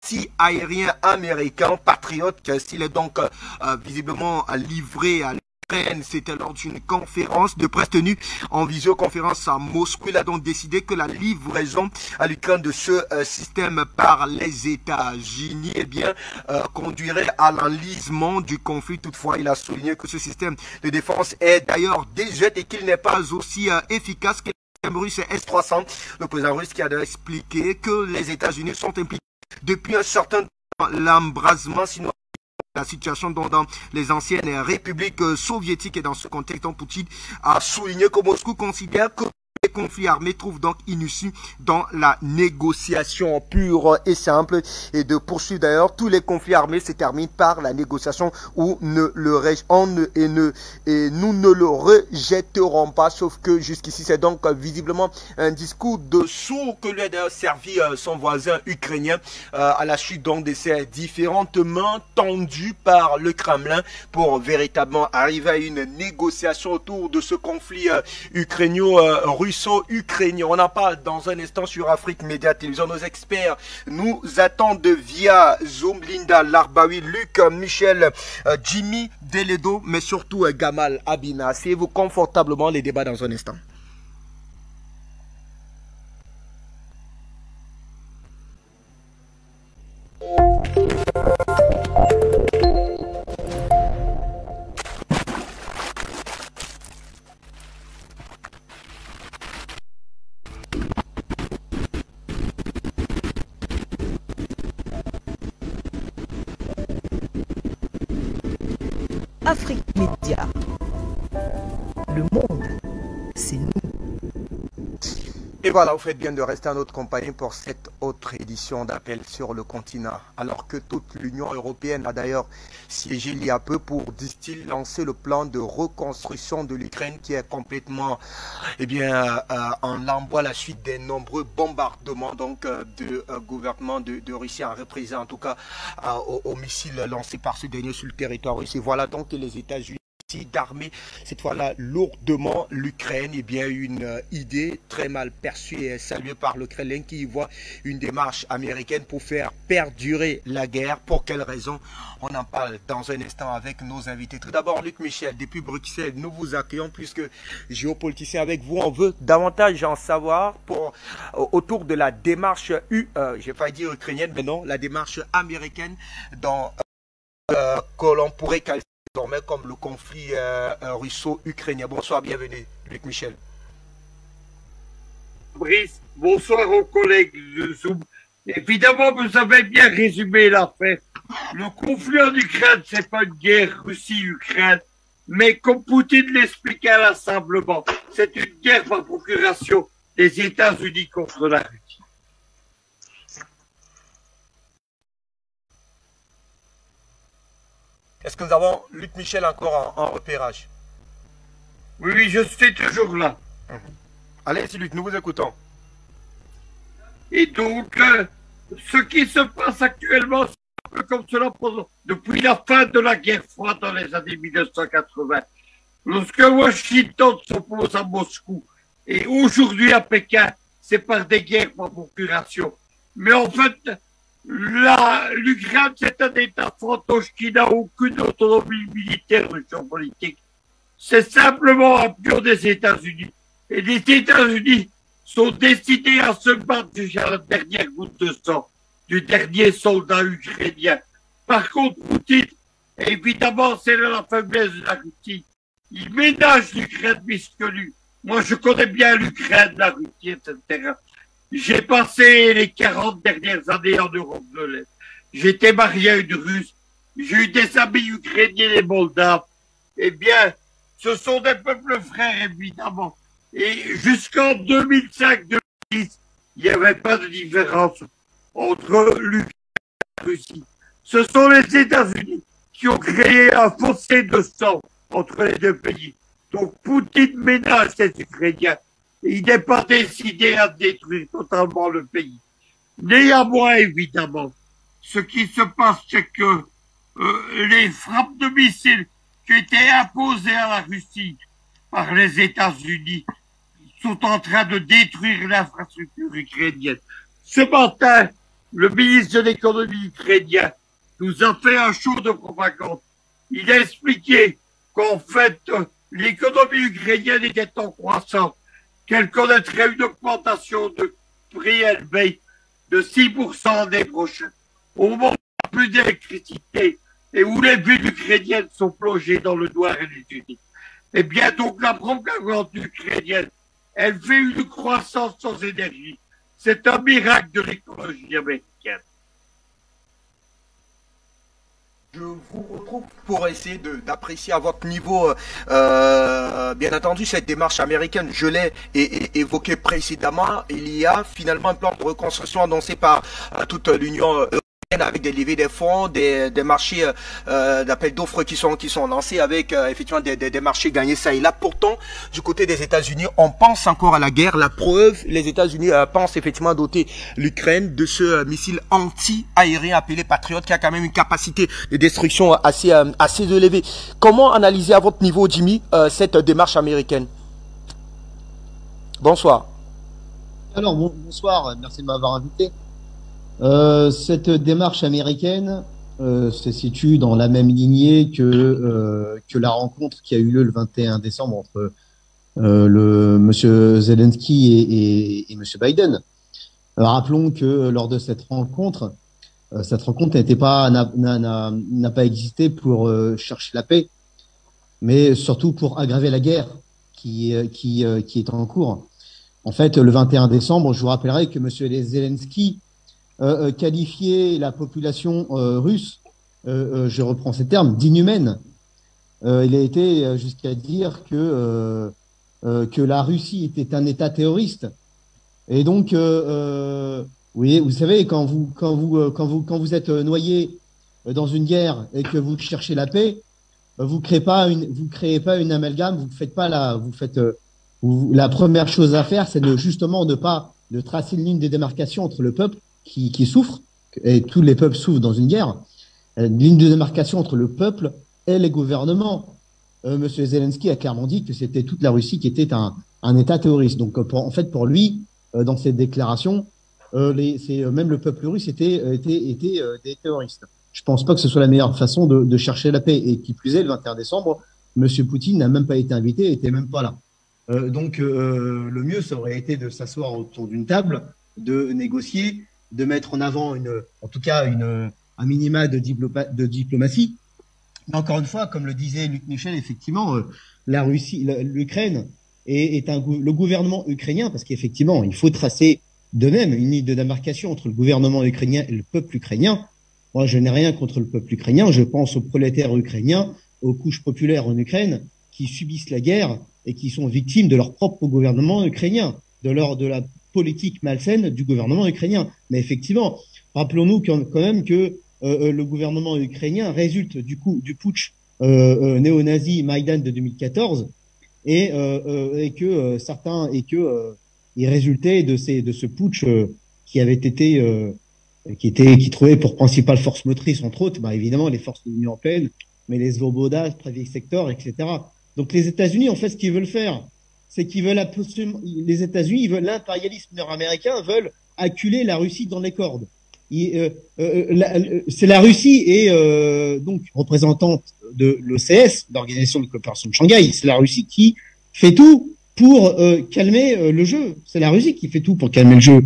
anti-aérien américain, Patriot, s'il est donc visiblement livré à l'Ukraine. C'était lors d'une conférence de presse tenue en visioconférence à Moscou. Il a donc décidé que la livraison à l'Ukraine de ce système par les États-Unis conduirait à l'enlisement du conflit. Toutefois, il a souligné que ce système de défense est d'ailleurs désuet et qu'il n'est pas aussi efficace que le système russe S-300. Le président russe qui a expliqué que les États-Unis sont impliqués depuis un certain temps l'embrasement, sinon la situation dans les anciennes républiques soviétiques. Et dans ce contexte, Poutine a souligné que Moscou considère que les conflits armés trouvent donc une issue dans la négociation pure et simple, et de poursuivre d'ailleurs tous les conflits armés se terminent par la négociation ou nous ne le rejetterons pas. Sauf que jusqu'ici c'est donc visiblement un discours de sourd que lui a d'ailleurs servi son voisin ukrainien à la suite donc de ces différentes mains tendues par le Kremlin pour véritablement arriver à une négociation autour de ce conflit ukrainien-russo-ukrainien. On en parle dans un instant sur Afrique Média Télévision. Nos experts nous attendent via Zoom. Linda Larbaoui, Luc Michel, Jimmy Deledo, mais surtout Gamal Abina. Asseyez-vous confortablement, les débats dans un instant. Afrique Média. Le monde, c'est nous. Et voilà, vous faites bien de rester en notre compagnie pour cette autre édition d'Appel sur le continent. Alors que toute l'Union européenne a d'ailleurs siégé il y a peu pour, disent-ils, lancer le plan de reconstruction de l'Ukraine qui est complètement en lambeaux à la suite des nombreux bombardements de gouvernement de Russie en représailles en tout cas aux missiles lancés par ce dernier sur le territoire russe. Et voilà donc que les États-Unis d'armer cette fois-là lourdement l'Ukraine. Une idée très mal perçue et saluée par le Kremlin qui y voit une démarche américaine pour faire perdurer la guerre. Pour quelle raison? On en parle dans un instant avec nos invités. Tout d'abord, Luc Michel, depuis Bruxelles, nous vous accueillons puisque géopoliticien avec vous, on veut davantage en savoir autour de la démarche j'ai failli dire ukrainienne, mais non, la démarche américaine que l'on pourrait qualifier désormais comme le conflit russo-ukrainien. Bonsoir, bienvenue, Luc Michel. Brice, bonsoir aux collègues de Zoom. Évidemment, vous avez bien résumé l'affaire. Le conflit en Ukraine, c'est pas une guerre Russie-Ukraine, mais comme Poutine l'expliquait inlassablement, c'est une guerre par procuration des États-Unis contre la Russie. Est-ce que nous avons Luc Michel encore en repérage? Oui, je suis toujours là. Allez-y, Luc, nous vous écoutons. Et donc, ce qui se passe actuellement, c'est un peu comme cela depuis la fin de la guerre froide dans les années 1980. Lorsque Washington s'oppose à Moscou et aujourd'hui à Pékin, c'est par des guerres par procuration. Mais en fait, l'Ukraine, c'est un État fantoche qui n'a aucune autonomie militaire ou géopolitique. C'est simplement un pion des États-Unis. Et les États-Unis sont décidés à se battre jusqu'à la dernière goutte de sang du dernier soldat ukrainien. Par contre, Poutine, évidemment, c'est la faiblesse de la Russie. Il ménage l'Ukraine puisque lui. Moi, je connais bien l'Ukraine, la Russie, etc. J'ai passé les 40 dernières années en Europe de l'Est. J'étais marié à une Russe. J'ai eu des amis ukrainiens et moldaves. Eh bien, ce sont des peuples frères, évidemment. Et jusqu'en 2005-2010, il n'y avait pas de différence entre l'Ukraine et la Russie. Ce sont les États-Unis qui ont créé un fossé de sang entre les deux pays. Donc, Poutine ménage les Ukrainiens. Il n'est pas décidé à détruire totalement le pays. Néanmoins, évidemment, ce qui se passe, c'est que les frappes de missiles qui étaient imposées à la Russie par les États-Unis sont en train de détruire l'infrastructure ukrainienne. Ce matin, le ministre de l'économie ukrainien nous a fait un show de propagande. Il a expliqué qu'en fait, l'économie ukrainienne était en croissance, qu'elle connaîtrait une augmentation de prix élevé de 6% l'année prochaine. Au moment où il n'y a plus d'électricité et où les villes ukrainiennes sont plongées dans le noir et les unis. Eh bien, donc, la propagande ukrainienne, elle fait une croissance sans énergie. C'est un miracle de l'écologie américaine. Je vous retrouve pour essayer d'apprécier à votre niveau, bien entendu, cette démarche américaine. Je l'ai évoqué précédemment. Il y a finalement un plan de reconstruction annoncé par toute l'Union européenne avec des levées des fonds, des marchés d'appels d'offres qui sont lancés avec effectivement des marchés gagnés ça et là. Pourtant, du côté des États-Unis, on pense encore à la guerre. La preuve, les États-Unis pensent effectivement doter l'Ukraine de ce missile anti-aérien appelé Patriot qui a quand même une capacité de destruction assez élevée. Comment analyser à votre niveau, Jimmy, cette démarche américaine? Bonsoir. Alors, bonsoir, merci de m'avoir invité. Cette démarche américaine se situe dans la même lignée que la rencontre qui a eu lieu le 21 décembre entre monsieur Zelensky et monsieur Biden. Alors, rappelons que lors de cette rencontre n'a pas existé pour chercher la paix, mais surtout pour aggraver la guerre qui est en cours. En fait, le 21 décembre, je vous rappellerai que monsieur Zelensky qualifier la population russe, je reprends ces termes, d'inhumaine. Il a été jusqu'à dire que la Russie était un État terroriste. Et donc, oui, vous savez, quand vous êtes noyé dans une guerre et que vous cherchez la paix, vous créez pas une amalgame, la première chose à faire, c'est de tracer une ligne de démarcation entre le peuple qui souffre, et tous les peuples souffrent dans une guerre, une ligne de démarcation entre le peuple et les gouvernements. Monsieur Zelensky a clairement dit que c'était toute la Russie qui était un État terroriste. Donc, en fait, pour lui, dans cette déclaration, même le peuple russe était des terroristes. Je pense pas que ce soit la meilleure façon de chercher la paix. Et qui plus est, le 21 décembre, monsieur Poutine n'a même pas été invité, était même pas là. Donc, le mieux, ça aurait été de s'asseoir autour d'une table, de négocier, de mettre en avant un minima de diplomatie. Mais encore une fois, comme le disait Luc Michel, effectivement, l'Ukraine le gouvernement ukrainien, parce qu'effectivement, il faut tracer de même une ligne de démarcation entre le gouvernement ukrainien et le peuple ukrainien. Moi, je n'ai rien contre le peuple ukrainien. Je pense aux prolétaires ukrainiens, aux couches populaires en Ukraine qui subissent la guerre et qui sont victimes de leur propre gouvernement ukrainien, de la politique malsaine du gouvernement ukrainien. Mais effectivement, rappelons-nous quand même que le gouvernement ukrainien résulte du putsch néo-nazi Maïdan de 2014 et que il résultait de ce putsch qui trouvait pour principale force motrice entre autres, évidemment les forces de l'Union européenne, mais les Svoboda, Private Sector, etc. Donc les États-Unis, en fait, ce qu'ils veulent faire, c'est qu'ils veulent les États-Unis, l'impérialisme nord-américain veulent acculer la Russie dans les cordes. C'est la Russie et donc représentante de l'OCS, l'Organisation de coopération de Shanghai. C'est la Russie qui fait tout pour calmer le jeu. C'est la Russie qui fait tout pour calmer le jeu.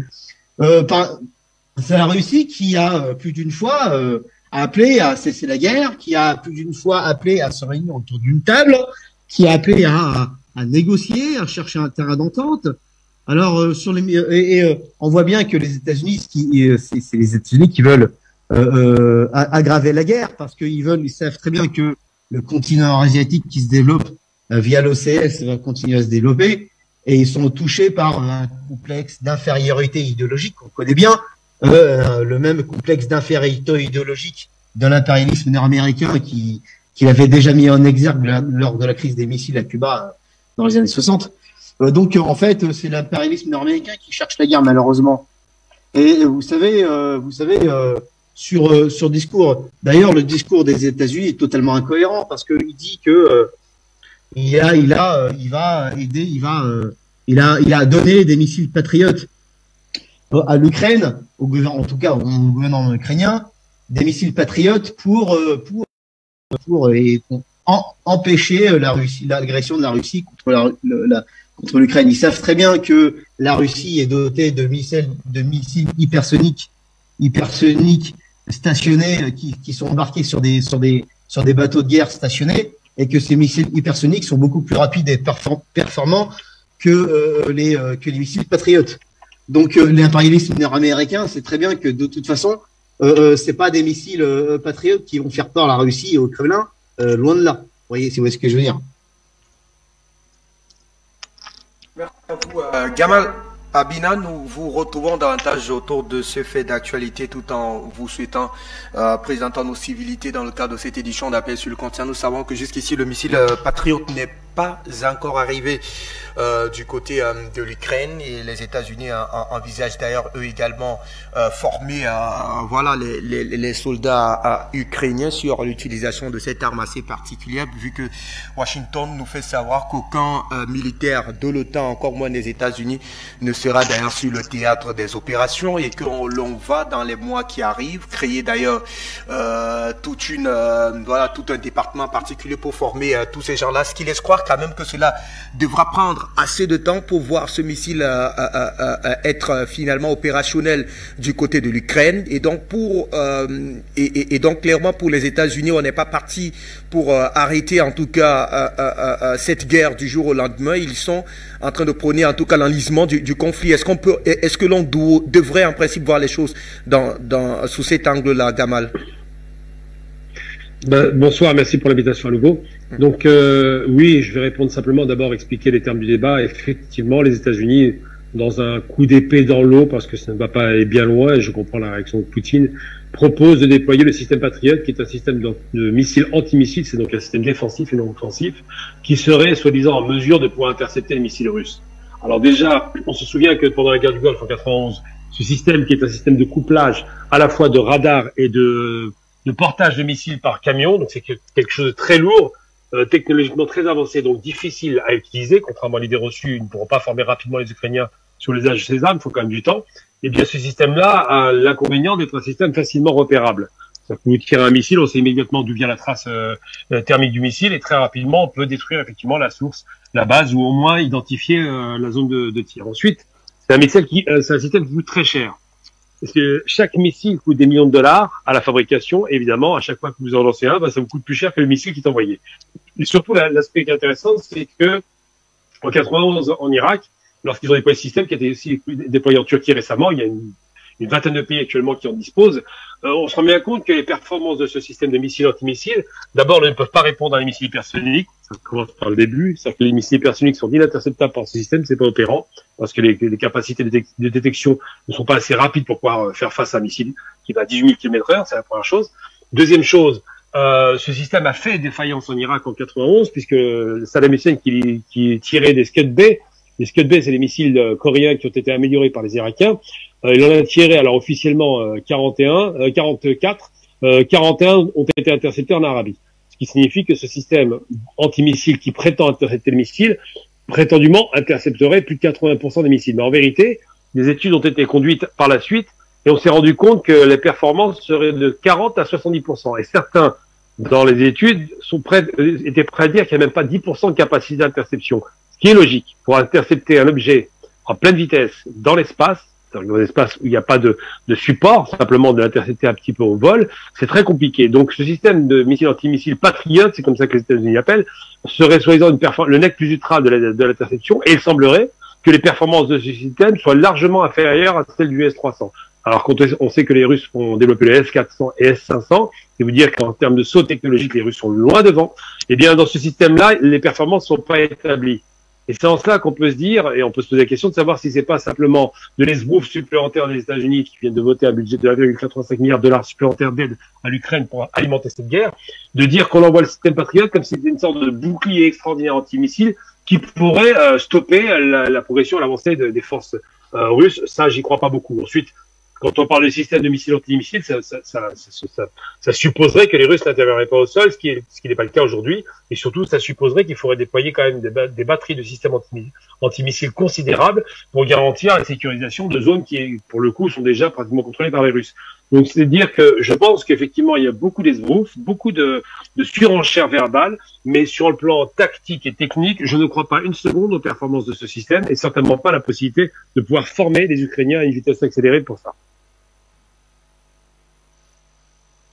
C'est la Russie qui a plus d'une fois appelé à cesser la guerre, qui a plus d'une fois appelé à se réunir autour d'une table, qui a appelé à négocier, à chercher un terrain d'entente. Alors on voit bien que les États-Unis, c'est les États-Unis qui veulent aggraver la guerre parce ils savent très bien que le continent asiatique qui se développe via l'OCS va continuer à se développer et ils sont touchés par un complexe d'infériorité idéologique qu'on connaît bien, le même complexe d'infériorité idéologique de l'impérialisme nord-américain qui avait déjà mis en exergue lors de la crise des missiles à Cuba dans les années 60. Donc, en fait, c'est l'impérialisme nord-américain qui cherche la guerre, malheureusement. Et vous savez, sur discours. D'ailleurs, le discours des États-Unis est totalement incohérent parce qu'il dit que il a donné des missiles patriotes à l'Ukraine, en tout cas au gouvernement ukrainien, des missiles patriotes pour empêcher l'agression de la Russie contre l'Ukraine. Ils savent très bien que la Russie est dotée de missiles hypersoniques stationnés qui sont embarqués sur des bateaux de guerre stationnés, et que ces missiles hypersoniques sont beaucoup plus rapides et performants que les missiles patriotes. Donc l'impérialisme nord-américain sait très bien que de toute façon c'est pas des missiles patriotes qui vont faire peur à la Russie et au Kremlin, loin de là. Vous voyez ce que je veux dire. Merci à vous, Gamal. Abina, nous vous retrouvons davantage autour de ce fait d'actualité tout en vous souhaitant présentant nos civilités dans le cadre de cette édition d'appel sur le continent. Nous savons que jusqu'ici le missile Patriot n'est pas encore arrivé du côté de l'Ukraine, et les États-Unis envisagent d'ailleurs eux également former voilà les soldats ukrainiens sur l'utilisation de cette arme assez particulière, vu que Washington nous fait savoir qu'aucun militaire de l'OTAN, encore moins des États-Unis, ne sera d'ailleurs sur le théâtre des opérations, et que l'on va dans les mois qui arrivent créer d'ailleurs tout un département particulier pour former tous ces gens-là, ce qui laisse croire quand même que cela devra prendre assez de temps pour voir ce missile être finalement opérationnel du côté de l'Ukraine. Et donc donc clairement pour les États-Unis, on n'est pas parti pour arrêter en tout cas cette guerre du jour au lendemain. Ils sont en train de prôner en tout cas l'enlisement du conflit. Est-ce que l'on devrait en principe voir les choses sous cet angle-là, Gamal? Bonsoir, merci pour l'invitation à nouveau. Donc oui, je vais répondre simplement, d'abord expliquer les termes du débat. Effectivement, les États-Unis, dans un coup d'épée dans l'eau, parce que ça ne va pas aller bien loin, et je comprends la réaction de Poutine, propose de déployer le système Patriot, qui est un système de missiles anti-missiles, c'est donc un système défensif et non offensif, qui serait soi-disant en mesure de pouvoir intercepter les missiles russes. Alors déjà, on se souvient que pendant la guerre du Golfe en 91, ce système qui est un système de couplage à la fois de radar et de portage de missiles par camion, donc c'est quelque chose de très lourd, technologiquement très avancé, donc difficile à utiliser, contrairement à l'idée reçue, ils ne pourront pas former rapidement les Ukrainiens sur l'usage de ces armes, il faut quand même du temps. Et bien ce système-là a l'inconvénient d'être un système facilement repérable. C'est-à-dire que vous tirez un missile, on sait immédiatement d'où vient la trace thermique du missile, et très rapidement on peut détruire effectivement la source, la base, ou au moins identifier la zone de tir. Ensuite, c'est un système qui coûte très cher. Parce que chaque missile coûte des millions de dollars à la fabrication, et évidemment, à chaque fois que vous en lancez un, ça vous coûte plus cher que le missile qui est envoyé. Et surtout, l'aspect qui est intéressant, c'est que en 91, en Irak, lorsqu'ils ont déployé ce système, qui a été aussi déployé en Turquie récemment, il y a une vingtaine de pays actuellement qui en disposent, on se rend bien compte que les performances de ce système de missiles anti-missiles, d'abord, ne peuvent pas répondre à les missiles hypersoniques. Ça commence par le début. C'est-à-dire que les missiles hypersoniques sont ininterceptables par ce système, c'est pas opérant, parce que les capacités de détection ne sont pas assez rapides pour pouvoir faire face à un missile qui va à 18 000 km/h, c'est la première chose. Deuxième chose, ce système a fait défaillance en Irak en 91, puisque Saddam Hussein qui tirait des Scud-B. Les Scud-B, c'est les missiles coréens qui ont été améliorés par les Irakiens. Il en a tiré, alors officiellement 44, 41 ont été interceptés en Arabie. Ce qui signifie que ce système anti-missile qui prétend intercepter le missile, prétendument intercepterait plus de 80% des missiles. Mais en vérité, des études ont été conduites par la suite, et on s'est rendu compte que les performances seraient de 40 à 70%. Et certains, dans les études, étaient prêts à dire qu'il n'y a même pas 10% de capacité d'interception. Ce qui est logique. Pour intercepter un objet en pleine vitesse dans l'espace, dans l'espace où il n'y a pas de support, simplement de l'intercepter un petit peu au vol, c'est très compliqué. Donc ce système de missiles anti-missiles Patriot, c'est comme ça que les États-Unis l'appellent, serait soi-disant le nec plus ultra de l'interception, et il semblerait que les performances de ce système soient largement inférieures à celles du S-300. Alors qu'on sait que les Russes ont développé le S-400 et S-500, c'est vous dire qu'en termes de saut technologique, les Russes sont loin devant. Eh bien, dans ce système-là, les performances ne sont pas établies. Et c'est en cela qu'on peut se dire, et on peut se poser la question de savoir si c'est pas simplement de l'esbrouf supplémentaire des États-Unis qui viennent de voter un budget de 1,85 milliard de dollars supplémentaires d'aide à l'Ukraine pour alimenter cette guerre, de dire qu'on envoie le système Patriot comme si c'était une sorte de bouclier extraordinaire anti-missile qui pourrait stopper la progression, l'avancée des forces russes. Ça, j'y crois pas beaucoup. Ensuite, quand on parle de système de missiles anti-missiles, ça supposerait que les Russes n'interviendraient pas au sol, ce qui n'est pas le cas aujourd'hui, et surtout, ça supposerait qu'il faudrait déployer quand même des batteries de systèmes anti-missiles considérables pour garantir la sécurisation de zones qui, pour le coup, sont déjà pratiquement contrôlées par les Russes. Donc, c'est dire que je pense qu'effectivement, il y a beaucoup d'esbroufs, beaucoup de surenchères verbales, mais sur le plan tactique et technique, je ne crois pas une seconde aux performances de ce système et certainement pas la possibilité de pouvoir former les Ukrainiens à une vitesse accélérée pour ça.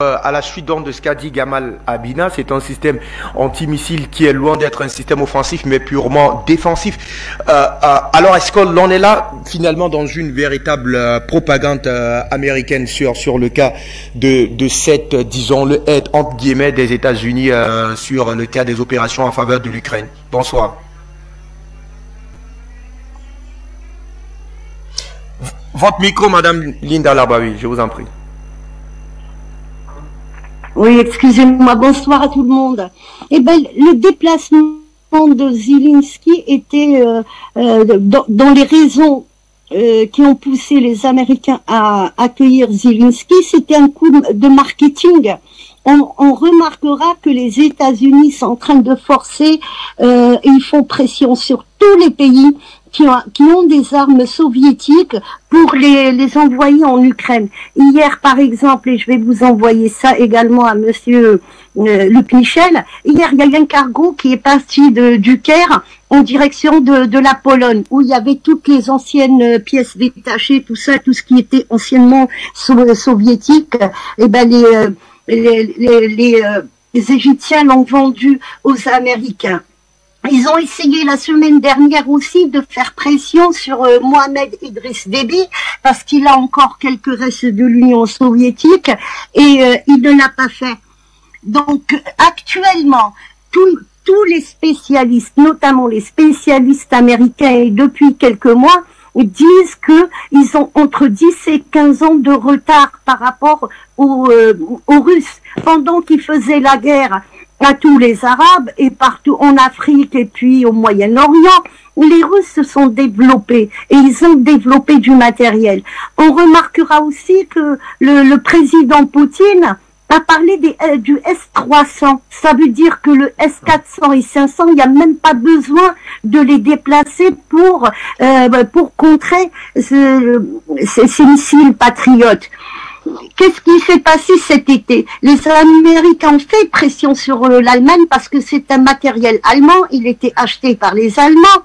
À la suite donc de ce qu'a dit Gamal Abina, c'est un système antimissile qui est loin d'être un système offensif mais purement défensif. Alors est-ce que l'on est là finalement dans une véritable propagande américaine sur le cas de cette, disons-le, aide entre guillemets des États-Unis sur le cas des opérations en faveur de l'Ukraine? Bonsoir. Votre micro, Madame Linda Labawi, je vous en prie. Oui, excusez-moi, bonsoir à tout le monde. Eh ben, le déplacement de Zelensky était dans les raisons qui ont poussé les Américains à accueillir Zelensky, c'était un coup de marketing. On remarquera que les États-Unis sont en train de forcer et ils font pression sur tous les pays qui ont des armes soviétiques pour les envoyer en Ukraine. Hier, par exemple, et je vais vous envoyer ça également à monsieur Luc Michel, hier, il y a un cargo qui est parti du Caire en direction de la Pologne, où il y avait toutes les anciennes pièces détachées, tout ça, tout ce qui était anciennement soviétique. Et ben les Égyptiens l'ont vendu aux Américains. Ils ont essayé la semaine dernière aussi de faire pression sur Mohamed Idriss Déby parce qu'il a encore quelques restes de l'Union soviétique et il ne l'a pas fait. Donc actuellement, tous les spécialistes, notamment les spécialistes américains et depuis quelques mois, disent que ils ont entre 10 et 15 ans de retard par rapport aux Russes. Pendant qu'ils faisaient la guerre à tous les Arabes et partout en Afrique et puis au Moyen-Orient, les Russes se sont développés et ils ont développé du matériel. On remarquera aussi que le président Poutine a parlé du S-300. Ça veut dire que le S-400 et 500, il n'y a même pas besoin de les déplacer pour contrer ces missiles patriotes. Qu'est-ce qui s'est passé cet été? Les Américains ont fait pression sur l'Allemagne parce que c'est un matériel allemand, il était acheté par les Allemands.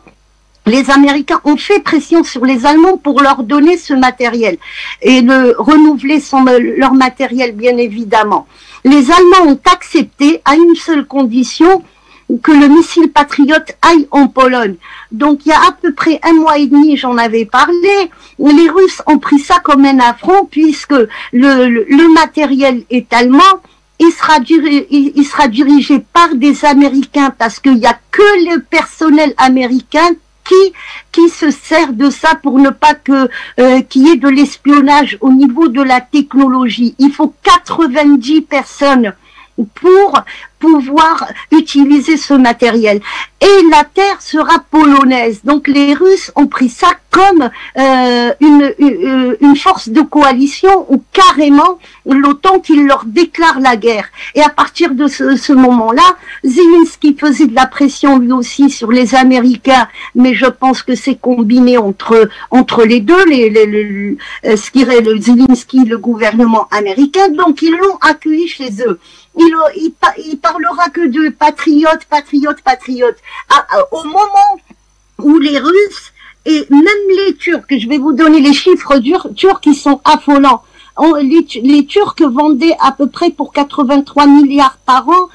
Les Américains ont fait pression sur les Allemands pour leur donner ce matériel et renouveler leur matériel, bien évidemment. Les Allemands ont accepté à une seule condition, que le missile patriote aille en Pologne. Donc il y a à peu près 1 mois et demi, j'en avais parlé, les Russes ont pris ça comme un affront puisque le matériel est allemand, il sera dirigé par des Américains parce qu'il n'y a que le personnel américain qui se sert de ça pour ne pas qu'il y ait de l'espionnage au niveau de la technologie. Il faut 90 personnes pour pouvoir utiliser ce matériel. Et la terre sera polonaise. Donc les Russes ont pris ça comme une force de coalition ou carrément l'OTAN qui leur déclare la guerre. Et à partir de ce moment-là, Zelensky faisait de la pression lui aussi sur les Américains, mais je pense que c'est combiné entre les deux, ce qui est le Zelensky, le gouvernement américain. Donc ils l'ont accueilli chez eux. Il parlera que de patriotes. Au moment où les Russes et même les Turcs, je vais vous donner les chiffres turcs qui sont affolants. Les Turcs vendaient à peu près pour 83 milliards par an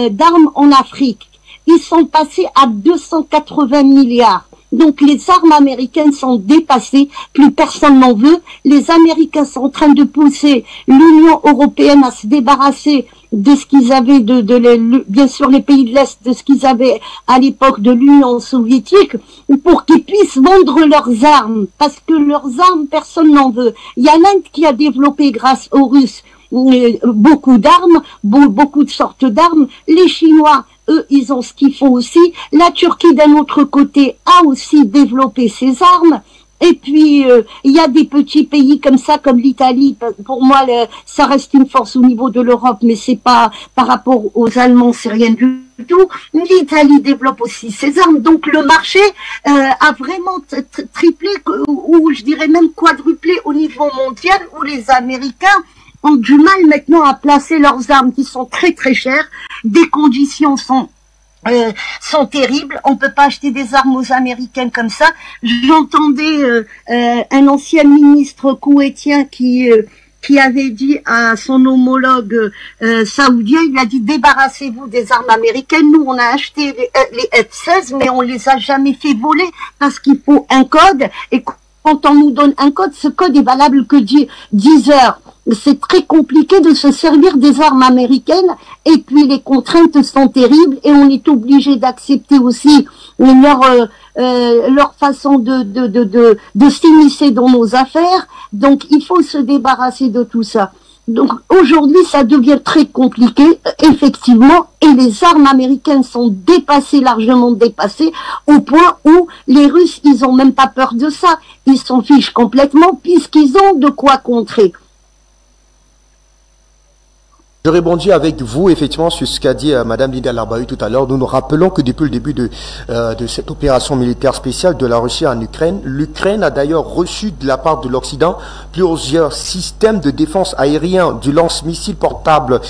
d'armes en Afrique. Ils sont passés à 280 milliards. Donc les armes américaines sont dépassées, plus personne n'en veut. Les Américains sont en train de pousser l'Union européenne à se débarrasser de ce qu'ils avaient, bien sûr les pays de l'Est, de ce qu'ils avaient à l'époque de l'Union soviétique, pour qu'ils puissent vendre leurs armes, parce que leurs armes, personne n'en veut. Il y a l'Inde qui a développé, grâce aux Russes, beaucoup d'armes, beaucoup de sortes d'armes. Les Chinois, eux, ils ont ce qu'il faut aussi. La Turquie, d'un autre côté, a aussi développé ses armes. Et puis, il y a des petits pays comme ça, comme l'Italie. Pour moi, ça reste une force au niveau de l'Europe, mais c'est pas par rapport aux Allemands, c'est rien du tout. L'Italie développe aussi ses armes, donc le marché a vraiment triplé, ou je dirais même quadruplé au niveau mondial, où les Américains ont du mal maintenant à placer leurs armes qui sont très très chères. Des conditions sont terribles. On peut pas acheter des armes aux Américains comme ça. J'entendais un ancien ministre koweïtien qui avait dit à son homologue saoudien, il a dit débarrassez-vous des armes américaines. Nous, on a acheté les F-16, mais on les a jamais fait voler parce qu'il faut un code. Et quand on nous donne un code, ce code est valable que 10 heures. C'est très compliqué de se servir des armes américaines et puis les contraintes sont terribles et on est obligé d'accepter aussi leur façon de s'immiscer dans nos affaires. Donc il faut se débarrasser de tout ça. Donc aujourd'hui ça devient très compliqué effectivement et les armes américaines sont largement dépassées au point où les Russes ils ont même pas peur de ça. Ils s'en fichent complètement puisqu'ils ont de quoi contrer. Je rebondis avec vous effectivement sur ce qu'a dit Madame Linda Larbaoui tout à l'heure. Nous nous rappelons que depuis le début de cette opération militaire spéciale de la Russie en Ukraine, l'Ukraine a d'ailleurs reçu de la part de l'Occident plusieurs systèmes de défense aérien, du lance-missile portable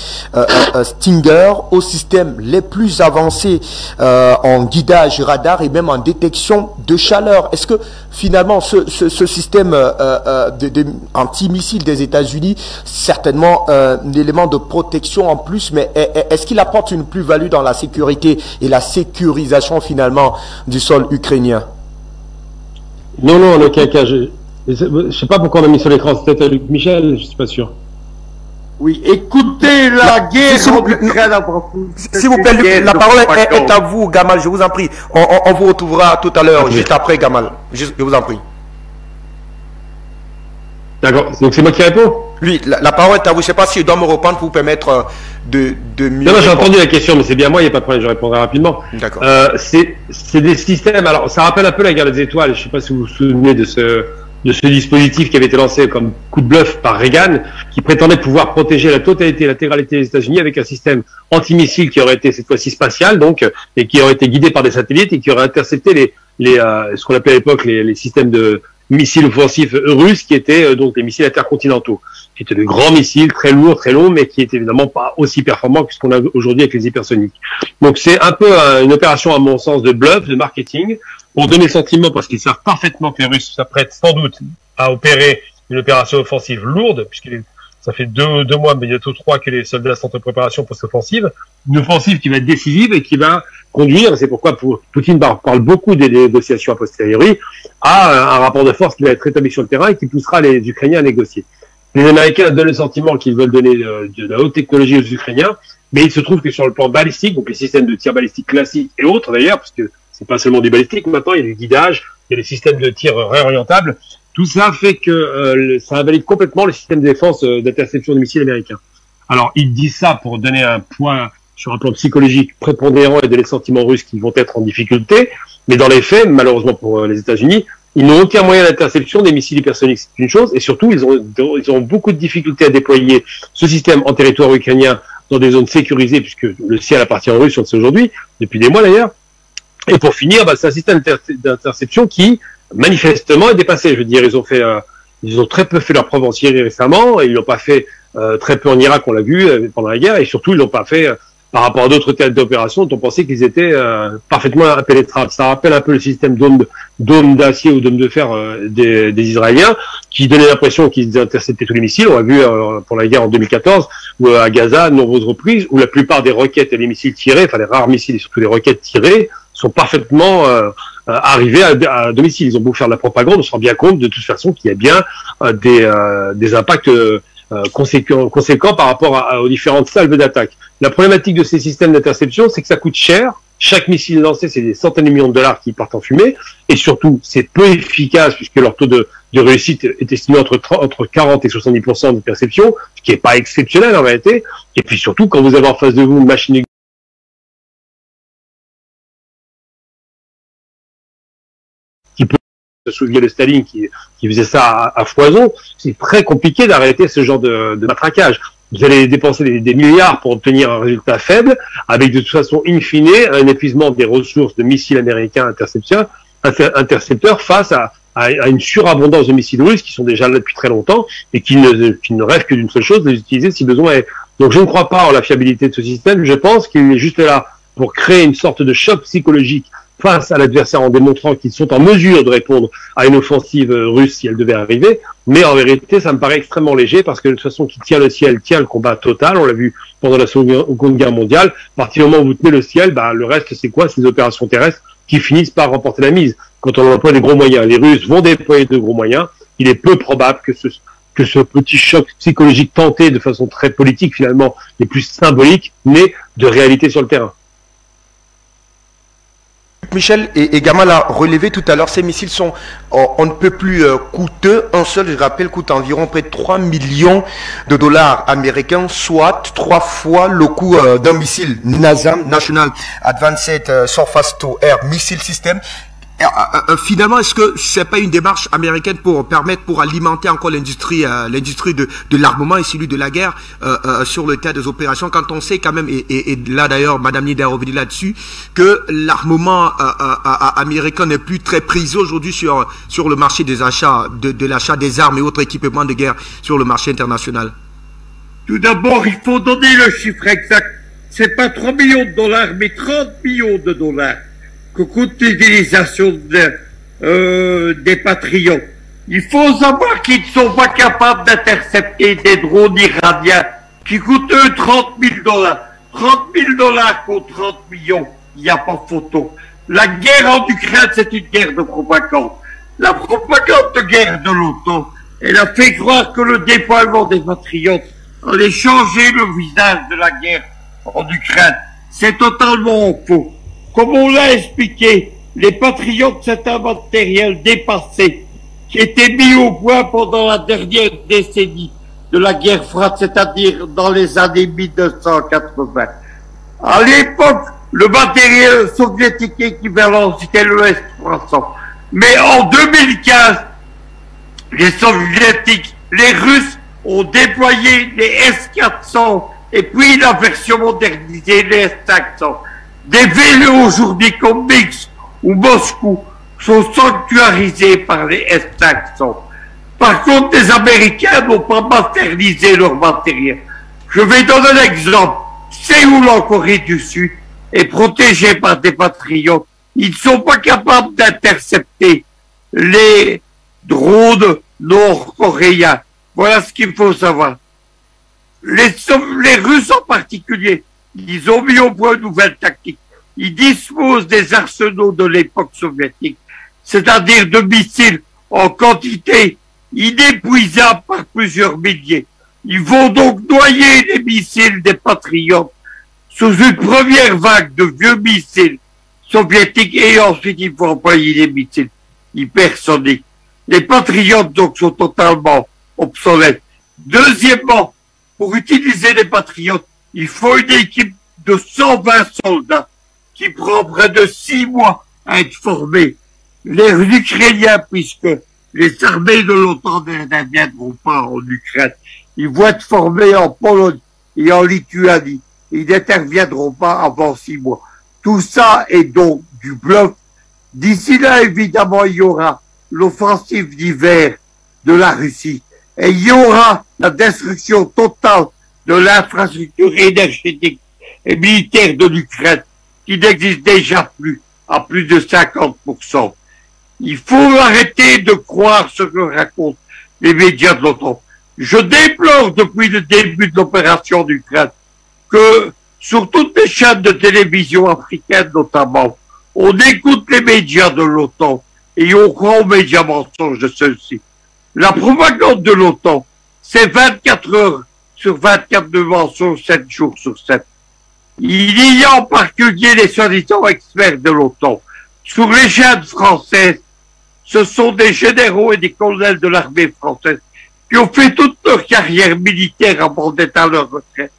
Stinger aux systèmes les plus avancés en guidage radar et même en détection de chaleur. Est-ce que finalement ce système anti-missile des États-Unis, certainement un élément de protection en plus, mais est-ce qu'il apporte une plus-value dans la sécurité et la sécurisation finalement du sol ukrainien? Non, en aucun cas. Je sais pas pourquoi on a mis sur l'écran, c'était Luc Michel, je suis pas sûr. Oui, écoutez la guerre s'il vous plaît, la parole est à vous, Gamal, je vous en prie. On vous retrouvera tout à l'heure, juste après, Gamal. Je vous en prie. D'accord, donc c'est moi qui réponds? Oui, la parole est à vous. Je ne sais pas si je dois me reprendre pour vous permettre de mieux... Non, j'ai entendu la question, mais c'est bien moi, il n'y a pas de problème, je répondrai rapidement. D'accord. C'est des systèmes, alors ça rappelle un peu la guerre des étoiles, je ne sais pas si vous vous souvenez de ce dispositif qui avait été lancé comme coup de bluff par Reagan, qui prétendait pouvoir protéger la totalité, l'intégralité des États-Unis avec un système antimissile qui aurait été cette fois-ci spatial, donc, et qui aurait été guidé par des satellites et qui aurait intercepté ce qu'on appelait à l'époque les systèmes de missiles offensifs russes, qui étaient donc les missiles intercontinentaux, qui étaient de grands missiles, très lourds, très longs, mais qui étaient évidemment pas aussi performants que ce qu'on a aujourd'hui avec les hypersoniques. Donc c'est un peu une opération, à mon sens, de bluff, de marketing, pour donner le sentiment, parce qu'ils savent parfaitement que les Russes s'apprêtent sans doute à opérer une opération offensive lourde, puisque ça fait deux mois, mais bientôt 3 que les soldats sont en préparation pour cette offensive, une offensive qui va être décisive et qui va conduire, c'est pourquoi Poutine parle beaucoup des négociations a posteriori, à un rapport de force qui va être rétabli sur le terrain et qui poussera les Ukrainiens à négocier. Les Américains donnent le sentiment qu'ils veulent donner de la haute technologie aux Ukrainiens, mais il se trouve que sur le plan balistique, donc les systèmes de tir balistique classiques et autres d'ailleurs, parce que c'est pas seulement du balistique maintenant, il y a du guidage, il y a des systèmes de tir réorientables, tout ça fait que ça invalide complètement le système de défense d'interception de missiles américains. Alors ils disent ça pour donner un point sur un plan psychologique prépondérant et donner le sentiment russes qui vont être en difficulté, mais dans les faits, malheureusement pour les États-Unis, ils n'ont aucun moyen d'interception des missiles hypersoniques, c'est une chose, et surtout ils ont beaucoup de difficultés à déployer ce système en territoire ukrainien dans des zones sécurisées, puisque le ciel appartient aux Russes, on le sait aujourd'hui, depuis des mois d'ailleurs. Et pour finir, c'est un système d'interception qui, manifestement, est dépassé. Je veux dire, ils ont très peu fait leur preuve en Syrie récemment, et ils l'ont pas fait très peu en Irak, on l'a vu pendant la guerre, et surtout ils l'ont pas fait par rapport à d'autres théâtres d'opération dont on pensait qu'ils étaient parfaitement impénétrables. Ça rappelle un peu le système dôme d'acier ou dôme de fer des Israéliens, qui donnait l'impression qu'ils interceptaient tous les missiles. On l'a vu pour la guerre en 2014, ou à Gaza, de nombreuses reprises, où la plupart des roquettes et les missiles tirés, enfin les rares missiles et surtout les roquettes tirées, sont parfaitement arrivés à domicile. Ils ont beau faire de la propagande, on se rend bien compte de toute façon qu'il y a bien des impacts conséquents par rapport aux différentes salves d'attaque. La problématique de ces systèmes d'interception, c'est que ça coûte cher. Chaque missile lancé, c'est des centaines de millions de dollars qui partent en fumée. Et surtout, c'est peu efficace puisque leur taux de réussite est estimé entre 40 et 70% de perception, ce qui n'est pas exceptionnel en réalité. Et puis surtout, quand vous avez en face de vous une machine qui peut se souvient de Staline qui faisait ça à foison. C'est très compliqué d'arrêter ce genre de matraquage. Vous allez dépenser des milliards pour obtenir un résultat faible, avec de toute façon, in fine, un épuisement des ressources de missiles américains intercepteurs face à une surabondance de missiles russes qui sont déjà là depuis très longtemps et qui ne rêvent que d'une seule chose, de les utiliser si besoin est. Donc je ne crois pas en la fiabilité de ce système. Je pense qu'il est juste là pour créer une sorte de choc psychologique face à l'adversaire en démontrant qu'ils sont en mesure de répondre à une offensive russe si elle devait arriver. Mais en vérité, ça me paraît extrêmement léger parce que de toute façon, qui tient le ciel tient le combat total. On l'a vu pendant la Seconde Guerre mondiale. À partir du moment où vous tenez le ciel, le reste, c'est quoi? C'est des opérations terrestres qui finissent par remporter la mise. Quand on emploie des gros moyens, les Russes vont déployer de gros moyens. Il est peu probable que ce petit choc psychologique tenté de façon très politique, finalement, et plus symbolique, n'ait de réalité sur le terrain. Michel et Gamal a relevé tout à l'heure, ces missiles sont on ne peut plus coûteux. Un seul, je rappelle, coûte environ près de 3 millions de dollars américains, soit 3 fois le coût d'un missile NASAM, National Advanced Surface to Air Missile System. Finalement, est-ce que c'est pas une démarche américaine pour alimenter encore l'industrie de l'armement et celui de la guerre sur le terrain des opérations, quand on sait quand même, et là d'ailleurs Madame Nida est revenue là-dessus, que l'armement américain n'est plus très prisé aujourd'hui sur le marché des achats, de l'achat des armes et autres équipements de guerre sur le marché international? Tout d'abord, il faut donner le chiffre exact. C'est pas 3 millions de dollars, mais 30 millions de dollars que coûte l'utilisation des Patriotes. Il faut savoir qu'ils ne sont pas capables d'intercepter des drones iraniens qui coûtent eux 30 000 dollars. 30 000 dollars contre 30 millions, il n'y a pas photo. La guerre en Ukraine, c'est une guerre de propagande. La propagande de guerre de l'OTAN, elle a fait croire que le déploiement des Patriotes allait changer le visage de la guerre en Ukraine. C'est totalement faux. Comme on l'a expliqué, les Patriotes, c'est un matériel dépassé qui était mis au point pendant la dernière décennie de la guerre froide, c'est-à-dire dans les années 1980. À l'époque, le matériel soviétique équivalent, c'était le S-300. Mais en 2015, les Soviétiques, les Russes ont déployé les S-400 et puis la version modernisée, les S-500. Des villes aujourd'hui comme Minsk ou Moscou sont sanctuarisées par les S-500. Par contre, les Américains n'ont pas maternisé leur matériel. Je vais donner un exemple. Séoul, en Corée du Sud, est protégée par des Patriotes. Ils ne sont pas capables d'intercepter les drones nord-coréens. Voilà ce qu'il faut savoir. Les Russes en particulier, ils ont mis au point une nouvelle tactique. Ils disposent des arsenaux de l'époque soviétique, c'est-à-dire de missiles en quantité inépuisable par plusieurs milliers. Ils vont donc noyer les missiles des Patriotes sous une première vague de vieux missiles soviétiques et ensuite il faut employer les missiles hypersoniques. Les Patriotes donc sont totalement obsolètes. Deuxièmement, pour utiliser les Patriotes, il faut une équipe de 120 soldats qui prend près de 6 mois à être formés. Les Ukrainiens, puisque les armées de l'OTAN n'interviendront pas en Ukraine, ils vont être formés en Pologne et en Lituanie. Ils n'interviendront pas avant 6 mois. Tout ça est donc du bluff. D'ici là, évidemment, il y aura l'offensive d'hiver de la Russie. Et il y aura la destruction totale de l'infrastructure énergétique et militaire de l'Ukraine, qui n'existe déjà plus à plus de 50%. Il faut arrêter de croire ce que racontent les médias de l'OTAN. Je déplore depuis le début de l'opération d'Ukraine que sur toutes les chaînes de télévision africaines notamment, on écoute les médias de l'OTAN et on croit aux médias mensonges de ceux-ci. La propagande de l'OTAN, c'est 24 heures sur 24 de mensonges, 7 jours sur 7. Il y a en particulier les soi-disant experts de l'OTAN. Sur les chaînes françaises, ce sont des généraux et des colonels de l'armée française qui ont fait toute leur carrière militaire avant d'être à leur retraite,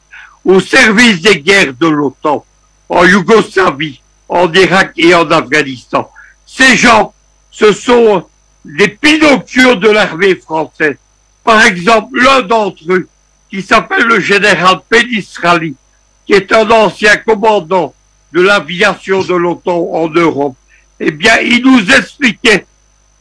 au service des guerres de l'OTAN, en Yougoslavie, en Irak et en Afghanistan. Ces gens, ce sont les Pinocchios de l'armée française. Par exemple, l'un d'entre eux, qui s'appelle le général Penistrali, qui est un ancien commandant de l'aviation de l'OTAN en Europe, eh bien, il nous expliquait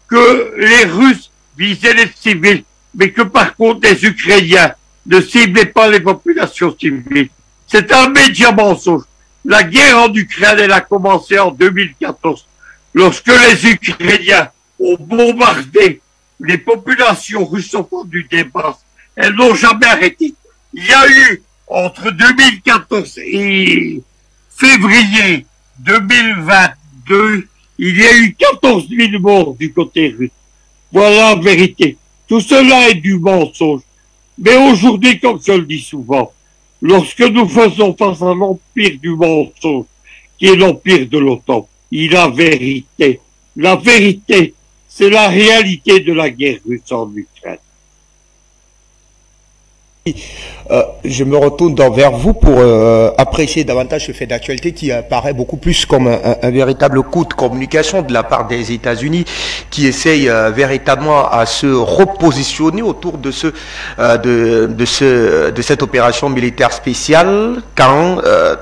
que les Russes visaient les civils, mais que par contre, les Ukrainiens ne ciblaient pas les populations civiles. C'est un média mensonge. La guerre en Ukraine, elle a commencé en 2014, lorsque les Ukrainiens ont bombardé les populations russophones des masses. Elles n'ont jamais arrêté. Il y a eu, entre 2014 et février 2022, il y a eu 14 000 morts du côté russe. Voilà la vérité. Tout cela est du mensonge. Mais aujourd'hui, comme je le dis souvent, lorsque nous faisons face à l'empire du mensonge, qui est l'empire de l'OTAN, il y a la vérité. La vérité, c'est la réalité de la guerre russe en Ukraine. Je me retourne vers vous pour apprécier davantage ce fait d'actualité qui apparaît beaucoup plus comme un véritable coup de communication de la part des États-Unis qui essayent véritablement à se repositionner autour de cette opération militaire spéciale quand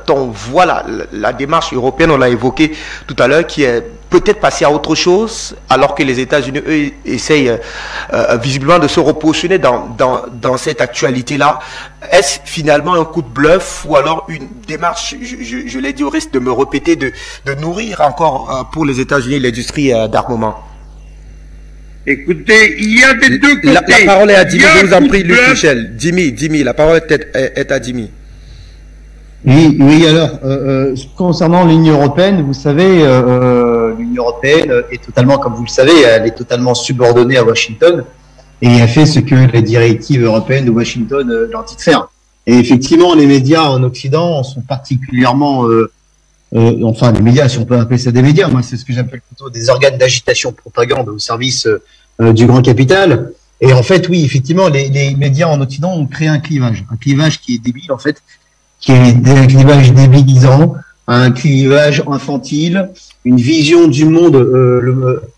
on voit la démarche européenne, on l'a évoqué tout à l'heure, qui est peut-être passer à autre chose, alors que les États-Unis, eux, essayent visiblement de se repositionner dans cette actualité-là. Est-ce finalement un coup de bluff ou alors une démarche, je l'ai dit, au risque de me répéter, de nourrir encore pour les États-Unis l'industrie d'armement? Écoutez, il y a des deux côtés. La parole est à Jimmy, je vous en prie, Luc Michel. Jimmy, la parole est à Jimmy. Oui, alors, concernant l'Union européenne, vous savez, l'Union européenne est totalement, comme vous le savez, elle est totalement subordonnée à Washington et elle fait ce que les directives européennes de Washington leur disent de faire. Et effectivement, les médias en Occident sont particulièrement, enfin, les médias, si on peut appeler ça des médias, moi c'est ce que j'appelle plutôt des organes d'agitation propagande au service du grand capital. Et en fait, oui, effectivement, les médias en Occident ont créé un clivage qui est débile en fait, qui est un clivage débilisant, un clivage infantile, une vision du monde,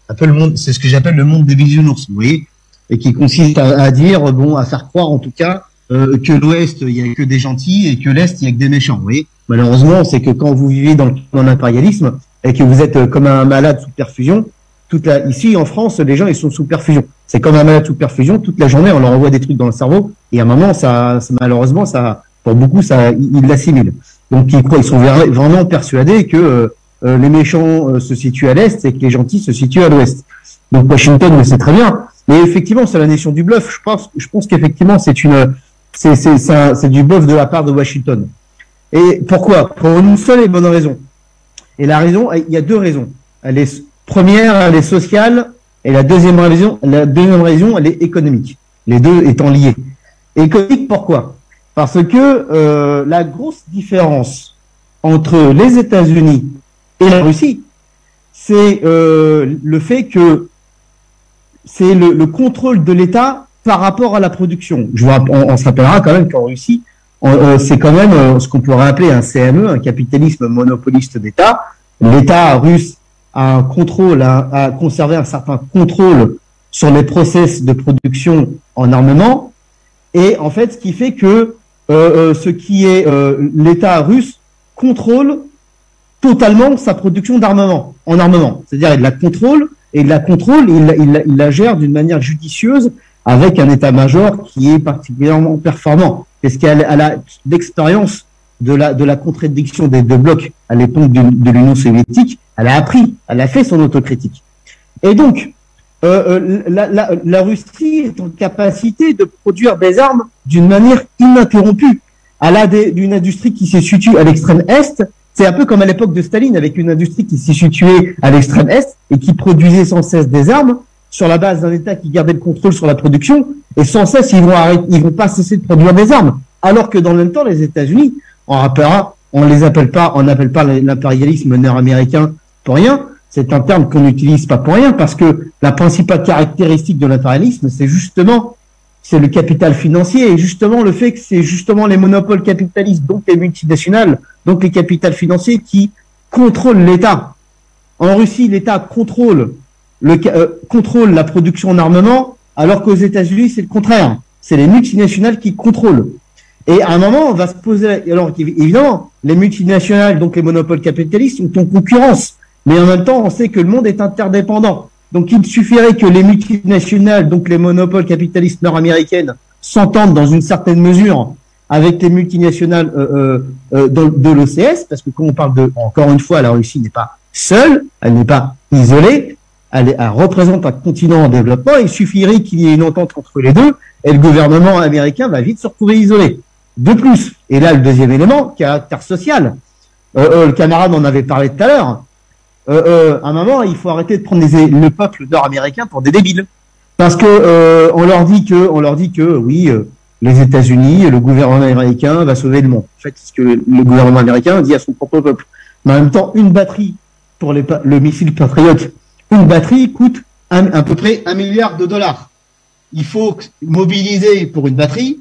un peu le monde, c'est ce que j'appelle le monde des bisounours, vous voyez, et qui consiste à dire, bon, à faire croire en tout cas que l'Ouest il y a que des gentils et que l'Est il y a que des méchants, vous voyez. Malheureusement, c'est que quand vous vivez dans l'impérialisme et que vous êtes comme un malade sous perfusion, ici en France, les gens ils sont sous perfusion. C'est comme un malade sous perfusion, toute la journée on leur envoie des trucs dans le cerveau et à un moment malheureusement pour beaucoup, ils l'assimilent. Donc, ils sont vraiment persuadés que les méchants se situent à l'Est et que les gentils se situent à l'Ouest. Donc, Washington le sait très bien. Mais effectivement, c'est la nation du bluff. Je pense qu'effectivement, c'est du bluff de la part de Washington. Et pourquoi? Pour une seule et bonne raison. Et la raison, il y a deux raisons. Première, elle est sociale, et la deuxième raison, elle est économique. Les deux étant liés. Économique, pourquoi? Parce que la grosse différence entre les États-Unis et la Russie, c'est le fait que c'est le contrôle de l'État par rapport à la production. On se rappellera quand même qu'en Russie, c'est quand même ce qu'on pourrait appeler un CME, un capitalisme monopoliste d'État. L'État russe a un contrôle, a conservé un certain contrôle sur les process de production en armement. Et en fait, ce qui fait que l'État russe contrôle totalement sa production d'armement, en armement. C'est-à-dire, il la contrôle, et il la gère d'une manière judicieuse avec un état-major qui est particulièrement performant. Parce qu'elle a l'expérience de la contradiction des deux blocs à l'époque de l'Union soviétique. Elle a fait son autocritique. Et donc, la Russie est en capacité de produire des armes d'une manière ininterrompue. Elle a une industrie qui se situe à l'extrême est. C'est un peu comme à l'époque de Staline, avec une industrie qui s'est située à l'extrême est et qui produisait sans cesse des armes sur la base d'un État qui gardait le contrôle sur la production. Et sans cesse, ils vont pas cesser de produire des armes. Alors que dans le même temps, les États-Unis, on n'appelle pas l'impérialisme nord-américain pour rien. C'est un terme qu'on n'utilise pas pour rien parce que la principale caractéristique de l'impérialisme, c'est le capital financier et justement le fait que c'est justement les monopoles capitalistes, donc les multinationales, donc les capitals financiers qui contrôlent l'État. En Russie, l'État contrôle contrôle la production en armement, alors qu'aux États-Unis, c'est le contraire. C'est les multinationales qui contrôlent. Et à un moment, on va se poser... Alors, évidemment, les multinationales, donc les monopoles capitalistes, sont en concurrence. Mais en même temps, on sait que le monde est interdépendant. Donc, il suffirait que les multinationales, donc les monopoles capitalistes nord-américaines, s'entendent dans une certaine mesure avec les multinationales de l'OCS, parce que quand on parle de... Encore une fois, la Russie n'est pas seule, elle n'est pas isolée, elle représente un continent en développement. Il suffirait qu'il y ait une entente entre les deux, et le gouvernement américain va vite se retrouver isolé. De plus, et là le deuxième élément, caractère social. Le camarade en avait parlé tout à l'heure. À un moment, il faut arrêter de prendre le peuple nord-américain pour des débiles, parce que on leur dit que oui, les États-Unis, le gouvernement américain va sauver le monde. En fait, c'est ce que le gouvernement américain dit à son propre peuple. Mais en même temps, une batterie pour le missile Patriot, une batterie coûte à peu près $1 milliard. Il faut mobiliser pour une batterie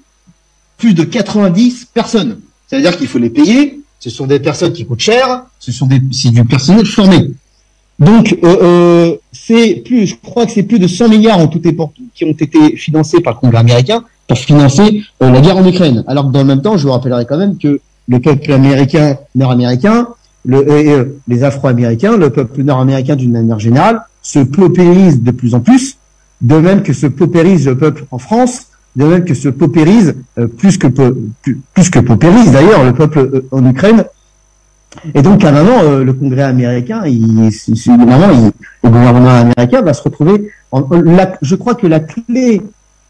plus de 90 personnes. Ça veut dire qu'il faut les payer. Ce sont des personnes qui coûtent cher. C'est du personnel formé. Donc, je crois que c'est plus de 100 milliards en tout et pour tout qui ont été financés par le Congrès américain pour financer la guerre en Ukraine. Alors que dans le même temps, je vous rappellerai quand même que le peuple américain, nord-américain, les Afro-Américains, le peuple nord-américain d'une manière générale, se paupérise de plus en plus, de même que se paupérise le peuple en France, de même que se paupérise, plus que paupérise d'ailleurs le peuple en Ukraine. Et donc à un moment, le Congrès américain, le gouvernement américain va se retrouver. Je crois que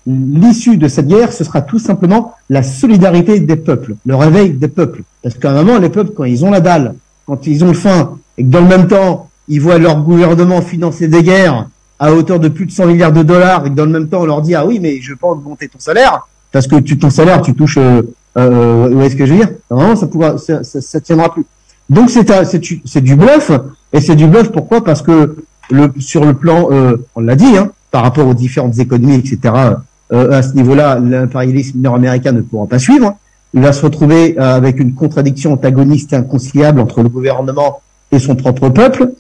l'issue de cette guerre, ce sera tout simplement la solidarité des peuples, le réveil des peuples. Parce qu'à un moment, les peuples, quand ils ont la dalle, quand ils ont faim, et que dans le même temps, ils voient leur gouvernement financer des guerres à hauteur de plus de 100 milliards de dollars, et que dans le même temps, on leur dit, ah oui, mais je veux pas augmenter ton salaire, parce que ton salaire, tu touches, vous voyez ce que je veux dire? Normalement, ça tiendra plus. Donc c'est du bluff, et c'est du bluff pourquoi? Parce que sur le plan, on l'a dit, par rapport aux différentes économies, etc., à ce niveau-là, l'impérialisme nord-américain ne pourra pas suivre. Il va se retrouver avec une contradiction antagoniste et inconciliable entre le gouvernement et son propre peuple.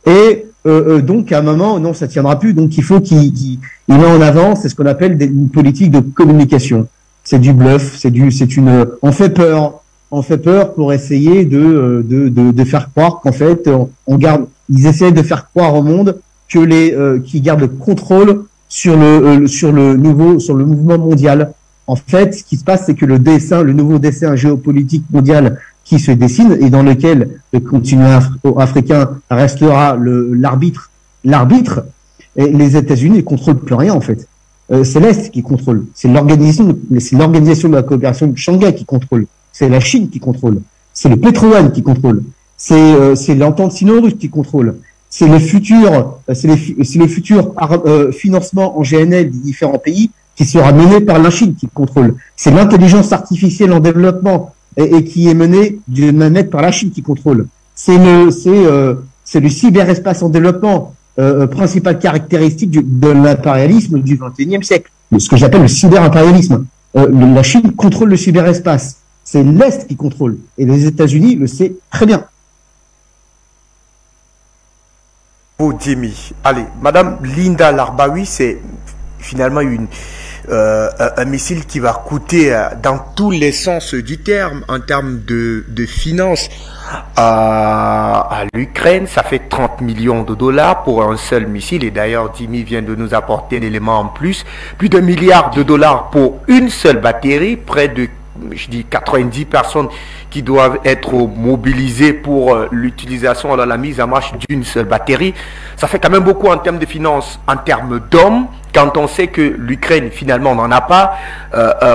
Et donc, à un moment, non, ça tiendra plus. Donc, il faut qu'il met en avant, c'est ce qu'on appelle une politique de communication. C'est du bluff, on fait peur pour essayer de faire croire qu'en fait, ils essaient de faire croire au monde que qui gardent le contrôle sur le mouvement mondial. En fait, ce qui se passe, c'est que le nouveau dessin géopolitique mondial qui se dessine et dans lequel le continent africain restera l'arbitre, et les États-Unis ne contrôlent plus rien en fait. C'est l'Est qui contrôle. C'est l'organisation de la coopération de Shanghai qui contrôle. C'est la Chine qui contrôle. C'est le pétrole qui contrôle. C'est l'entente sino-russe qui contrôle. C'est le futur financement en GNL des différents pays qui sera mené par la Chine qui contrôle. C'est l'intelligence artificielle en développement et qui est menée d'une manette par la Chine qui contrôle. C'est le cyberespace en développement, principale caractéristique de l'impérialisme du XXIe siècle. Ce que j'appelle le cyberimpérialisme. La Chine contrôle le cyberespace. C'est l'Est qui contrôle. Et les États-Unis le sait très bien. Oh, Jimmy. Allez, Madame Linda Larbaoui, c'est finalement un missile qui va coûter dans tous les sens du terme, en termes de finances à l'Ukraine. Ça fait 30 millions de dollars pour un seul missile. Et d'ailleurs, Jimmy vient de nous apporter un élément en plus. Plus d'1 milliard de dollars pour une seule batterie, près de 90 personnes qui doivent être mobilisées pour l'utilisation, la mise en marche d'une seule batterie. Ça fait quand même beaucoup en termes de finances, en termes d'hommes, quand on sait que l'Ukraine finalement n'en a pas.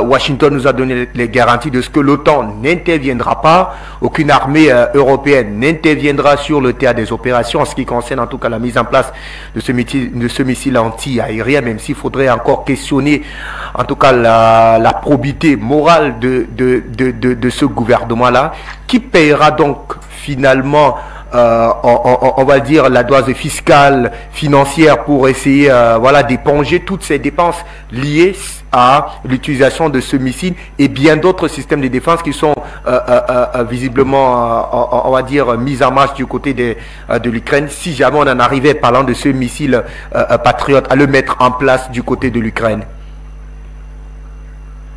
Washington nous a donné les garanties de ce que l'OTAN n'interviendra pas, aucune armée européenne n'interviendra sur le théâtre des opérations en ce qui concerne en tout cas la mise en place de ce missile anti-aérien, même s'il faudrait encore questionner en tout cas la probité morale de ce gouvernement-là, qui paiera donc finalement on va dire la dose fiscale, financière pour essayer d'éponger toutes ces dépenses liées à l'utilisation de ce missile et bien d'autres systèmes de défense qui sont visiblement, on va dire, mis en marche du côté de l'Ukraine, si jamais on en arrivait, parlant de ce missile patriote, à le mettre en place du côté de l'Ukraine?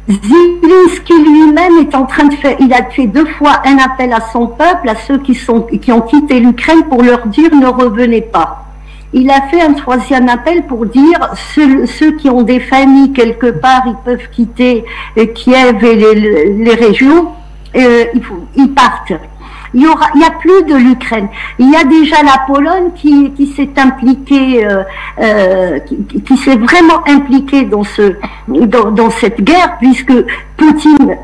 Zelensky lui-même est en train de faire, il a fait 2 fois un appel à son peuple, à ceux qui ont quitté l'Ukraine, pour leur dire ne revenez pas. Il a fait un 3e appel pour dire ceux qui ont des familles quelque part, ils peuvent quitter Kiev et les régions, ils partent. Il y a plus de l'Ukraine. Il y a déjà la Pologne qui s'est impliquée, qui s'est vraiment impliquée dans cette guerre, puisque Poutine,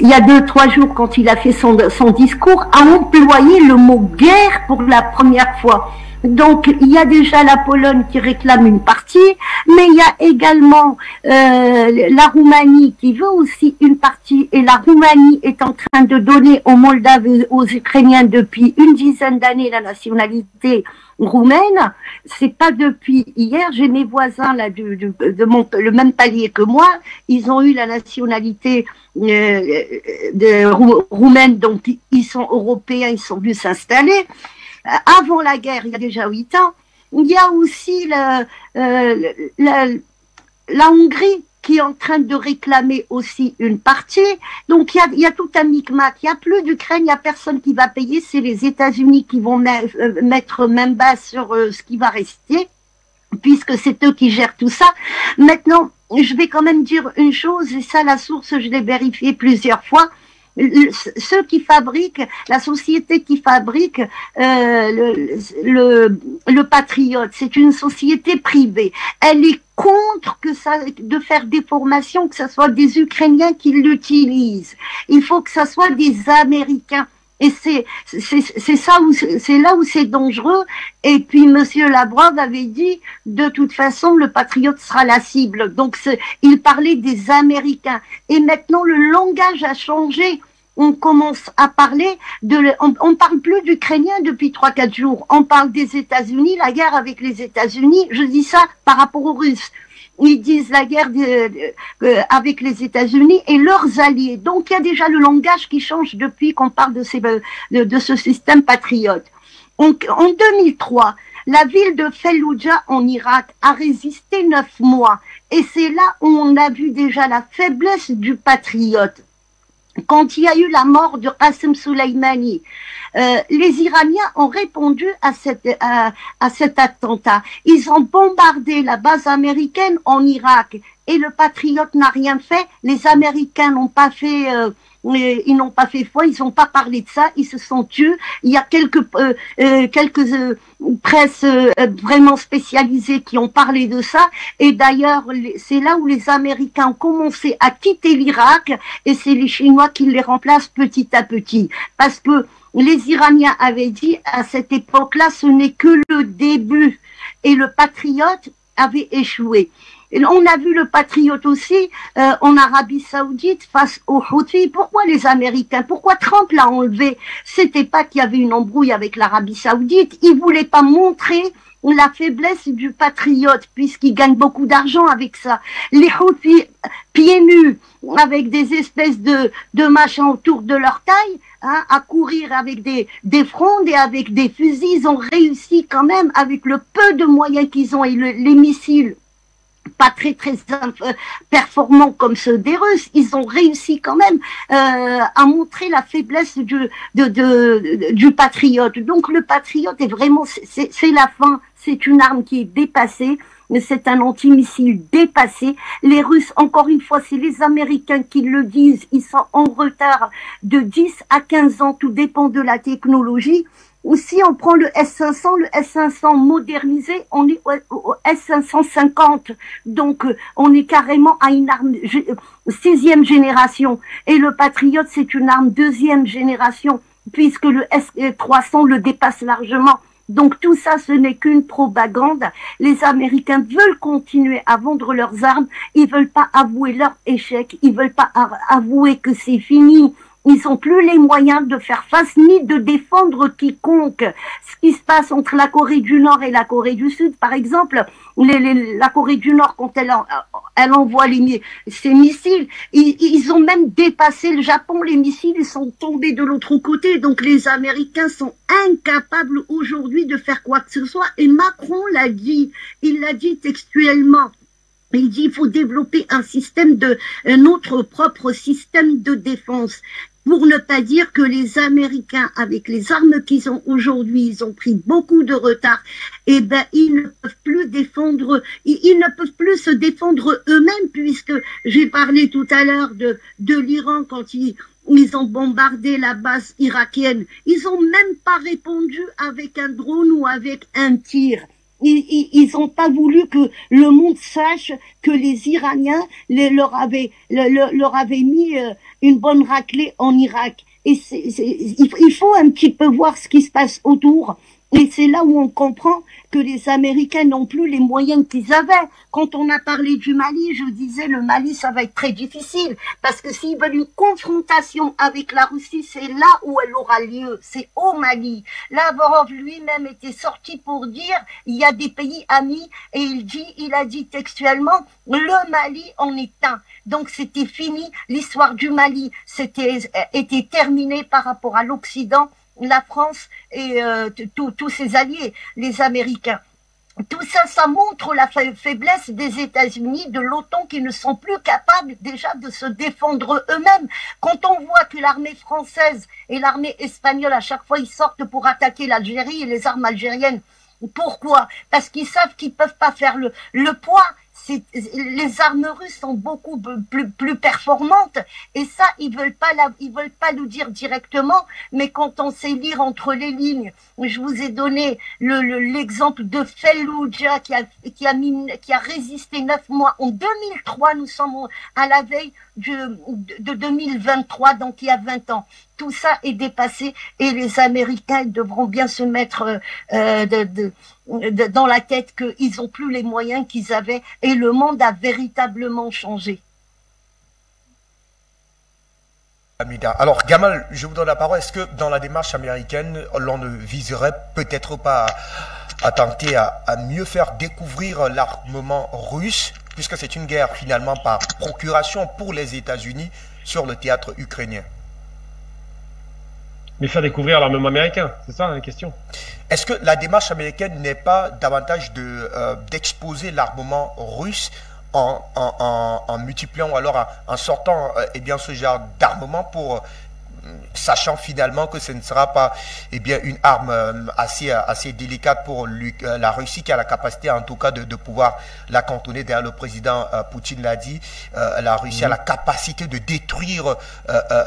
il y a 2-3 jours, quand il a fait son discours, a employé le mot guerre pour la première fois. Donc, il y a déjà la Pologne qui réclame une partie, mais il y a également la Roumanie qui veut aussi une partie, et la Roumanie est en train de donner aux Moldaves et aux Ukrainiens depuis une dizaine d'années la nationalité roumaine. C'est pas depuis hier. J'ai mes voisins là le même palier que moi. Ils ont eu la nationalité roumaine, donc ils sont européens, ils sont venus s'installer. Avant la guerre, il y a déjà 8 ans, il y a aussi la Hongrie qui est en train de réclamer aussi une partie. Donc il y a tout un micmac. Il n'y a plus d'Ukraine, il n'y a personne qui va payer. C'est les États-Unis qui vont mettre main basse sur ce qui va rester, puisque c'est eux qui gèrent tout ça. Maintenant, je vais quand même dire une chose, et ça, la source, je l'ai vérifiée plusieurs fois. Ceux qui fabriquent, la société qui fabrique le Patriote, c'est une société privée. Elle est contre de faire des formations, que ce soit des Ukrainiens qui l'utilisent. Il faut que ce soit des Américains. Et c'est là où c'est dangereux. Et puis Monsieur Lavrov avait dit, de toute façon, le Patriote sera la cible. Donc il parlait des Américains. Et maintenant, le langage a changé. On commence à parler on parle plus d'Ukrainiens depuis 3-4 jours. On parle des États-Unis, la guerre avec les États-Unis. Je dis ça par rapport aux Russes. Ils disent la guerre avec les États-Unis et leurs alliés. Donc il y a déjà le langage qui change depuis qu'on parle de ce système patriote. En 2003, la ville de Falloujah en Irak a résisté 9 mois. Et c'est là où on a vu déjà la faiblesse du patriote. Quand il y a eu la mort de Qasem Soleimani, les Iraniens ont répondu à cet attentat. Ils ont bombardé la base américaine en Irak et le Patriote n'a rien fait. Les Américains n'ont pas fait... ils n'ont pas fait foi, ils n'ont pas parlé de ça, ils se sont tus. Il y a quelques presses vraiment spécialisées qui ont parlé de ça. Et d'ailleurs, c'est là où les Américains ont commencé à quitter l'Irak et c'est les Chinois qui les remplacent petit à petit. Parce que les Iraniens avaient dit à cette époque-là, ce n'est que le début. Et le Patriote avait échoué. Et on a vu le Patriote aussi en Arabie Saoudite face aux Houthis. Pourquoi les Américains? Pourquoi Trump l'a enlevé? C'était pas qu'il y avait une embrouille avec l'Arabie Saoudite. Il voulait pas montrer la faiblesse du Patriote puisqu'il gagne beaucoup d'argent avec ça. Les Houthis pieds nus avec des espèces de machins autour de leur taille, hein, à courir avec des frondes et avec des fusils, ils ont réussi quand même avec le peu de moyens qu'ils ont et les missiles pas très performants comme ceux des Russes, ils ont réussi quand même à montrer la faiblesse du Patriote. Donc le Patriote est vraiment, c'est la fin, c'est une arme qui est dépassée, mais c'est un antimissile dépassé. Les Russes, encore une fois, c'est les Américains qui le disent, ils sont en retard de 10 à 15 ans, tout dépend de la technologie. Ou si on prend le S500 modernisé, on est au S550. Donc, on est carrément à une arme 6e génération. Et le Patriote, c'est une arme 2e génération, puisque le S300 le dépasse largement. Donc, tout ça, ce n'est qu'une propagande. Les Américains veulent continuer à vendre leurs armes. Ils veulent pas avouer leur échec. Ils veulent pas avouer que c'est fini. Ils n'ont plus les moyens de faire face ni de défendre quiconque. Ce qui se passe entre la Corée du Nord et la Corée du Sud, par exemple, la Corée du Nord, quand elle envoie ses missiles, ils ont même dépassé le Japon. Les missiles, ils sont tombés de l'autre côté. Donc les Américains sont incapables aujourd'hui de faire quoi que ce soit. Et Macron l'a dit, il l'a dit textuellement. Il dit il faut développer notre propre système de défense. Pour ne pas dire que les Américains, avec les armes qu'ils ont aujourd'hui, ils ont pris beaucoup de retard, et ils ne peuvent plus ils ne peuvent plus se défendre eux-mêmes, puisque j'ai parlé tout à l'heure de l'Iran quand ils ont bombardé la base irakienne. Ils ont même pas répondu avec un drone ou avec un tir. Ils ont pas voulu que le monde sache que les Iraniens leur avaient mis une bonne raclée en Irak. Et il faut un petit peu voir ce qui se passe autour. Et c'est là où on comprend que les Américains n'ont plus les moyens qu'ils avaient. Quand on a parlé du Mali, je disais le Mali, ça va être très difficile. Parce que s'ils veulent une confrontation avec la Russie, c'est là où elle aura lieu. C'est au Mali. Lavrov lui-même était sorti pour dire il y a des pays amis. Et il a dit textuellement le Mali en est un. Donc c'était fini. L'histoire du Mali était terminée par rapport à l'Occident. La France et tous ses alliés, les Américains. Tout ça, ça montre la faiblesse des États-Unis, de l'OTAN, qui ne sont plus capables déjà de se défendre eux-mêmes. Quand on voit que l'armée française et l'armée espagnole, à chaque fois, ils sortent pour attaquer l'Algérie et les armes algériennes. Pourquoi? Parce qu'ils savent qu'ils peuvent pas faire le poids. Les armes russes sont beaucoup plus performantes, et ça ils veulent pas nous dire directement, mais quand on sait lire entre les lignes, je vous ai donné l'exemple de Fallujah qui a résisté 9 mois en 2003, nous sommes à la veille de 2023, donc il y a 20 ans. Tout ça est dépassé et les Américains devront bien se mettre dans la tête qu'ils n'ont plus les moyens qu'ils avaient et le monde a véritablement changé. Alors Gamal, je vous donne la parole. Est-ce que dans la démarche américaine, l'on ne viserait peut-être pas à tenter à mieux faire découvrir l'armement russe, puisque c'est une guerre finalement par procuration pour les États-Unis sur le théâtre ukrainien? Mais faire découvrir l'armement américain, c'est ça la question? Est-ce que la démarche américaine n'est pas davantage d'exposer l'armement russe en multipliant ou alors en sortant ce genre d'armement sachant finalement que ce ne sera pas une arme assez délicate pour la Russie, qui a la capacité en tout cas de pouvoir la cantonner. D'ailleurs, le président Poutine l'a dit, la Russie a la capacité de détruire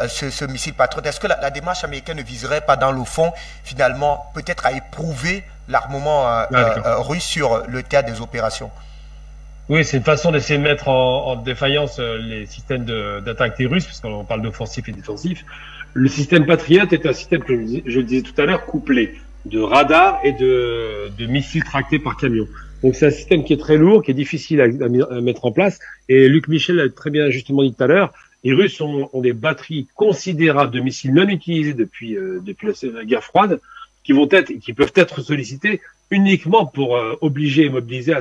ce missile Patriot. Est-ce que la démarche américaine ne viserait pas dans le fond finalement peut-être à éprouver l'armement russe sur le théâtre des opérations? Oui, c'est une façon d'essayer de mettre en défaillance les systèmes d'attaque des Russes, parce qu'on parle d'offensif et défensif. Le système Patriot est un système, que je le disais tout à l'heure, couplé de radars et de missiles tractés par camion. Donc c'est un système qui est très lourd, qui est difficile à mettre en place. Et Luc Michel l'a très bien justement dit tout à l'heure, les Russes ont des batteries considérables de missiles non utilisés depuis la guerre froide, qui peuvent être sollicités uniquement pour obliger et mobiliser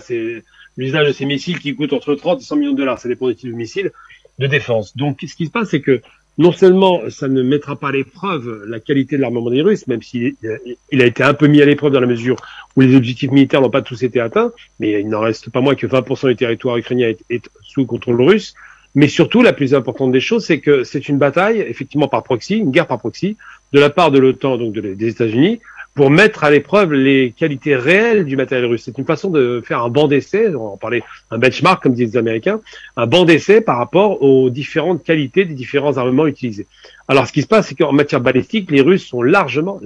l'usage de ces missiles qui coûtent entre 30 et 100 millions de dollars. Ça dépend des types de missiles de défense. Donc ce qui se passe, c'est que non seulement ça ne mettra pas à l'épreuve la qualité de l'armement des Russes, même s'il a été un peu mis à l'épreuve dans la mesure où les objectifs militaires n'ont pas tous été atteints, mais il n'en reste pas moins que 20% du territoire ukrainien est sous contrôle russe. Mais surtout, la plus importante des choses, c'est que c'est une bataille, effectivement par proxy, une guerre par proxy, de la part de l'OTAN, donc des États-Unis, pour mettre à l'épreuve les qualités réelles du matériel russe. C'est une façon de faire un banc d'essai, on en parlait, un benchmark, comme disent les Américains, un banc d'essai par rapport aux différentes qualités des différents armements utilisés. Alors, ce qui se passe, c'est qu'en matière balistique, les Russes sont largement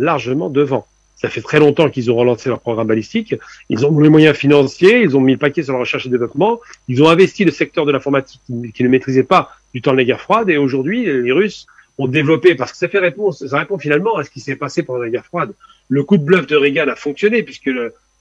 devant. Ça fait très longtemps qu'ils ont relancé leur programme balistique. Ils ont les moyens financiers, ils ont mis le paquet sur la recherche et développement, ils ont investi le secteur de l'informatique qu'ils ne maîtrisaient pas du temps de la guerre froide, et aujourd'hui, les Russes ont développé, parce que ça répond finalement à ce qui s'est passé pendant la guerre froide. Le coup de bluff de Reagan a fonctionné, puisque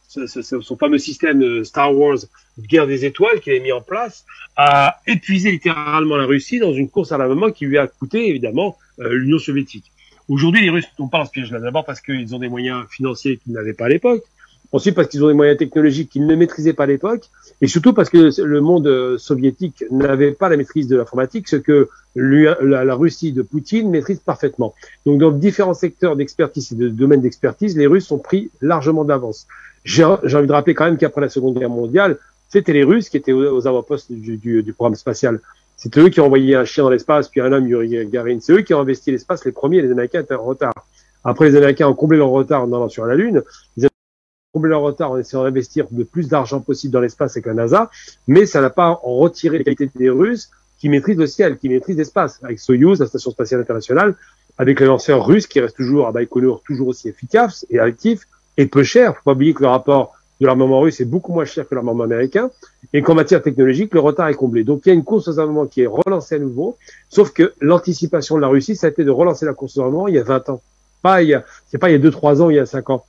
son fameux système Star Wars, guerre des étoiles qu'il a mis en place, a épuisé littéralement la Russie dans une course à l'armement qui lui a coûté évidemment l'Union soviétique. Aujourd'hui, les Russes ne tombent pas en ce piège-là, d'abord parce qu'ils ont des moyens financiers qu'ils n'avaient pas à l'époque, ensuite parce qu'ils ont des moyens technologiques qu'ils ne maîtrisaient pas à l'époque, et surtout parce que le monde soviétique n'avait pas la maîtrise de l'informatique, ce que la Russie de Poutine maîtrise parfaitement. Donc dans différents secteurs d'expertise et de domaines d'expertise, les Russes ont pris largement d'avance. J'ai envie de rappeler quand même qu'après la Seconde Guerre mondiale, c'était les Russes qui étaient aux avant-postes du programme spatial. C'était eux qui ont envoyé un chien dans l'espace, puis un homme, Yuri Gagarin. C'est eux qui ont investi l'espace les premiers, les Américains étaient en retard. Après, les Américains ont comblé leur retard en allant sur la Lune. Ils ont comblé leur retard en essayant d'investir le plus d'argent possible dans l'espace avec la NASA, mais ça n'a pas retiré les qualités des Russes qui maîtrisent le ciel, qui maîtrisent l'espace. Avec Soyouz, la Station Spatiale Internationale, avec les lanceurs russes qui restent toujours à Baïkonour, toujours aussi efficaces et actifs, et peu chers. Faut pas oublier que le rapport de l'armement russe est beaucoup moins cher que l'armement américain, et qu'en matière technologique, le retard est comblé. Donc il y a une course aux armements qui est relancée à nouveau, sauf que l'anticipation de la Russie, ça a été de relancer la course aux armements il y a 20 ans. C'est pas il y a 2-3 ans, il y a 5 ans.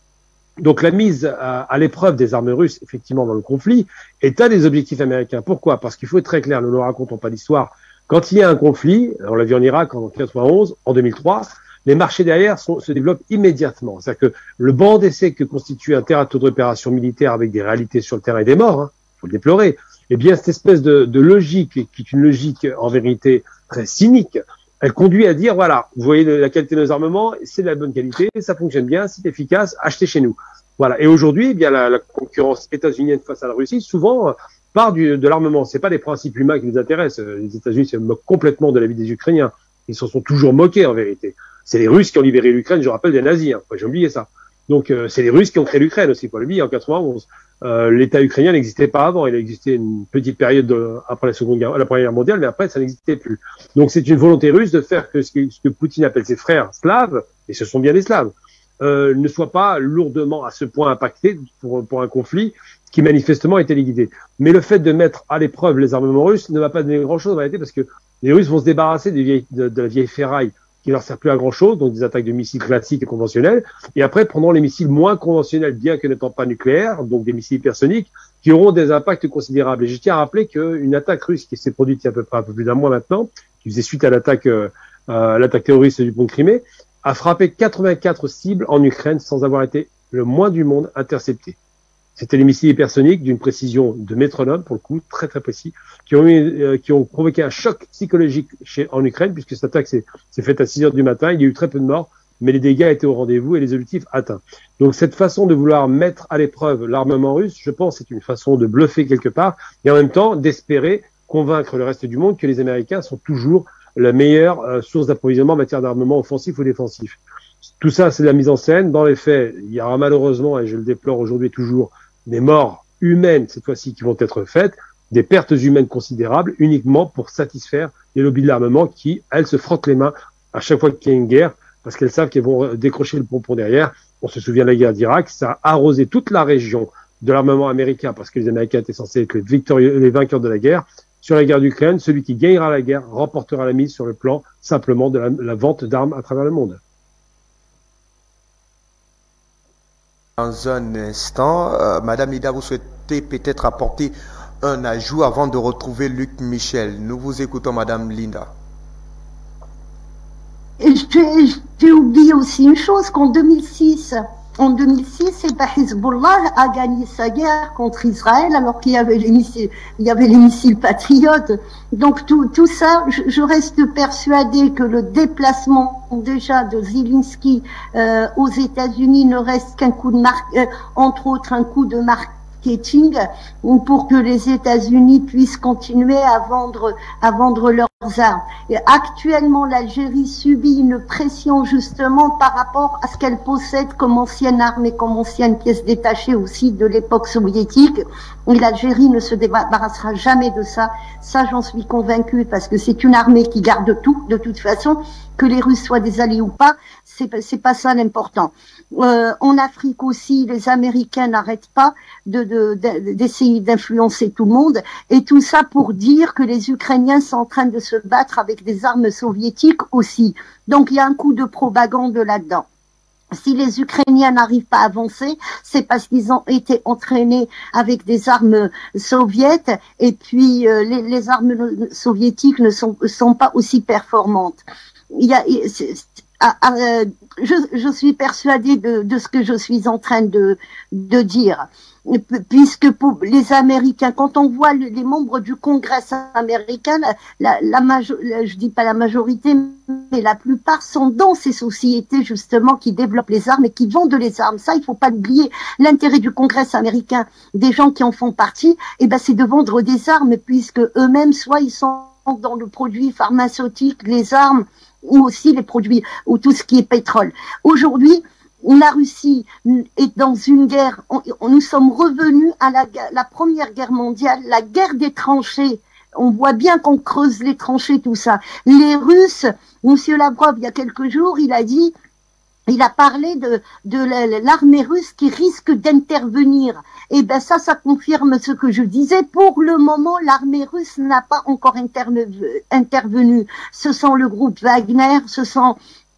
Donc la mise à l'épreuve des armes russes, effectivement, dans le conflit, est un des objectifs américains. Pourquoi? Parce qu'il faut être très clair, nous ne racontons pas l'histoire. Quand il y a un conflit, on l'a vu en Irak en 91, en 2003, les marchés derrière se développent immédiatement. C'est-à-dire que le banc d'essai que constitue un théâtre d'opération militaire avec des réalités sur le terrain et des morts, faut le déplorer, eh bien cette espèce de logique, qui est une logique en vérité très cynique, elle conduit à dire, voilà, vous voyez la qualité de nos armements, c'est de la bonne qualité, ça fonctionne bien, c'est efficace, achetez chez nous. Voilà. Et aujourd'hui, eh bien la concurrence états-unienne face à la Russie, souvent part de l'armement. C'est pas des principes humains qui nous intéressent. Les États-Unis se moquent complètement de la vie des Ukrainiens. Ils s'en sont toujours moqués en vérité. C'est les Russes qui ont libéré l'Ukraine, je rappelle, des nazis. Hein. J'ai oublié ça. Donc c'est les Russes qui ont créé l'Ukraine aussi, faut l'oublier, en 91. L'État ukrainien n'existait pas avant. Il a existé une petite période après la Première Guerre mondiale, mais après ça n'existait plus. Donc c'est une volonté russe de faire que ce que Poutine appelle ses frères slaves, et ce sont bien des slaves, ne soient pas lourdement à ce point impactés pour un conflit qui manifestement était téléguidé. Mais le fait de mettre à l'épreuve les armements russes ne va pas donner grand-chose en réalité, parce que les Russes vont se débarrasser de la vieille ferraille qui ne leur sert plus à grand-chose, donc des attaques de missiles classiques et conventionnels, et après prendront les missiles moins conventionnels, bien que n'étant pas nucléaires, donc des missiles hypersoniques, qui auront des impacts considérables. Et je tiens à rappeler qu'une attaque russe qui s'est produite il y a à peu près un peu plus d'un mois maintenant, qui faisait suite à l'attaque terroriste du pont de Crimée, a frappé 84 cibles en Ukraine sans avoir été le moins du monde intercepté. C'était les missiles hypersoniques d'une précision de métronome, pour le coup, très très précis, qui ont provoqué un choc psychologique en Ukraine, puisque cette attaque s'est faite à 6 heures du matin. Il y a eu très peu de morts, mais les dégâts étaient au rendez-vous et les objectifs atteints. Donc cette façon de vouloir mettre à l'épreuve l'armement russe, je pense, c'est une façon de bluffer quelque part, et en même temps d'espérer convaincre le reste du monde que les Américains sont toujours la meilleure source d'approvisionnement en matière d'armement offensif ou défensif. Tout ça, c'est de la mise en scène. Dans les faits, il y aura malheureusement, et je le déplore aujourd'hui toujours, des morts humaines, cette fois-ci, qui vont être faites, des pertes humaines considérables, uniquement pour satisfaire les lobbies de l'armement qui, elles, se frottent les mains à chaque fois qu'il y a une guerre, parce qu'elles savent qu'elles vont décrocher le pompon derrière. On se souvient de la guerre d'Irak, ça a arrosé toute la région de l'armement américain, parce que les Américains étaient censés être les vainqueurs de la guerre. Sur la guerre d'Ukraine, celui qui gagnera la guerre remportera la mise sur le plan simplement de la vente d'armes à travers le monde. Dans un instant, Madame Lida, vous souhaitez peut-être apporter un ajout avant de retrouver Luc Michel. Nous vous écoutons, Madame Linda. J'ai oublié aussi une chose, qu'en 2006, Hezbollah a gagné sa guerre contre Israël alors qu'il y avait les missiles patriotes. Donc tout ça, je reste persuadée que le déplacement déjà de Zelensky aux États-Unis ne reste qu'un coup de entre autres un coup de marketing pour que les États-Unis puissent continuer à vendre leurs armes. Et actuellement, l'Algérie subit une pression justement par rapport à ce qu'elle possède comme ancienne arme et comme ancienne pièce détachée aussi de l'époque soviétique. Et l'Algérie ne se débarrassera jamais de ça. Ça, j'en suis convaincue, parce que c'est une armée qui garde tout, de toute façon. Que les Russes soient des alliés ou pas, c'est pas ça l'important. En Afrique aussi, les Américains n'arrêtent pas d'essayer d'influencer tout le monde, et tout ça pour dire que les Ukrainiens sont en train de se battre avec des armes soviétiques aussi. Donc il y a un coup de propagande là-dedans. Si les Ukrainiens n'arrivent pas à avancer, c'est parce qu'ils ont été entraînés avec des armes soviétiques, et puis les armes soviétiques ne sont pas aussi performantes. je suis persuadée de ce que je suis en train de dire. Puisque pour les Américains, quand on voit les membres du Congrès américain, je dis pas la majorité, mais la plupart sont dans ces sociétés justement qui développent les armes et qui vendent les armes. Ça, il faut pas l'oublier. L'intérêt du Congrès américain, des gens qui en font partie, c'est de vendre des armes, puisque eux-mêmes, soit ils sont dans le produit pharmaceutique, les armes, ou aussi les produits, ou tout ce qui est pétrole. Aujourd'hui, la Russie est dans une guerre. Nous sommes revenus à la Première Guerre mondiale, la guerre des tranchées. On voit bien qu'on creuse les tranchées, tout ça. Les Russes, Monsieur Lavrov, il y a quelques jours, il a parlé de l'armée russe qui risque d'intervenir. Et ça confirme ce que je disais. Pour le moment, l'armée russe n'a pas encore intervenu. Ce sont le groupe Wagner,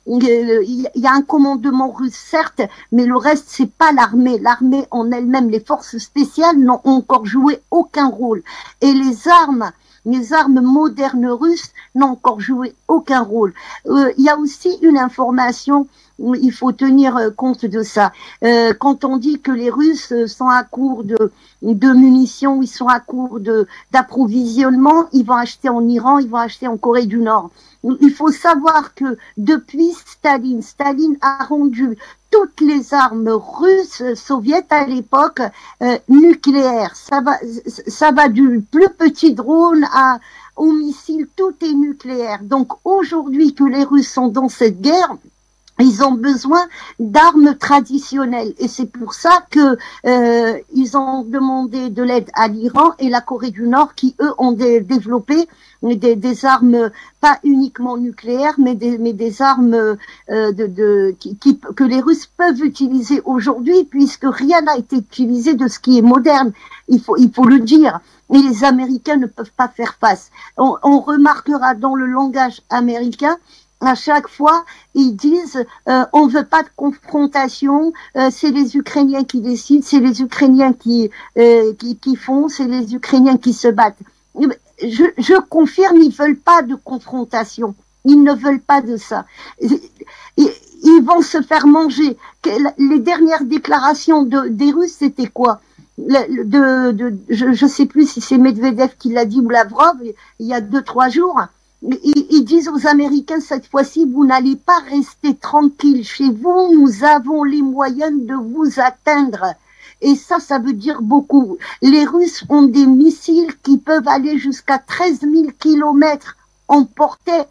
il y a un commandement russe, certes, mais le reste, c'est pas l'armée. L'armée en elle-même, les forces spéciales n'ont encore joué aucun rôle. Et les armes modernes russes n'ont encore joué aucun rôle. Il y a aussi une information, il faut tenir compte de ça. Quand on dit que les Russes sont à court de munitions, ils sont à court d'approvisionnement, ils vont acheter en Iran, ils vont acheter en Corée du Nord. Il faut savoir que depuis Staline a rendu toutes les armes russes, soviétiques à l'époque, nucléaires. Ça va du plus petit drone au missile, tout est nucléaire. Donc aujourd'hui que les Russes sont dans cette guerre, ils ont besoin d'armes traditionnelles et c'est pour ça que ils ont demandé de l'aide à l'Iran et la Corée du Nord qui eux ont développé des armes pas uniquement nucléaires mais des armes que les Russes peuvent utiliser aujourd'hui puisque rien n'a été utilisé de ce qui est moderne. Il faut le dire. Et les Américains ne peuvent pas faire face. On remarquera dans le langage américain. À chaque fois, ils disent on veut pas de confrontation, c'est les Ukrainiens qui décident, c'est les Ukrainiens qui font, c'est les Ukrainiens qui se battent. Je confirme, ils veulent pas de confrontation. Ils ne veulent pas de ça. Ils vont se faire manger. Les dernières déclarations des Russes, c'était quoi? Je sais plus si c'est Medvedev qui l'a dit ou Lavrov, il y a 2-3 jours. Ils disent aux Américains, cette fois-ci, vous n'allez pas rester tranquille chez vous, nous avons les moyens de vous atteindre. Et ça veut dire beaucoup. Les Russes ont des missiles qui peuvent aller jusqu'à 13 000 kilomètres en portée,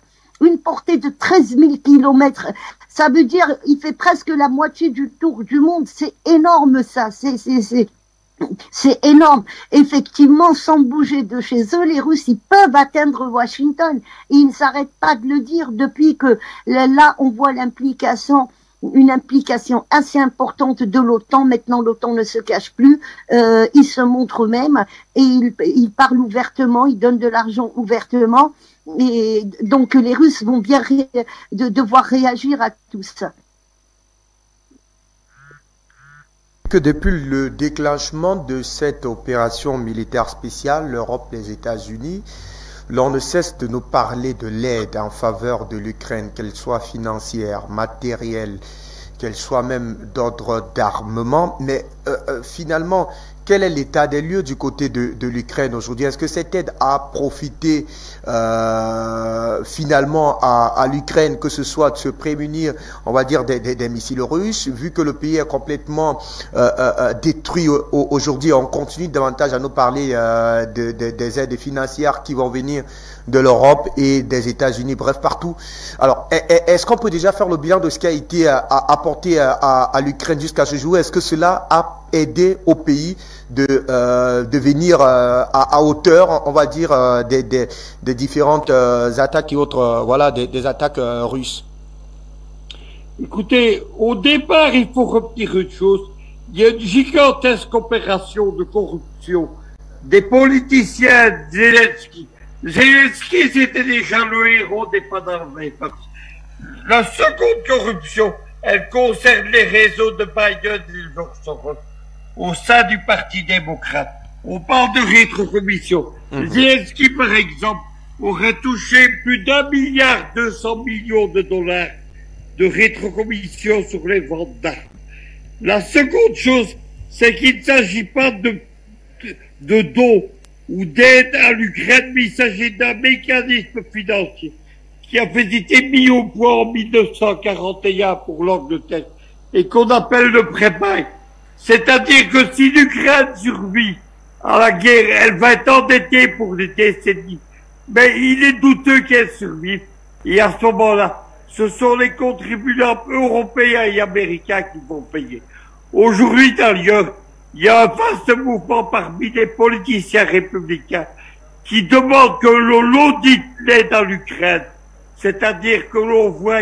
une portée de 13 000 kilomètres. Ça veut dire, il fait presque la moitié du tour du monde. C'est énorme, ça. C'est énorme. Effectivement, sans bouger de chez eux, les Russes, ils peuvent atteindre Washington. Et ils ne s'arrêtent pas de le dire depuis que là, on voit une implication assez importante de l'OTAN. Maintenant, l'OTAN ne se cache plus. Ils se montrent eux-mêmes et ils parlent ouvertement, ils donnent de l'argent ouvertement. Et donc, les Russes vont bien devoir réagir à tout ça. Que depuis le déclenchement de cette opération militaire spéciale, l'Europe, les États-Unis, l'on ne cesse de nous parler de l'aide en faveur de l'Ukraine, qu'elle soit financière, matérielle, qu'elle soit même d'ordre d'armement. Mais finalement, quel est l'état des lieux du côté de l'Ukraine aujourd'hui? Est-ce que cette aide a profité finalement à l'Ukraine, que ce soit de se prémunir, on va dire, des missiles russes, vu que le pays est complètement détruit aujourd'hui? On continue davantage à nous parler des aides financières qui vont venir de l'Europe et des États-Unis, bref, partout. Alors, est-ce qu'on peut déjà faire le bilan de ce qui a été apporté à l'Ukraine jusqu'à ce jour? Est-ce que cela a aidé au pays de venir à hauteur, on va dire, des différentes attaques et autres, voilà, des attaques russes? Écoutez, au départ, il faut retenir une chose. Il y a une gigantesque opération de corruption des politiciens Zelensky. Zelensky, c'était déjà le héros des Panamais. La seconde corruption, elle concerne les réseaux de Biden et George Soros au sein du Parti démocrate. On parle de rétrocommission. Zelensky, par exemple, aurait touché plus d'1,2 milliard de dollars de rétrocommission sur les ventes d'armes. La seconde chose, c'est qu'il ne s'agit pas de dons ou d'aide à l'Ukraine, mais il s'agit d'un mécanisme financier qui avait été mis au point en 1941 pour l'Angleterre et qu'on appelle le pré-bail. C'est-à-dire que si l'Ukraine survit à la guerre, elle va être endettée pour des décennies. Mais il est douteux qu'elle survive. Et à ce moment-là, ce sont les contribuables européens et américains qui vont payer. Aujourd'hui, d'ailleurs, il y a un vaste mouvement parmi les politiciens républicains qui demandent que l'on audite l'aide à l'Ukraine. C'est-à-dire que l'on voit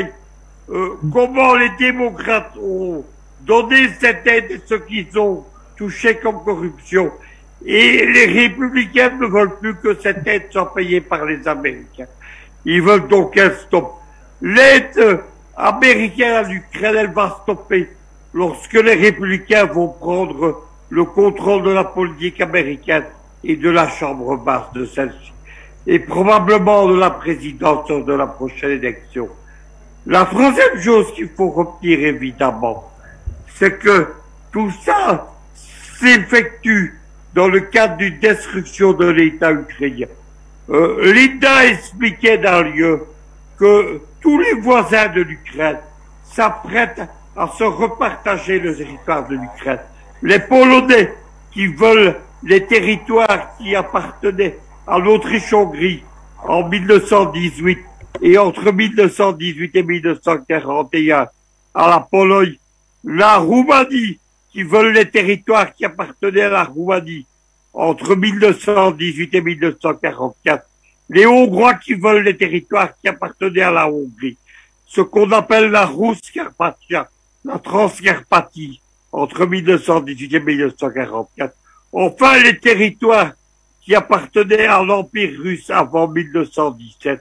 comment les démocrates ont donné cette aide et ce qu'ils ont touché comme corruption. Et les républicains ne veulent plus que cette aide soit payée par les Américains. Ils veulent donc qu'elle stoppe. L'aide américaine à l'Ukraine, elle va stopper lorsque les républicains vont prendre le contrôle de la politique américaine et de la chambre basse de celle-ci. Et probablement de la présidence de la prochaine élection. La troisième chose qu'il faut retenir évidemment, c'est que tout ça s'effectue dans le cadre d'une destruction de l'État ukrainien. Linda expliquait dans le lieu que tous les voisins de l'Ukraine s'apprêtent à se repartager le territoire de l'Ukraine. Les Polonais qui veulent les territoires qui appartenaient à l'Autriche-Hongrie en 1918 et entre 1918 et 1941 à la Pologne, la Roumanie qui veulent les territoires qui appartenaient à la Roumanie entre 1918 et 1944, les Hongrois qui veulent les territoires qui appartenaient à la Hongrie, ce qu'on appelle la Rousse-Carpathia, la Transcarpathie entre 1918 et 1944, enfin les territoires qui appartenaient à l'Empire russe avant 1917,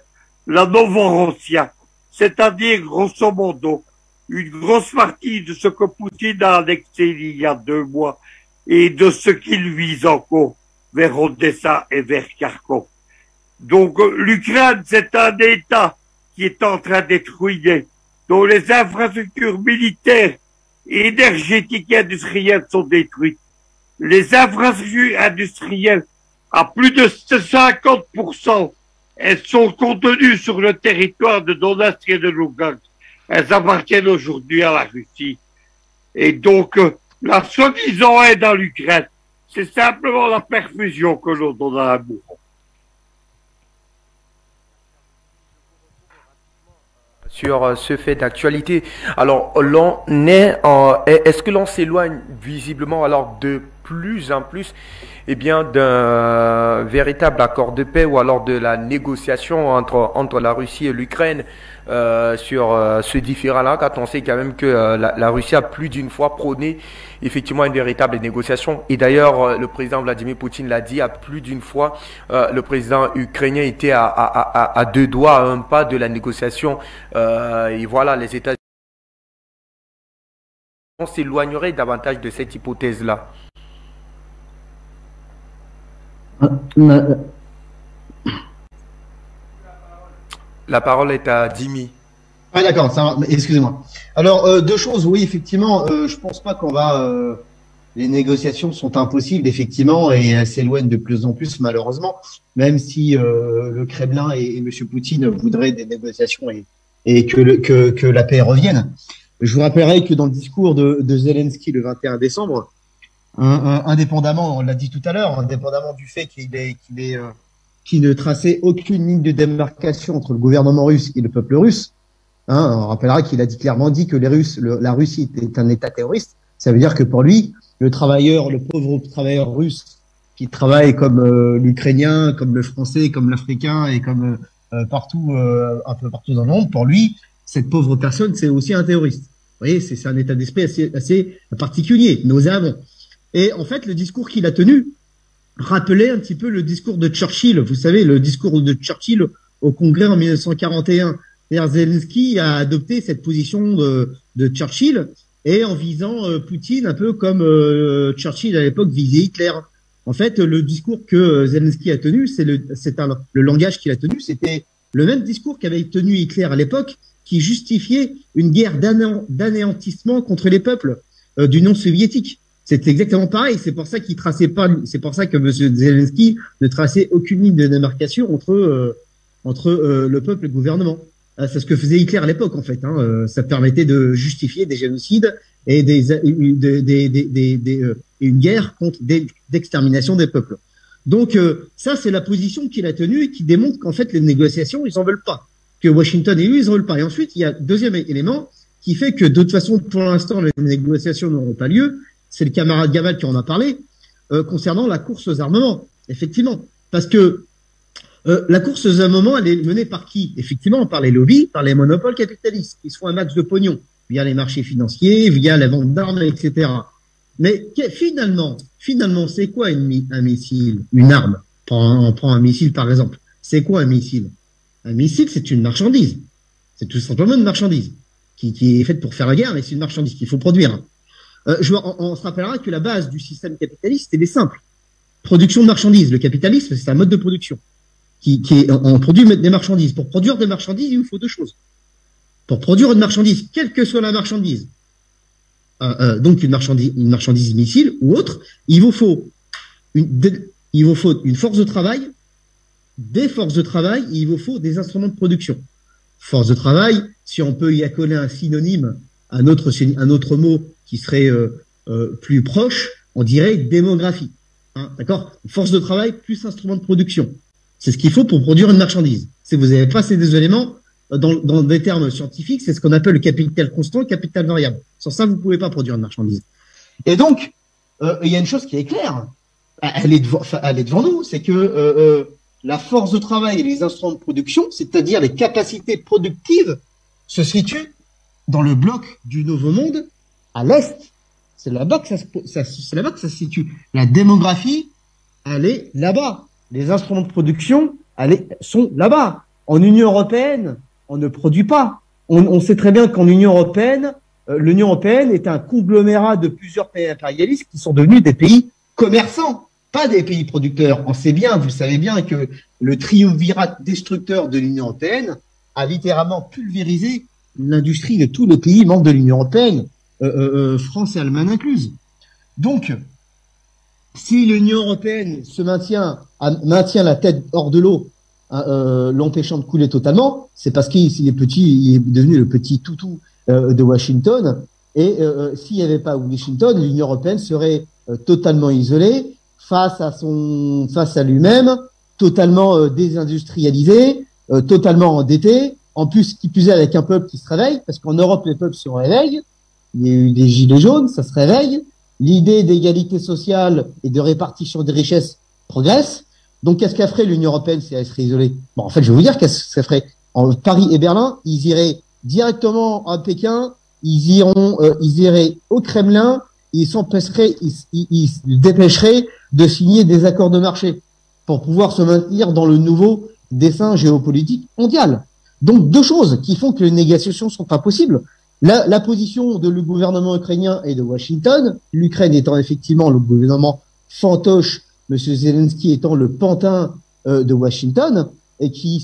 la Novorossia, c'est-à-dire grosso modo une grosse partie de ce que Poutine a annexé il y a 2 mois et de ce qu'il vise encore vers Odessa et vers Kharkov. Donc l'Ukraine, c'est un État qui est en train d'être ruiné, dont les infrastructures militaires, énergétiques et industrielles sont détruites. Les infrastructures industrielles, à plus de 50%, elles sont contenues sur le territoire de Donetsk et de Lugansk. Elles appartiennent aujourd'hui à la Russie. Et donc, la soi-disant aide à l'Ukraine, c'est simplement la perfusion que l'on donne à un mouvement. Sur ce fait d'actualité, alors est-ce que l'on s'éloigne visiblement alors de plus en plus d'un véritable accord de paix ou alors de la négociation entre la Russie et l'Ukraine sur ce différend-là, quand on sait quand même que la Russie a plus d'une fois prôné effectivement une véritable négociation. Et d'ailleurs, le président Vladimir Poutine l'a dit à plus d'une fois, le président ukrainien était à 2 doigts, à 1 pas de la négociation. Et voilà, les États-Unis s'éloigneraient davantage de cette hypothèse-là. La parole est à Dimi. Ah d'accord, excusez-moi. Alors 2 choses, oui effectivement, je pense pas qu'on va. Les négociations sont impossibles effectivement et elles s'éloignent de plus en plus malheureusement, même si le Kremlin et M. Poutine voudraient des négociations et que la paix revienne. Je vous rappellerai que dans le discours de Zelensky le 21 décembre, indépendamment, on l'a dit tout à l'heure, indépendamment du fait qu'il ne traçait aucune ligne de démarcation entre le gouvernement russe et le peuple russe. On rappellera qu'il a clairement dit que la Russie était un État terroriste. Ça veut dire que pour lui, le pauvre travailleur russe qui travaille comme l'Ukrainien, comme le Français, comme l'Africain et comme un peu partout dans le monde, pour lui, cette pauvre personne, c'est aussi un terroriste. Vous voyez, c'est un état d'esprit assez particulier, nauséabond. Et en fait, le discours qu'il a tenu rappelait un petit peu le discours de Churchill. Vous savez, le discours de Churchill au Congrès en 1941. C'est-à-dire Zelensky a adopté cette position de Churchill et en visant Poutine un peu comme Churchill à l'époque visait Hitler. En fait, le discours que Zelensky a tenu, le langage qu'il a tenu, c'était le même discours qu'avait tenu Hitler à l'époque, qui justifiait une guerre d'anéantissement contre les peuples d'Union soviétique. C'est exactement pareil. C'est pour ça qu'il traçait pas. C'est pour ça que M. Zelensky ne traçait aucune ligne de démarcation entre le peuple et le gouvernement. C'est ce que faisait Hitler à l'époque, en fait. Ça permettait de justifier des génocides et une guerre contre d'extermination des peuples. Donc ça, c'est la position qu'il a tenue et qui démontre qu'en fait les négociations, ils en veulent pas, que Washington et lui, ils en veulent pas. Et ensuite, il y a deuxième élément qui fait que de toute façon, pour l'instant, les négociations n'auront pas lieu. C'est le camarade Gamal qui en a parlé concernant la course aux armements. Effectivement, parce que la course aux armements, elle est menée par qui? Effectivement, par les lobbies, par les monopoles capitalistes qui se font un max de pognon via les marchés financiers, via la vente d'armes, etc. Mais finalement, c'est quoi un missile, une arme? On prend un missile par exemple. C'est quoi un missile? Un missile, c'est une marchandise. C'est tout simplement une marchandise qui est faite pour faire la guerre, mais c'est une marchandise qu'il faut produire. On se rappellera que la base du système capitaliste, c'est simple. Production de marchandises. Le capitalisme, c'est un mode de production. On produit des marchandises. Pour produire des marchandises, il vous faut deux choses. Pour produire une marchandise, quelle que soit la marchandise, donc une marchandise missile ou autre, il vous faut une force de travail, des forces de travail, et il vous faut des instruments de production. Force de travail, si on peut y accoler un synonyme, un autre mot qui serait plus proche, on dirait démographie. D'accord? Force de travail plus instrument de production. C'est ce qu'il faut pour produire une marchandise. Si vous avez pas ces deux éléments, dans des termes scientifiques, c'est ce qu'on appelle le capital constant, le capital variable. Sans ça, vous pouvez pas produire une marchandise. Et donc, il y a une chose qui est claire. Elle est devant nous, c'est que la force de travail et les instruments de production, c'est-à-dire les capacités productives, se situent dans le bloc du Nouveau Monde, à l'Est. C'est là-bas que ça se situe. La démographie, elle est là-bas. Les instruments de production, sont là-bas. En Union européenne, on ne produit pas. On sait très bien qu'en Union européenne, l'Union européenne est un conglomérat de plusieurs pays impérialistes qui sont devenus des pays commerçants, pas des pays producteurs. On sait bien, vous savez bien que le triumvirat destructeur de l'Union européenne a littéralement pulvérisé l'industrie de tous les pays membres de l'Union européenne, France et Allemagne incluses. Donc, si l'Union européenne maintient la tête hors de l'eau, l'empêchant de couler totalement, c'est parce qu'il est devenu le petit toutou de Washington. Et s'il n'y avait pas Washington, l'Union européenne serait totalement isolée face à lui-même, totalement désindustrialisée, totalement endettée. En plus, qui plus est, avec un peuple qui se réveille, parce qu'en Europe, les peuples se réveillent. Il y a eu des gilets jaunes, ça se réveille. L'idée d'égalité sociale et de répartition des richesses progresse. Donc, qu'est-ce qu'elle ferait l'Union européenne si elle serait isolée? Bon, en fait, je vais vous dire qu'est-ce qu'elle ferait. En Paris et Berlin, ils iraient directement à Pékin, ils iraient au Kremlin, ils se dépêcheraient de signer des accords de marché pour pouvoir se maintenir dans le nouveau dessin géopolitique mondial. Donc, deux choses qui font que les négociations sont pas possibles. La position de le gouvernement ukrainien et de Washington, l'Ukraine étant effectivement le gouvernement fantoche, M. Zelensky étant le pantin de Washington, et qui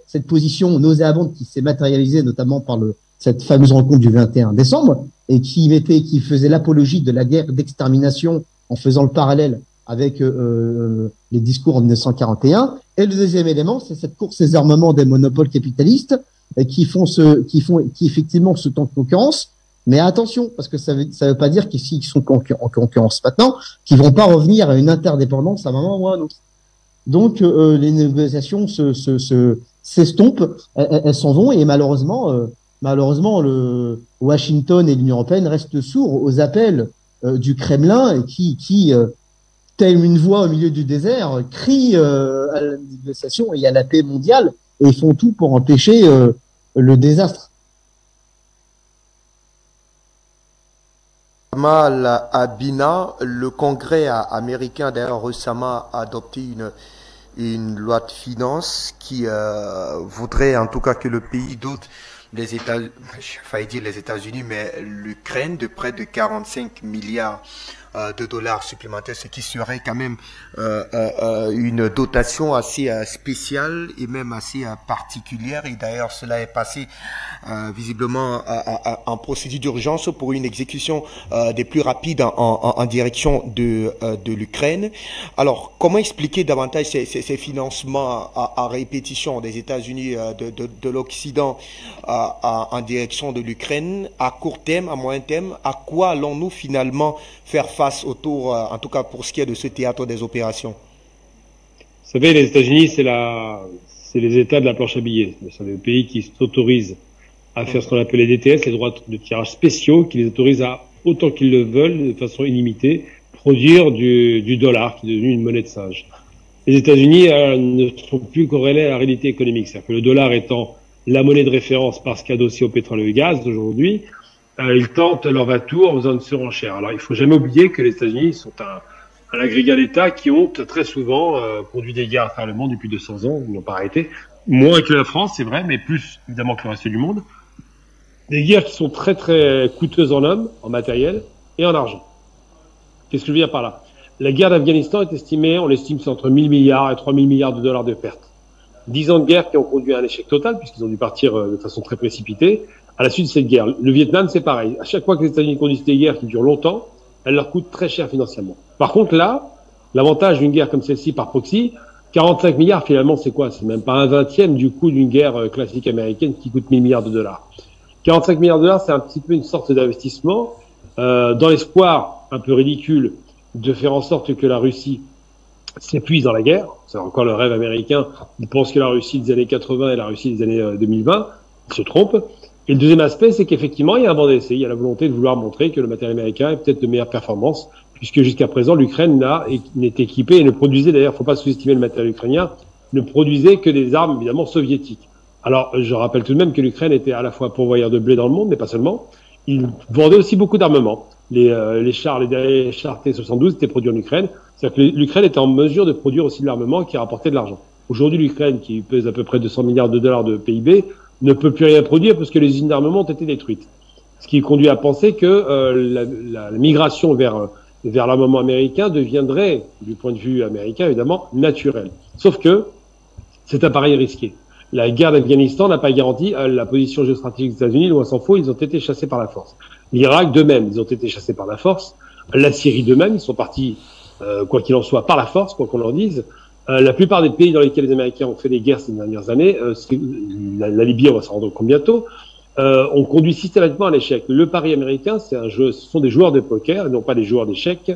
cette position nauséabonde qui s'est matérialisée notamment par cette fameuse rencontre du 21 décembre, et qui faisait l'apologie de la guerre d'extermination en faisant le parallèle avec les discours en 1941. Et le deuxième élément, c'est cette course aux armements des monopoles capitalistes qui effectivement se tentent concurrence. Mais attention, parce que ça veut pas dire qu'ici ils sont en concurrence maintenant, qu'ils vont pas revenir à une interdépendance à un moment ou à un autre. Donc les négociations s'estompent, elles s'en vont, et malheureusement le Washington et l'Union européenne restent sourds aux appels du Kremlin, et qui telle une voix au milieu du désert, crient à la négociation et à la paix mondiale, et ils font tout pour empêcher le désastre. À Bina, le Congrès américain d'ailleurs récemment a adopté une loi de finances qui voudrait en tout cas que le pays dote les États-Unis, mais l'Ukraine de près de 45 milliards de dollars supplémentaires, ce qui serait quand même une dotation assez spéciale et même assez particulière. Et d'ailleurs, cela est passé visiblement en procédure d'urgence pour une exécution des plus rapides en direction de l'Ukraine. Alors, comment expliquer davantage ces financements à répétition des États-Unis, de l'Occident en direction de l'Ukraine, à court terme, à moyen terme? À quoi allons-nous finalement faire face autour, en tout cas pour ce qui est de ce théâtre des opérations? Vous savez, les États-Unis, c'est les États de la planche à billets. C'est le pays qui s'autorise à faire ce qu'on appelle les DTS, les droits de tirage spéciaux, qui les autorisent à, autant qu'ils le veulent, de façon illimitée, produire du dollar, qui est devenu une monnaie de singe. Les États-Unis ne sont plus corrélés à la réalité économique. C'est-à-dire que le dollar étant la monnaie de référence parce qu'adossée au pétrole et au gaz aujourd'hui, ils tentent leur va-tout en faisant une surenchère. Alors, il faut jamais oublier que les États-Unis sont un agrégat d'États qui ont très souvent conduit des guerres à travers le monde depuis 200 ans. Ils n'ont pas arrêté. Moins que la France, c'est vrai, mais plus évidemment que le reste du monde. Des guerres qui sont très très coûteuses en hommes, en matériel et en argent. Qu'est-ce que je veux dire par là? La guerre d'Afghanistan est estimée, on l'estime, c'est entre 1000 milliards et 3000 milliards de dollars de pertes. 10 ans de guerre qui ont conduit à un échec total, puisqu'ils ont dû partir de façon très précipitée, à la suite de cette guerre. Le Vietnam, c'est pareil. À chaque fois que les États-Unis conduisent des guerres qui durent longtemps, elles leur coûtent très cher financièrement. Par contre, là, l'avantage d'une guerre comme celle-ci par proxy, 45 milliards, finalement, c'est quoi? C'est même pas un vingtième du coût d'une guerre classique américaine qui coûte 1000 milliards de dollars. 45 milliards de dollars, c'est un petit peu une sorte d'investissement, dans l'espoir un peu ridicule de faire en sorte que la Russie s'épuise dans la guerre. C'est encore le rêve américain. Ils pensent que la Russie des années 80 et la Russie des années 2020. Ils se trompent. Et le deuxième aspect, c'est qu'effectivement, il y a un vent d'essai. Il y a la volonté de vouloir montrer que le matériel américain est peut-être de meilleure performance, puisque jusqu'à présent, l'Ukraine n'est équipée et ne produisait, d'ailleurs, faut pas sous-estimer le matériel ukrainien, ne produisait que des armes, évidemment, soviétiques. Alors, je rappelle tout de même que l'Ukraine était à la fois pourvoyeur de blé dans le monde, mais pas seulement. Il vendait aussi beaucoup d'armements. Les chars T-72 étaient produits en Ukraine. C'est-à-dire que l'Ukraine était en mesure de produire aussi de l'armement qui rapportait de l'argent. Aujourd'hui, l'Ukraine, qui pèse à peu près 200 milliards de dollars de PIB, ne peut plus rien produire parce que les usines d'armement ont été détruites. Ce qui conduit à penser que la migration vers l'armement américain deviendrait, du point de vue américain, évidemment, naturelle. Sauf que c'est un pari risqué. La guerre d'Afghanistan n'a pas garanti la position géostratégique des États-Unis, loin s'en faut, ils ont été chassés par la force. L'Irak, d'eux-mêmes, ils ont été chassés par la force. La Syrie, d'eux-mêmes, ils sont partis, quoi qu'il en soit, par la force, quoi qu'on leur dise. La plupart des pays dans lesquels les Américains ont fait des guerres ces dernières années, la Libye, on va s'en rendre compte bientôt, ont conduit systématiquement à l'échec. Le pari américain, c'est un jeu, ce sont des joueurs de poker, et non pas des joueurs d'échecs.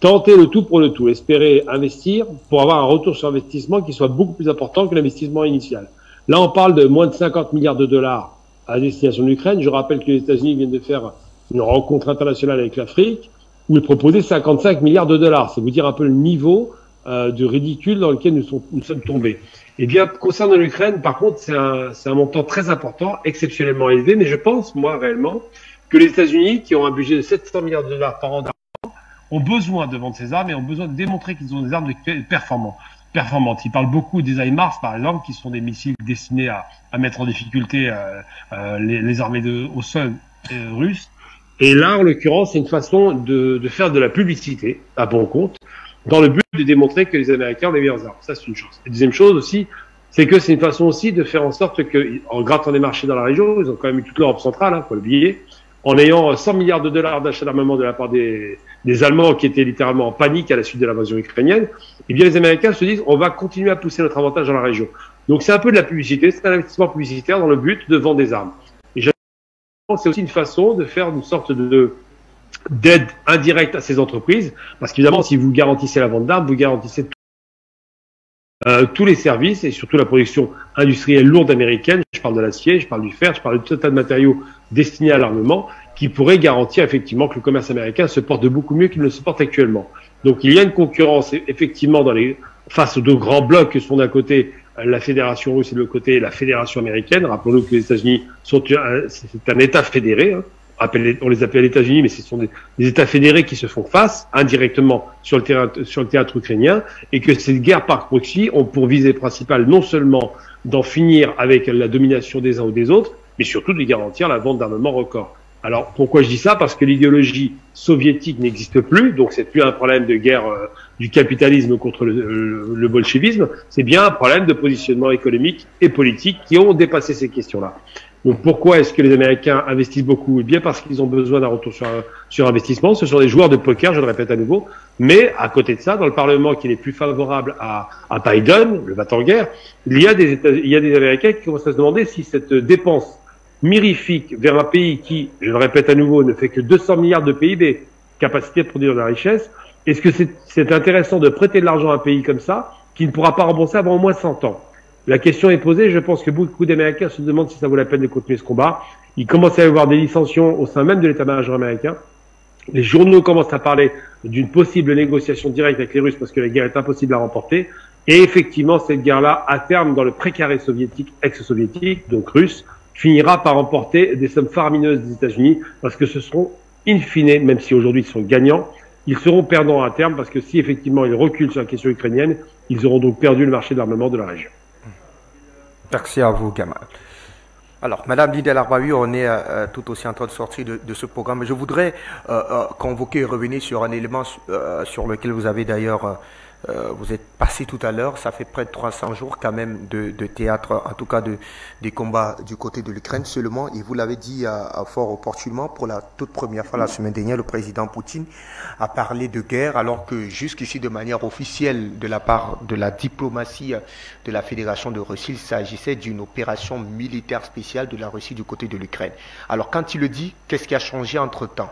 Tenter le tout pour le tout, espérer investir pour avoir un retour sur investissement qui soit beaucoup plus important que l'investissement initial. Là, on parle de moins de 50 milliards de dollars à destination de l'Ukraine. Je rappelle que les États-Unis viennent de faire une rencontre internationale avec l'Afrique où ils proposaient 55 milliards de dollars. C'est vous dire un peu le niveau de ridicule dans lequel nous sommes tombés. Eh bien, concernant l'Ukraine, par contre, c'est un montant très important, exceptionnellement élevé, mais je pense, moi, réellement, que les États-Unis, qui ont un budget de 700 milliards de dollars par an d'armement, ont besoin de vendre ces armes et ont besoin de démontrer qu'ils ont des armes performantes. Ils parlent beaucoup des HIMARS, par exemple, qui sont des missiles destinés à mettre en difficulté les armées au sol russes. Et là, en l'occurrence, c'est une façon de faire de la publicité, à bon compte, dans le but de démontrer que les Américains ont les meilleures armes. Ça, c'est une chose. Et deuxième chose aussi, c'est que c'est une façon aussi de faire en sorte que, en grattant des marchés dans la région, ils ont quand même eu toute l'Europe centrale, hein, faut l'oublier, en ayant 100 milliards de dollars d'achat d'armement de la part des Allemands qui étaient littéralement en panique à la suite de l'invasion ukrainienne, eh bien les Américains se disent on va continuer à pousser notre avantage dans la région. Donc c'est un peu de la publicité, c'est un investissement publicitaire dans le but de vendre des armes. Et c'est aussi une façon de faire une sorte d'aide indirecte à ces entreprises, parce qu'évidemment si vous garantissez la vente d'armes, vous garantissez tous les services et surtout la production industrielle lourde américaine. Je parle de l'acier, je parle du fer, je parle de tout un tas de matériaux destinés à l'armement qui pourraient garantir effectivement que le commerce américain se porte beaucoup mieux qu'il ne se porte actuellement. Donc il y a une concurrence effectivement face aux deux grands blocs que sont d'un côté la Fédération russe et de l'autre côté la Fédération américaine. Rappelons-nous que les États-Unis c'est un État fédéré, hein. On les appelle les États-Unis, mais ce sont des États fédérés qui se font face indirectement sur le théâtre ukrainien, et que ces guerres par proxy ont pour visée principale non seulement d'en finir avec la domination des uns ou des autres, mais surtout de garantir la vente d'armements record. Alors pourquoi je dis ça? Parce que l'idéologie soviétique n'existe plus, donc c'est plus un problème de guerre du capitalisme contre le bolchevisme, c'est bien un problème de positionnement économique et politique qui ont dépassé ces questions-là. Donc pourquoi est-ce que les Américains investissent beaucoup? Eh bien parce qu'ils ont besoin d'un retour sur investissement. Ce sont des joueurs de poker, je le répète à nouveau. Mais à côté de ça, dans le Parlement qui est plus favorable à Biden, le va-t-en-guerre, il y a des Américains qui commencent à se demander si cette dépense mirifique vers un pays qui, je le répète à nouveau, ne fait que 200 milliards de PIB, capacité de produire de la richesse, est-ce que c'est intéressant de prêter de l'argent à un pays comme ça, qui ne pourra pas rembourser avant au moins 100 ans? La question est posée, je pense que beaucoup d'Américains se demandent si ça vaut la peine de continuer ce combat. Il commence à y avoir des dissensions au sein même de l'état-major américain. Les journaux commencent à parler d'une possible négociation directe avec les Russes parce que la guerre est impossible à remporter. Et effectivement, cette guerre-là, à terme, dans le précaré soviétique, ex-soviétique, donc russe, finira par remporter des sommes faramineuses des États-Unis parce que ce seront, in fine, même si aujourd'hui ils sont gagnants, ils seront perdants à terme parce que si effectivement ils reculent sur la question ukrainienne, ils auront donc perdu le marché de l'armement de la région. Merci à vous, Gamal. Alors, Madame Lydie El-Arbaoui, on est tout aussi en train de sortir de ce programme. Je voudrais convoquer et revenir sur un élément sur lequel vous avez d'ailleurs, vous êtes passé tout à l'heure. Ça fait près de 300 jours quand même de théâtre, en tout cas des combats du côté de l'Ukraine seulement. Et vous l'avez dit fort opportunément, pour la toute première fois la semaine dernière, le président Poutine a parlé de guerre, alors que jusqu'ici, de manière officielle, de la part de la diplomatie de la Fédération de Russie, il s'agissait d'une opération militaire spéciale de la Russie du côté de l'Ukraine. Alors quand il le dit, qu'est-ce qui a changé entre-temps?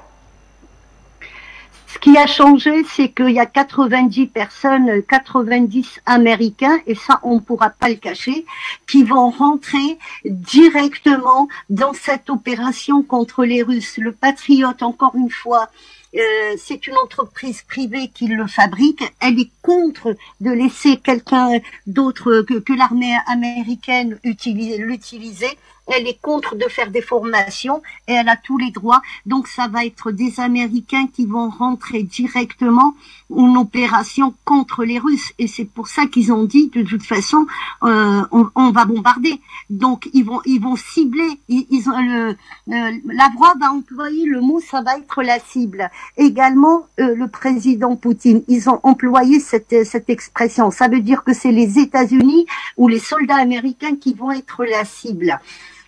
Ce qui a changé, c'est qu'il y a 90 personnes, 90 Américains, et ça on ne pourra pas le cacher, qui vont rentrer directement dans cette opération contre les Russes. Le Patriot, encore une fois, c'est une entreprise privée qui le fabrique. Elle est contre de laisser quelqu'un d'autre que l'armée américaine l'utiliser. Elle est contre de faire des formations et elle a tous les droits. Donc ça va être des Américains qui vont rentrer directement en opération contre les Russes. Et c'est pour ça qu'ils ont dit, de toute façon, on va bombarder. Donc ils vont cibler. Lavrov a employé le mot, ça va être la cible. Également, le président Poutine, ils ont employé cette expression. Ça veut dire que c'est les États-Unis ou les soldats américains qui vont être la cible.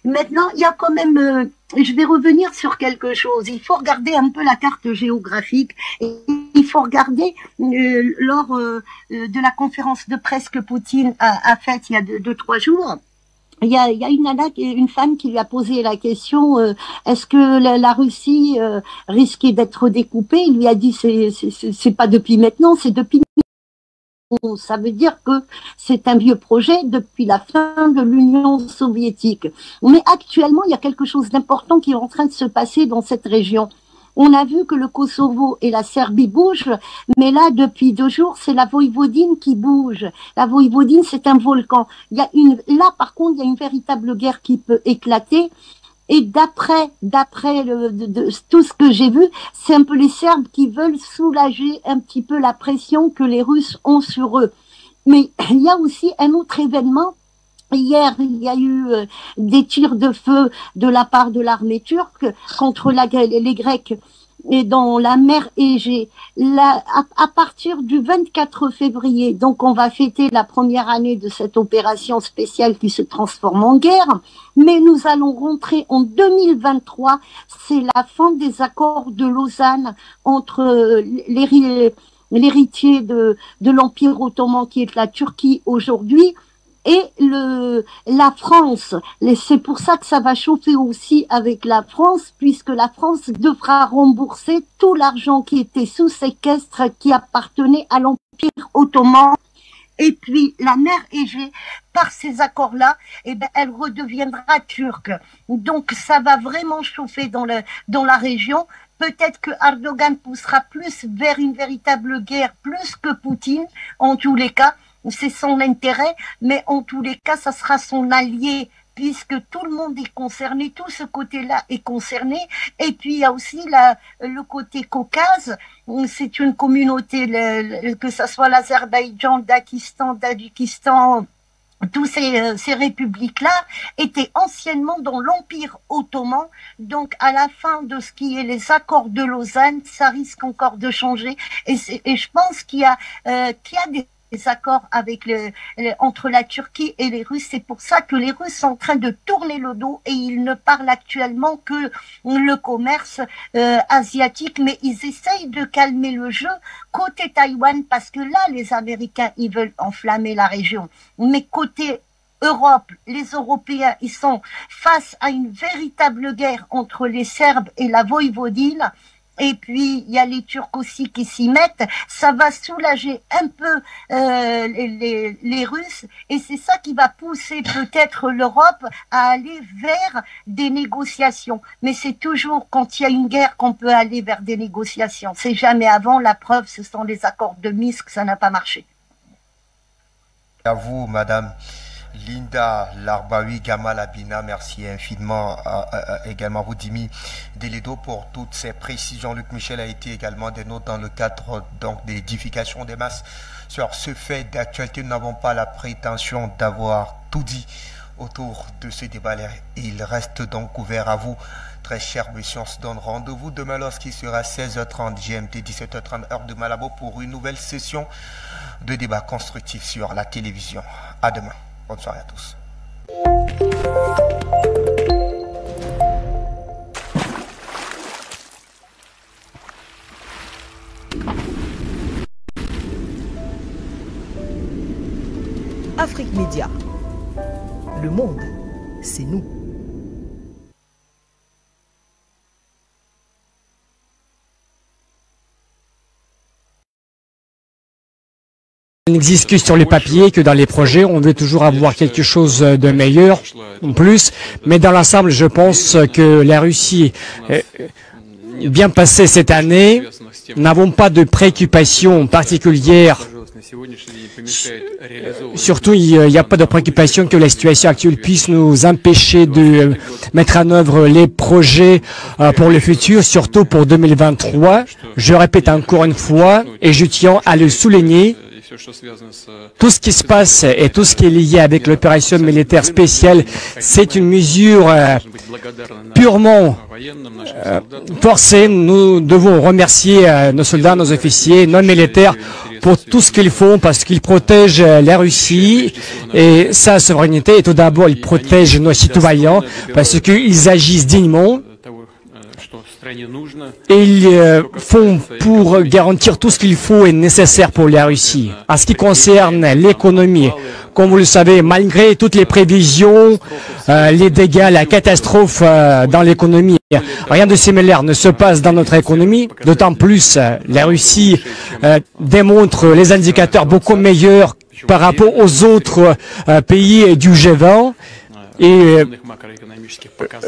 Maintenant, il y a quand même, je vais revenir sur quelque chose. Il faut regarder un peu la carte géographique. Et il faut regarder lors de la conférence de presse que Poutine a faite il y a 2-3 jours. Il y a une femme qui lui a posé la question est-ce que la Russie risquait d'être découpée? Il lui a dit c'est pas depuis maintenant, c'est depuis. Ça veut dire que c'est un vieux projet depuis la fin de l'Union soviétique. Mais actuellement, il y a quelque chose d'important qui est en train de se passer dans cette région. On a vu que le Kosovo et la Serbie bougent, mais là, depuis 2 jours, c'est la Voïvodine qui bouge. La Voïvodine, c'est un volcan. Là, par contre, il y a une véritable guerre qui peut éclater. Et d'après tout ce que j'ai vu, c'est un peu les Serbes qui veulent soulager un petit peu la pression que les Russes ont sur eux. Mais il y a aussi un autre événement. Hier, il y a eu des tirs de feu de la part de l'armée turque contre les Grecs et dans la mer Égée. Là, à partir du 24 février, donc on va fêter la première année de cette opération spéciale qui se transforme en guerre, mais nous allons rentrer en 2023, c'est la fin des accords de Lausanne entre l'héritier de l'Empire ottoman qui est la Turquie aujourd'hui, et la France. C'est pour ça que ça va chauffer aussi avec la France, puisque la France devra rembourser tout l'argent qui était sous séquestre, qui appartenait à l'Empire ottoman. Et puis la mer Égée, par ces accords-là, elle redeviendra turque. Donc ça va vraiment chauffer dans la région. Peut-être que Erdogan poussera plus vers une véritable guerre, plus que Poutine, en tous les cas. C'est son intérêt, mais en tous les cas, ça sera son allié, puisque tout le monde est concerné, tout ce côté-là est concerné. Et puis, il y a aussi le côté Caucase. C'est une communauté, que ce soit l'Azerbaïdjan, le Dakistan, le Tadjikistan, tous ces républiques-là étaient anciennement dans l'Empire ottoman. Donc, à la fin de ce qui est les accords de Lausanne, ça risque encore de changer. Et je pense qu'il y a des accords avec entre la Turquie et les Russes. C'est pour ça que les Russes sont en train de tourner le dos et ils ne parlent actuellement que le commerce asiatique, mais ils essayent de calmer le jeu côté Taïwan, parce que là, les Américains, ils veulent enflammer la région. Mais côté Europe, les Européens, ils sont face à une véritable guerre entre les Serbes et la Voïvodine. Et puis, il y a les Turcs aussi qui s'y mettent. Ça va soulager un peu les Russes. Et c'est ça qui va pousser peut-être l'Europe à aller vers des négociations. Mais c'est toujours quand il y a une guerre qu'on peut aller vers des négociations. C'est jamais avant. La preuve, ce sont les accords de Minsk. Ça n'a pas marché. À vous, Madame Linda Larbaoui Gamal Abina, merci infiniment également vous Dimi Deledo pour toutes ces précisions. Luc Michel a été également des nôtres dans le cadre donc des édifications des masses sur ce fait d'actualité. Nous n'avons pas la prétention d'avoir tout dit autour de ce débat. Il reste donc ouvert à vous, très chers messieurs. On se donne rendez-vous demain lorsqu'il sera 16h30 GMT, 17h30 heure de Malabo pour une nouvelle session de débat constructif sur la télévision. À demain. Bonne soirée à tous. Afrique Média. Le monde, c'est nous. Il n'existe que sur le papier, que dans les projets. On veut toujours avoir quelque chose de meilleur, en plus. Mais dans l'ensemble, je pense que la Russie bien passée cette année. N'avons pas de préoccupation particulière. Surtout, il n'y a pas de préoccupation que la situation actuelle puisse nous empêcher de mettre en œuvre les projets pour le futur, surtout pour 2023. Je répète encore une fois, et je tiens à le souligner, tout ce qui se passe et tout ce qui est lié avec l'opération militaire spéciale, c'est une mesure purement forcée. Nous devons remercier nos soldats, nos officiers, nos militaires pour tout ce qu'ils font, parce qu'ils protègent la Russie et sa souveraineté. Et tout d'abord, ils protègent nos citoyens parce qu'ils agissent dignement. Et ils font pour garantir tout ce qu'il faut et nécessaire pour la Russie. En ce qui concerne l'économie, comme vous le savez, malgré toutes les prévisions, les dégâts, la catastrophe dans l'économie, rien de similaire ne se passe dans notre économie. D'autant plus, la Russie démontre les indicateurs beaucoup meilleurs par rapport aux autres pays du G20. Et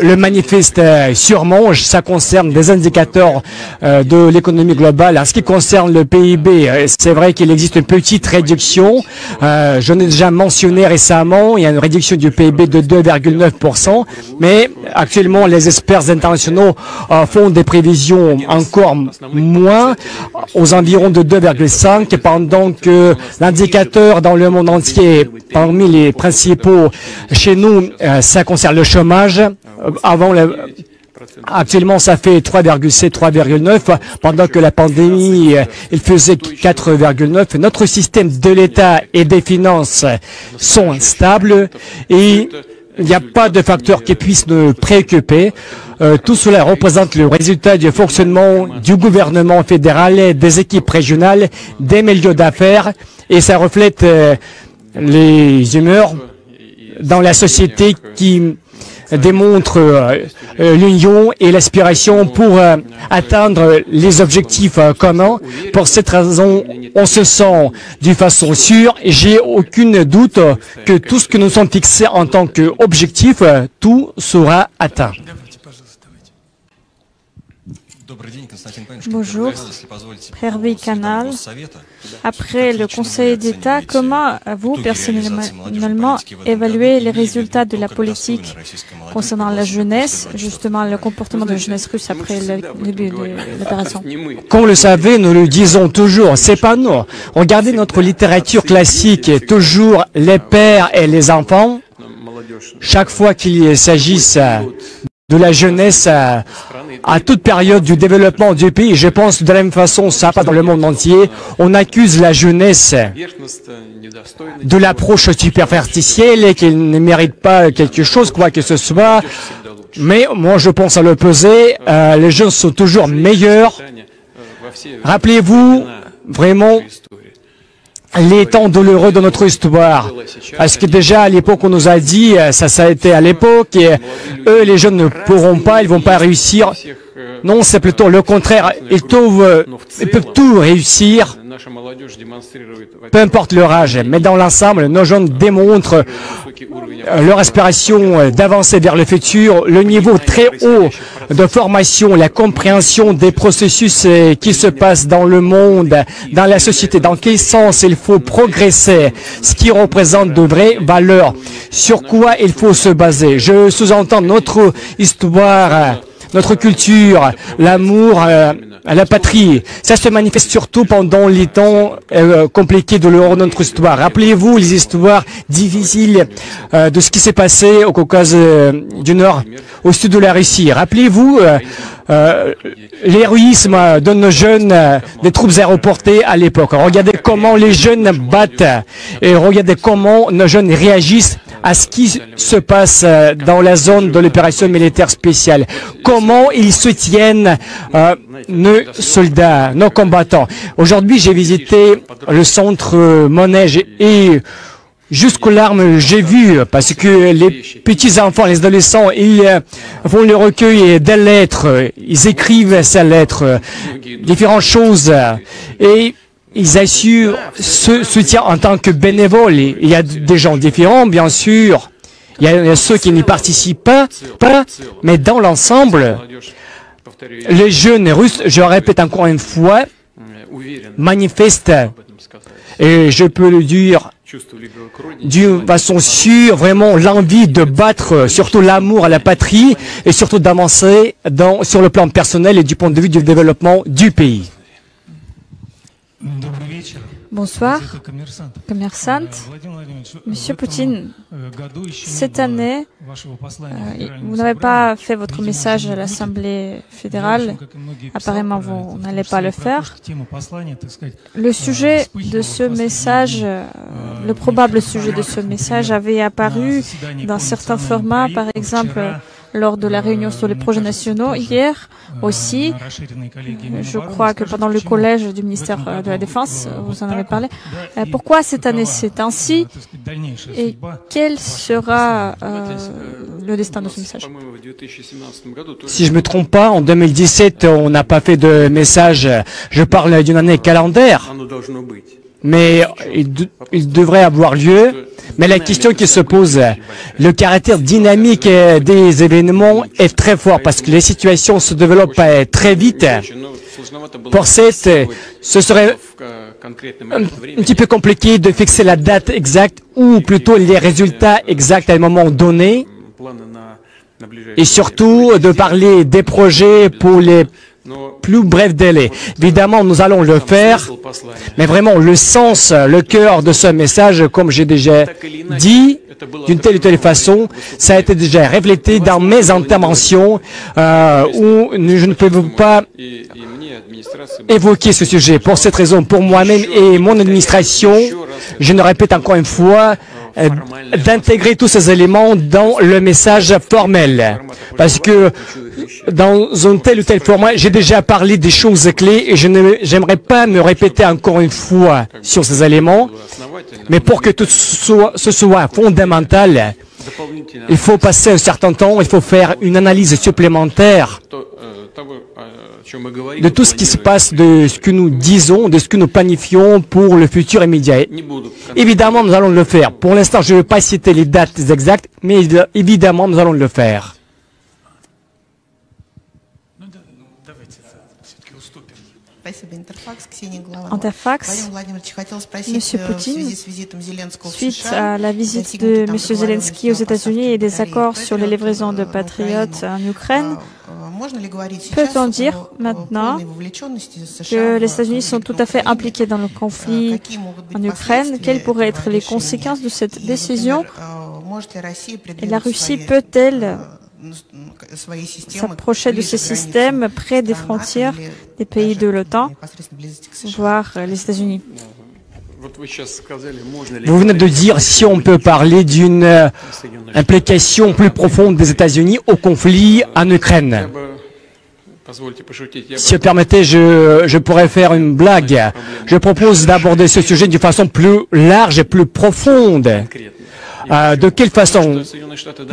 le manifeste sûrement, ça concerne des indicateurs de l'économie globale. En ce qui concerne le PIB, c'est vrai qu'il existe une petite réduction. Je l'ai déjà mentionné récemment, il y a une réduction du PIB de 2,9%. Mais actuellement, les experts internationaux font des prévisions encore moins, aux environs de 2,5%, pendant que l'indicateur dans le monde entier, parmi les principaux chez nous, ça concerne le chômage. Actuellement, ça fait 3,7, 3,9, pendant que la pandémie, il faisait 4,9. Notre système de l'État et des finances sont stables et il n'y a pas de facteur qui puisse nous préoccuper. Tout cela représente le résultat du fonctionnement du gouvernement fédéral, des équipes régionales, des milieux d'affaires, et ça reflète les humeurs dans la société qui démontre l'union et l'aspiration pour atteindre les objectifs communs. Pour cette raison, on se sent d'une façon sûre. J'ai aucun doute que tout ce que nous sommes fixés en tant qu'objectif, tout sera atteint. Bonjour, Hervé Canal. Après le Conseil d'État, comment vous, personnellement, évaluez les résultats de la politique concernant la jeunesse, justement le comportement de la jeunesse russe après le début de l'opération? Comme vous le savez, nous le disons toujours, c'est pas nous. Regardez notre littérature classique, toujours les pères et les enfants. Chaque fois qu'il s'agisse de la jeunesse à toute période du développement du pays, je pense de la même façon, ça pas dans le monde entier, on accuse la jeunesse de l'approche superficielle et qu'elle ne mérite pas quelque chose, quoi que ce soit. Mais moi, je pense à l'opposé. Les jeunes sont toujours meilleurs. Rappelez-vous vraiment les temps douloureux de notre histoire. Parce que déjà, à l'époque, on nous a dit, ça a été à l'époque, et eux, les jeunes ne pourront pas, ils vont pas réussir. Non, c'est plutôt le contraire. Ils peuvent tout réussir, peu importe leur âge. Mais dans l'ensemble, nos jeunes démontrent leur aspiration d'avancer vers le futur, le niveau très haut de formation, la compréhension des processus qui se passent dans le monde, dans la société, dans quel sens il faut progresser, ce qui représente de vraies valeurs, sur quoi il faut se baser. Je sous-entends notre histoire, notre culture, l'amour à la patrie. Ça se manifeste surtout pendant les temps compliqués de notre histoire. Rappelez-vous les histoires difficiles de ce qui s'est passé au Caucase du Nord, au sud de la Russie. Rappelez-vous l'héroïsme de nos jeunes des troupes aéroportées à l'époque. Regardez comment les jeunes battent et regardez comment nos jeunes réagissent à ce qui se passe dans la zone de l'opération militaire spéciale. Comment ils soutiennent nos soldats, nos combattants. Aujourd'hui, j'ai visité le centre Manège et jusqu'aux larmes, j'ai vu, parce que les petits-enfants, les adolescents, ils font le recueil des lettres, ils écrivent ces lettres, différentes choses, et ils assurent ce soutien en tant que bénévoles. Il y a des gens différents, bien sûr. Il y a ceux qui n'y participent pas, mais dans l'ensemble, les jeunes russes, je répète encore une fois, manifestent, et je peux le dire d'une façon sûre, vraiment l'envie de battre, surtout l'amour à la patrie, et surtout d'avancer sur le plan personnel et du point de vue du développement du pays. Bonsoir, commerçante. Monsieur Poutine, cette année, vous n'avez pas fait votre message à l'Assemblée fédérale. Apparemment, vous n'allez pas le faire. Le sujet de ce message, le probable sujet de ce message avait apparu dans certains formats, par exemple, lors de la réunion sur les projets nationaux hier aussi. Je crois que pendant le collège du ministère de la Défense, vous en avez parlé. Pourquoi cette année c'est ainsi et quel sera le destin de ce message? Si je ne me trompe pas, en 2017, on n'a pas fait de message. Je parle d'une année calendaire. Mais il devrait avoir lieu. Mais la question qui se pose, le caractère dynamique des événements est très fort parce que les situations se développent très vite. Pour cette, ce serait un petit peu compliqué de fixer la date exacte ou plutôt les résultats exacts à un moment donné et surtout de parler des projets pour les plus brefs délais. Évidemment, nous allons le faire, mais vraiment le sens, le cœur de ce message, comme j'ai déjà dit, d'une telle ou telle façon, ça a été déjà reflété dans mes interventions où je ne peux pas évoquer ce sujet. Pour cette raison, pour moi-même et mon administration, je ne répète encore une fois, d'intégrer tous ces éléments dans le message formel. Parce que dans un tel ou tel format, j'ai déjà parlé des choses clés et je n'aimerais pas me répéter encore une fois sur ces éléments. Mais pour que tout ce soit fondamental, il faut passer un certain temps, il faut faire une analyse supplémentaire de tout ce qui se passe, de ce que nous disons, de ce que nous planifions pour le futur immédiat. Évidemment, nous allons le faire. Pour l'instant, je ne vais pas citer les dates exactes, mais évidemment, nous allons le faire. Interfax, Monsieur Poutine, suite à la visite de M. Zelensky aux États-Unis et des accords sur les livraisons de patriotes en Ukraine, peut-on dire maintenant que les États-Unis sont tout à fait impliqués dans le conflit en Ukraine? Quelles pourraient être les conséquences de cette décision? Et la Russie peut-elle s'approcher de ces systèmes près des frontières des pays de l'OTAN, voire les États-Unis? Vous venez de dire si on peut parler d'une implication plus profonde des États-Unis au conflit en Ukraine. Si vous permettez, je pourrais faire une blague. Je propose d'aborder ce sujet d'une façon plus large et plus profonde. De quelle façon?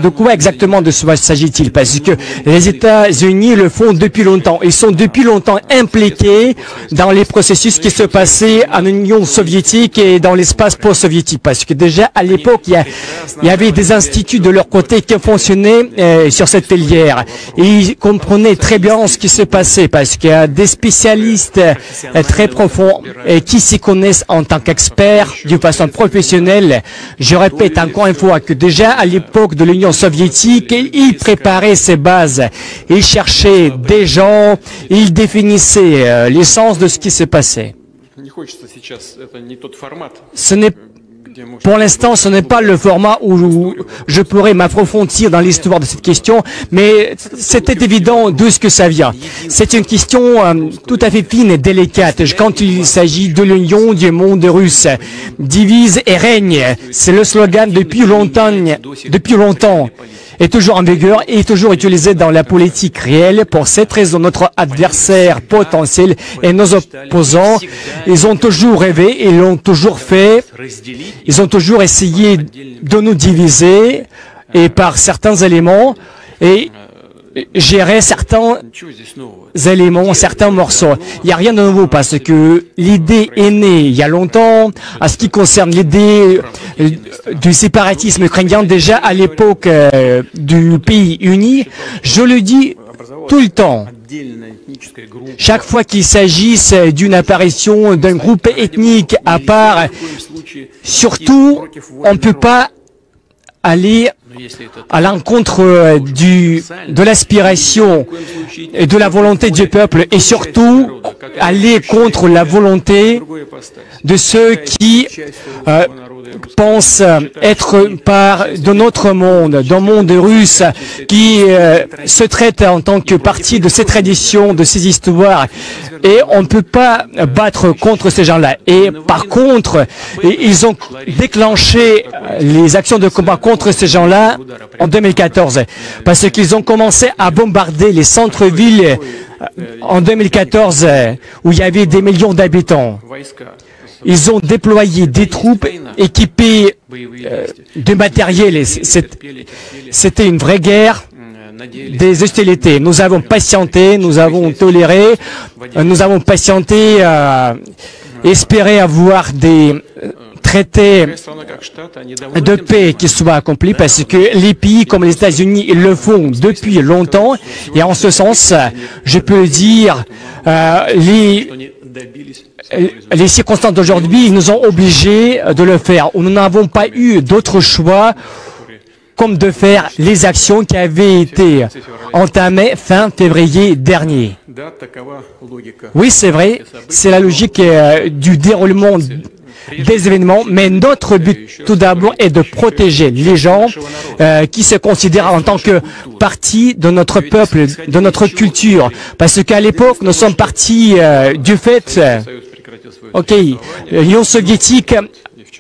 De quoi exactement de cela s'agit-il? Parce que les États-Unis le font depuis longtemps. Ils sont depuis longtemps impliqués dans les processus qui se passaient en Union soviétique et dans l'espace post-soviétique. Parce que déjà, à l'époque, il y avait des instituts de leur côté qui fonctionnaient sur cette filière. Et ils comprenaient très bien ce qui se passait. Parce qu'il y a des spécialistes très profonds qui s'y connaissent en tant qu'experts d'une façon professionnelle. Je répète encore une fois que déjà à l'époque de l'Union soviétique, ils préparaient ces bases, ils cherchaient des gens, ils définissaient l'essence de ce qui se passait. Pour l'instant, ce n'est pas le format où je pourrais m'approfondir dans l'histoire de cette question, mais c'était évident d'où ce que ça vient. C'est une question tout à fait fine et délicate. Quand il s'agit de l'union du monde russe, divise et règne, c'est le slogan depuis longtemps, est toujours en vigueur et est toujours utilisé dans la politique réelle. Pour cette raison, notre adversaire potentiel et nos opposants, ils ont toujours rêvé, ils l'ont toujours fait, ils ont toujours essayé de nous diviser et par certains éléments et gérer certains éléments, certains morceaux. Il n'y a rien de nouveau parce que l'idée est née il y a longtemps. En ce qui concerne l'idée du séparatisme ukrainien, déjà à l'époque du pays uni, je le dis tout le temps. Chaque fois qu'il s'agisse d'une apparition d'un groupe ethnique à part, surtout, on ne peut pas aller à l'encontre de l'aspiration et de la volonté du peuple et surtout aller contre la volonté de ceux qui pensent être part de notre monde, d'un monde russe qui se traite en tant que partie de ces traditions, de ces histoires. Et on ne peut pas battre contre ces gens-là. Et par contre, ils ont déclenché les actions de combat contre ces gens-là en 2014. Parce qu'ils ont commencé à bombarder les centres-villes en 2014 où il y avait des millions d'habitants. Ils ont déployé des troupes équipées de matériel. C'était une vraie guerre, des hostilités. Nous avons patienté, nous avons toléré, nous avons patienté, espéré avoir des traités de paix qui soient accomplis parce que les pays comme les États-Unis ils le font depuis longtemps et en ce sens, je peux dire, les circonstances d'aujourd'hui nous ont obligés de le faire. Nous n'avons pas eu d'autre choix comme de faire les actions qui avaient été entamées fin février dernier. Oui, c'est vrai, c'est la logique du déroulement des événements, mais notre but tout d'abord est de protéger les gens qui se considèrent en tant que partie de notre peuple, de notre culture. Parce qu'à l'époque, nous sommes partis du fait, ok, l'Union soviétique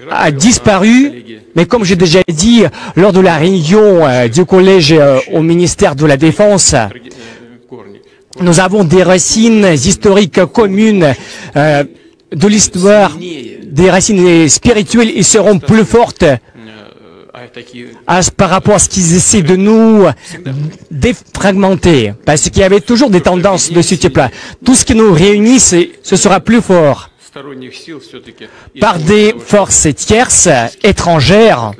a disparu, mais comme j'ai déjà dit lors de la réunion du collège au ministère de la Défense, nous avons des racines historiques communes de l'histoire, des racines spirituelles, ils seront plus fortes par rapport à ce qu'ils essaient de nous défragmenter, parce qu'il y avait toujours des tendances de ce type-là. Tout ce qui nous réunit, ce sera plus fort. par des forces tierces, étrangères,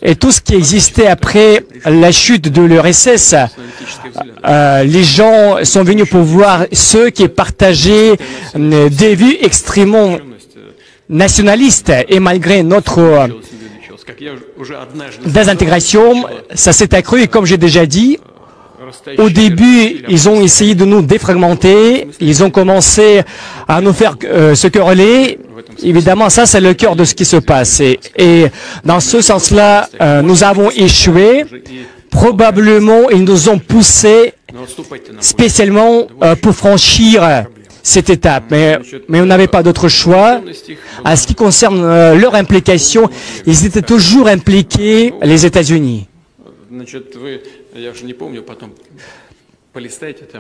et tout ce qui existait après la chute de l'URSS, les gens sont venus pour voir ceux qui partageaient des vues extrêmement nationalistes, et malgré notre désintégration, ça s'est accru, et comme j'ai déjà dit, au début, ils ont essayé de nous défragmenter, ils ont commencé à nous faire se quereller. Évidemment, ça, c'est le cœur de ce qui se passe. Et dans ce sens-là, nous avons échoué. Probablement, ils nous ont poussés spécialement pour franchir cette étape. Mais on n'avait pas d'autre choix. À ce qui concerne leur implication, ils étaient toujours impliqués, les États-Unis.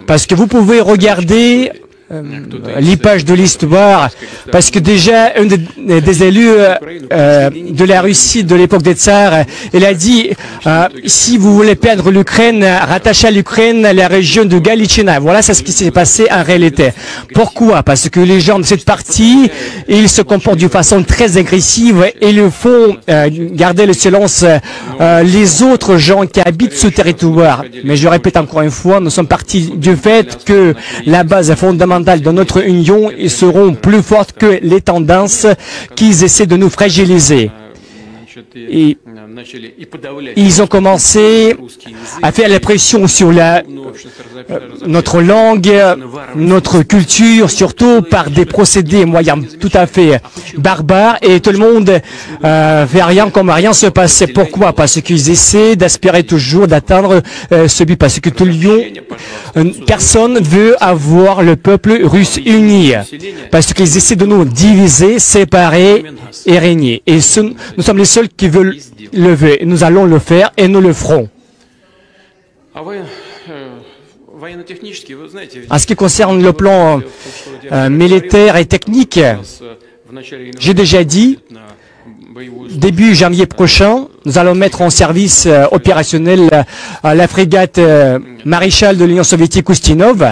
Parce que vous pouvez regarder les pages de l'histoire, parce que déjà, un des élus de la Russie de l'époque des tsars, il a dit si vous voulez perdre l'Ukraine, rattachez à l'Ukraine la région de Galichina. Voilà, c'est ce qui s'est passé en réalité. Pourquoi? Parce que les gens de cette partie, ils se comportent d'une façon très agressive et ils font garder le silence les autres gens qui habitent ce territoire. Mais je répète encore une fois, nous sommes partis du fait que la base fondamentale de notre union seront plus fortes que les tendances qu'ils essaient de nous fragiliser. Et ils ont commencé à faire la pression sur notre langue, notre culture, surtout par des procédés moyens tout à fait barbares, et tout le monde fait rien comme rien se passait. Pourquoi? Parce qu'ils essaient d'aspirer toujours d'atteindre ce but, parce que tout le monde, personne veut avoir le peuple russe uni, parce qu'ils essaient de nous diviser, séparer et régner. Et nous sommes les seuls qui veulent lever. Nous allons le faire et nous le ferons. En ce qui concerne le plan militaire et technique, j'ai déjà dit, début janvier prochain, nous allons mettre en service opérationnel la frégate maréchal de l'Union soviétique Ustinov,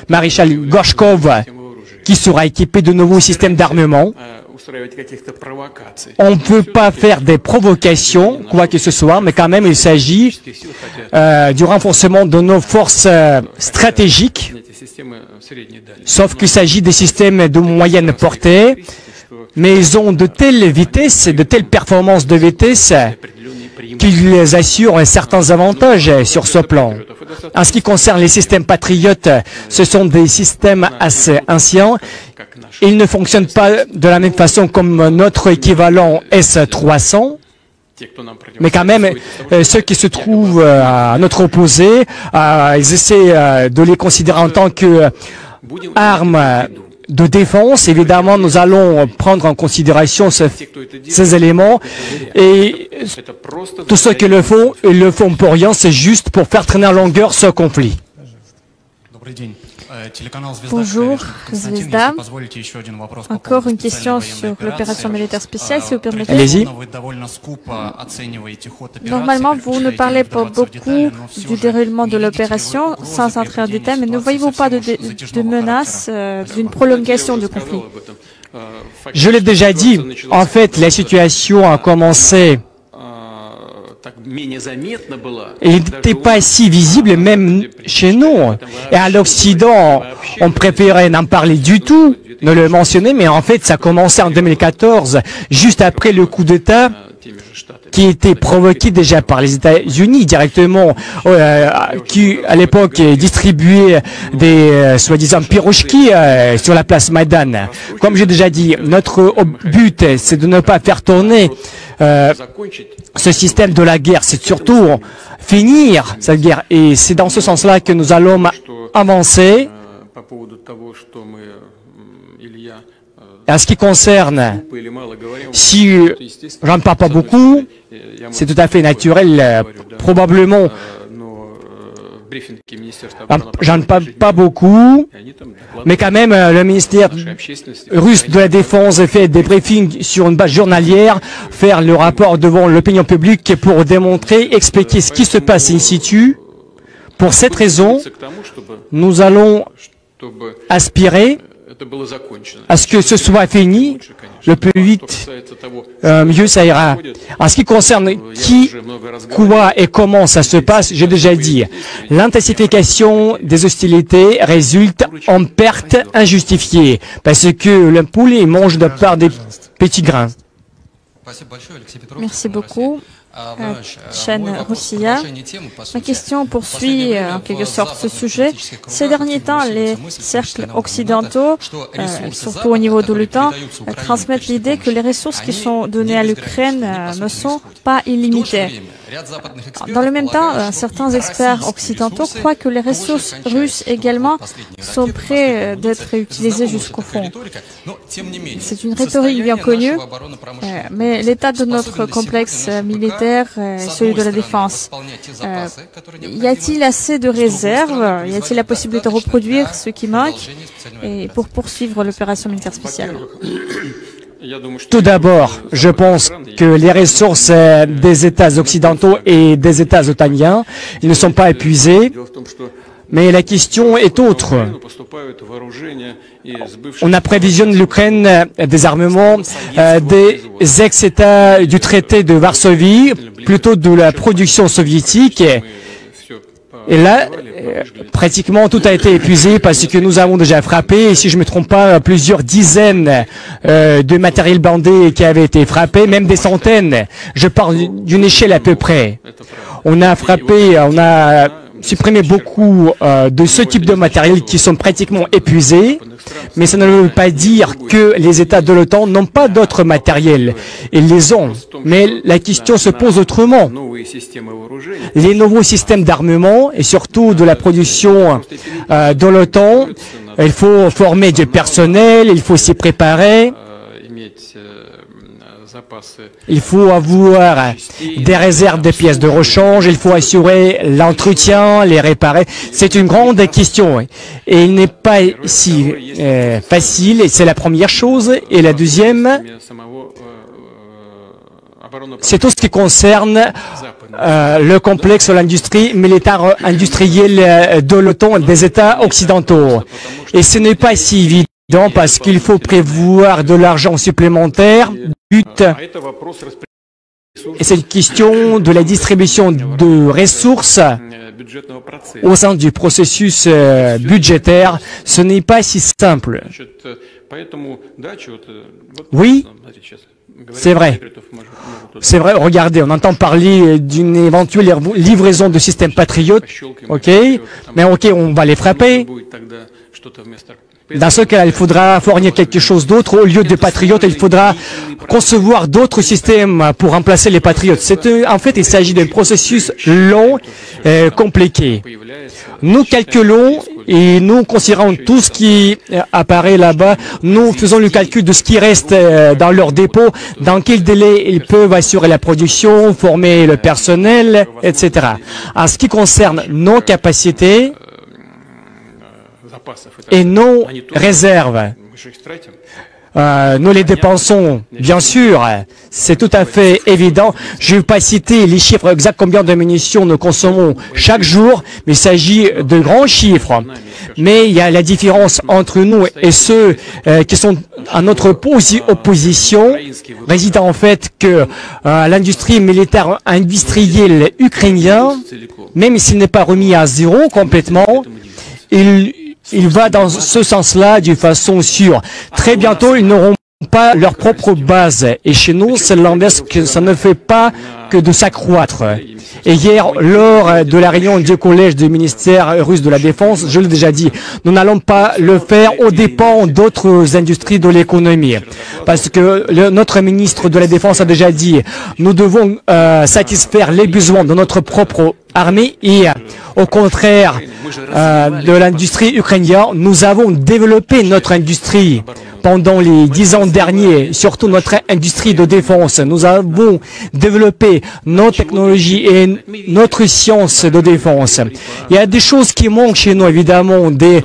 maréchal Gorshkov, qui sera équipée de nouveaux systèmes d'armement. On ne peut pas faire des provocations, quoi que ce soit, mais quand même il s'agit du renforcement de nos forces stratégiques, sauf qu'il s'agit des systèmes de moyenne portée, mais ils ont de telles vitesses, de telles performances de vitesse qu'ils assurent certains avantages sur ce plan. En ce qui concerne les systèmes patriotes, ce sont des systèmes assez anciens. Ils ne fonctionnent pas de la même façon comme notre équivalent S-300. Mais quand même, ceux qui se trouvent à notre opposé, ils essaient de les considérer en tant qu'armes de défense. Évidemment, nous allons prendre en considération ces éléments, et tous ceux qui le font, ils le font pour rien, c'est juste pour faire traîner en longueur ce conflit. Bonjour, Zvezda. Encore une question sur l'opération militaire spéciale, si vous permettez. Allez-y. Normalement, vous ne parlez pas beaucoup du déroulement de l'opération, sans entrer en détail, mais ne voyez-vous pas de menace d'une prolongation du conflit? Je l'ai déjà dit. En fait, la situation a commencé. Il n'était pas si visible même chez nous. Et à l'Occident, on préférait n'en parler du tout, ne le mentionner, mais en fait, ça a commencé en 2014, juste après le coup d'État qui était provoqué déjà par les États-Unis directement, qui à l'époque distribuaient des soi-disant pirouchki sur la place Maïdan. Comme j'ai déjà dit, notre but, c'est de ne pas faire tourner ce système de la guerre, c'est surtout finir cette guerre. Et c'est dans ce sens-là que nous allons avancer. En ce qui concerne, si j'en parle pas beaucoup, c'est tout à fait naturel, probablement, j'en parle pas beaucoup, mais quand même, le ministère russe de la Défense fait des briefings sur une base journalière, faire le rapport devant l'opinion publique pour démontrer, expliquer ce qui se passe in situ. Pour cette raison, nous allons aspirer à ce que ce soit fini, le plus vite, mieux ça ira. En ce qui concerne qui, quoi et comment ça se passe, j'ai déjà dit, l'intensification des hostilités résulte en perte injustifiée, parce que le poulet mange de part des petits grains. Merci beaucoup. Chaîne Roussia. Ma question poursuit en quelque sorte ce sujet. Ces derniers temps, les cercles occidentaux, surtout au niveau de l'OTAN, transmettent l'idée que les ressources qui sont données à l'Ukraine ne sont pas illimitées. Dans le même temps, certains experts occidentaux croient que les ressources russes également sont prêtes d'être utilisées jusqu'au fond. C'est une rhétorique bien connue, mais l'état de notre complexe militaire est celui de la défense. Y a-t-il assez de réserves? Y a-t-il la possibilité de reproduire ce qui manque et pour poursuivre l'opération militaire spéciale? Tout d'abord, je pense que les ressources des États occidentaux et des États otaniens ne sont pas épuisées, mais la question est autre. On apprévisionne l'Ukraine des armements des ex-États du traité de Varsovie, plutôt de la production soviétique. Et là, pratiquement tout a été épuisé parce que nous avons déjà frappé, et si je ne me trompe pas, plusieurs dizaines de matériel blindé qui avaient été frappés, même des centaines. Je parle d'une échelle à peu près. On a frappé, on a supprimé beaucoup de ce type de matériel qui sont pratiquement épuisés, mais ça ne veut pas dire que les États de l'OTAN n'ont pas d'autres matériels. Ils les ont. Mais la question se pose autrement. Les nouveaux systèmes d'armement et surtout de la production de l'OTAN, il faut former du personnel, il faut s'y préparer. Il faut avoir des réserves de pièces de rechange, il faut assurer l'entretien, les réparer. C'est une grande question et il n'est pas si facile, et c'est la première chose. Et la deuxième, c'est tout ce qui concerne le complexe de l'industrie militaire industrielle de l'OTAN des États occidentaux. Et ce n'est pas si évident parce qu'il faut prévoir de l'argent supplémentaire. Et c'est une question de la distribution de ressources au sein du processus budgétaire. Ce n'est pas si simple. Oui, c'est vrai. C'est vrai, regardez, on entend parler d'une éventuelle livraison de systèmes patriotes. OK, mais OK, on va les frapper. Dans ce cas, il faudra fournir quelque chose d'autre. Au lieu de patriotes, il faudra concevoir d'autres systèmes pour remplacer les patriotes. En fait, il s'agit d'un processus long et compliqué. Nous calculons et nous considérons tout ce qui apparaît là-bas. Nous faisons le calcul de ce qui reste dans leur dépôt, dans quel délai ils peuvent assurer la production, former le personnel, etc. En ce qui concerne nos capacités, et nos réserves, nous les dépensons, bien sûr, c'est tout à fait évident. Je ne vais pas citer les chiffres exacts, combien de munitions nous consommons chaque jour, mais il s'agit de grands chiffres. Mais il y a la différence entre nous et ceux qui sont à notre opposition, réside en fait que l'industrie militaire industrielle ukrainienne, même s'il n'est pas remis à zéro complètement, il va dans ce sens-là d'une façon sûre. Très bientôt, ils n'auront pas leur propre base. Et chez nous, c'est l'inverse, que ça ne fait pas que de s'accroître. Et hier, lors de la réunion du collège du ministère russe de la Défense, je l'ai déjà dit, nous n'allons pas le faire aux dépens d'autres industries de l'économie. Parce que notre ministre de la Défense a déjà dit, nous devons satisfaire les besoins de notre propre armée et au contraire de l'industrie ukrainienne, nous avons développé notre industrie pendant les 10 ans derniers, surtout notre industrie de défense. Nous avons développé nos technologies et notre science de défense. Il y a des choses qui manquent chez nous, évidemment, des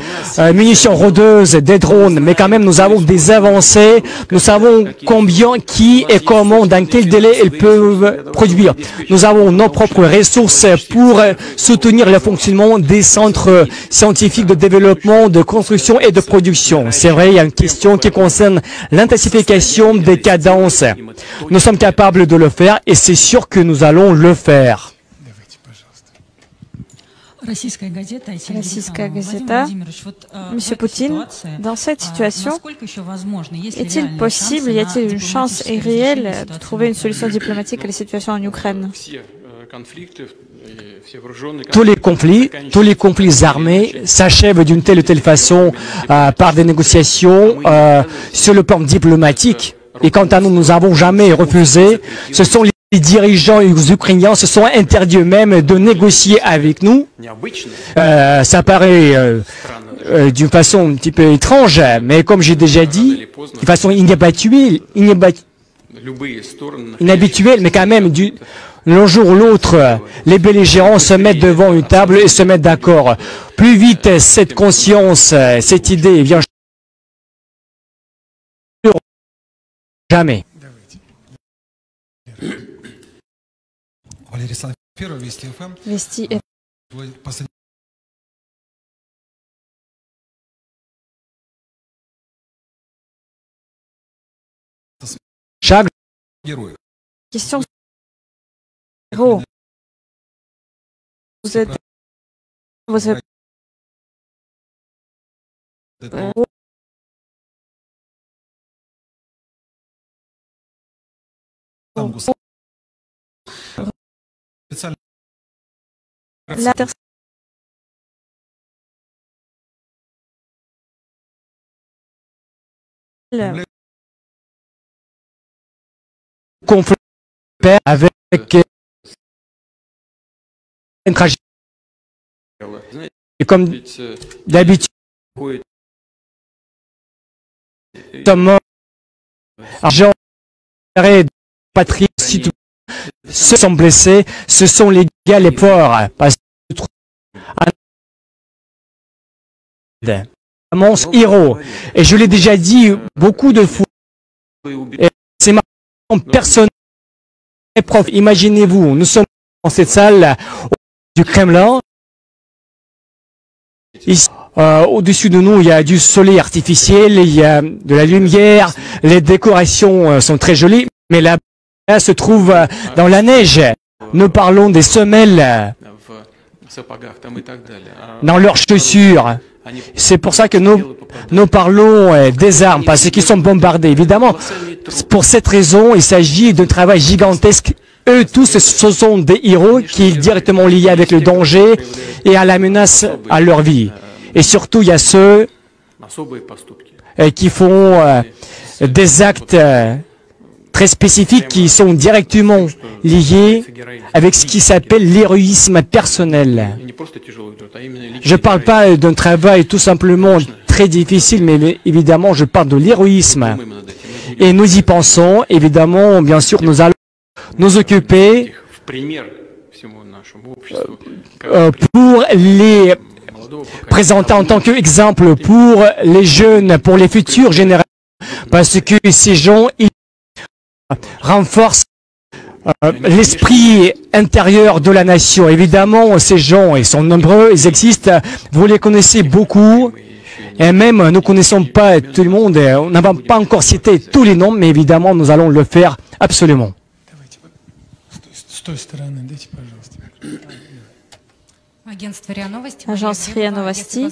munitions rôdeuses, des drones, mais quand même nous avons des avancées. Nous savons combien, qui et comment, dans quel délai ils peuvent produire. Nous avons nos propres ressources pour soutenir le fonctionnement des centres scientifiques de développement, de construction et de production. C'est vrai, il y a une question qui concerne l'intensification des cadences. Nous sommes capables de le faire et c'est sûr que nous allons le faire. Российская газета. Monsieur Poutine, dans cette situation, est-il possible, y a-t-il une chance réelle de trouver une solution diplomatique à la situation en Ukraine? Tous les conflits armés s'achèvent d'une telle ou telle façon par des négociations sur le plan diplomatique. Et quant à nous, nous n'avons jamais refusé. Ce sont les dirigeants ukrainiens se sont interdits eux-mêmes de négocier avec nous. Ça paraît d'une façon un petit peu étrange, mais comme j'ai déjà dit, de façon inhabituelle, mais quand même, l'un jour ou l'autre, les belligérants se mettent devant une table et se mettent d'accord. Plus vite cette conscience, cette idée vient jamais. Вести Chaque question héros. Vous êtes conflit avec une tragédie. Et comme d'habitude, sommes argent et patrie, ceux qui sont blessés, ce sont les gars les pauvres. Parce que mon héros. Et je l'ai déjà dit beaucoup de fois. C'est ma personnelle. Prof, imaginez-vous, nous sommes dans cette salle du Kremlin. Ici, au-dessus de nous, il y a du soleil artificiel, il y a de la lumière, les décorations sont très jolies, mais là se trouve dans la neige. Nous parlons des semelles dans leurs chaussures. C'est pour ça que nous parlons des armes, parce qu'ils sont bombardés. Évidemment, pour cette raison, il s'agit d'un travail gigantesque. Eux tous, ce sont des héros qui sont directement liés avec le danger et à la menace à leur vie. Et surtout, il y a ceux qui font des actes très spécifiques qui sont directement liés avec ce qui s'appelle l'héroïsme personnel. Je ne parle pas d'un travail tout simplement très difficile, mais évidemment, je parle de l'héroïsme. Et nous y pensons, évidemment, bien sûr, nous allons nous occuper pour les présenter en tant qu'exemple pour les jeunes, pour les futures générations, parce que ces gens, ils renforcent l'esprit intérieur de la nation. Évidemment, ces gens, ils sont nombreux, ils existent, vous les connaissez beaucoup, et même nous ne connaissons pas tout le monde, on n'a pas encore cité tous les noms, mais évidemment, nous allons le faire absolument. Agence RIA Novosti.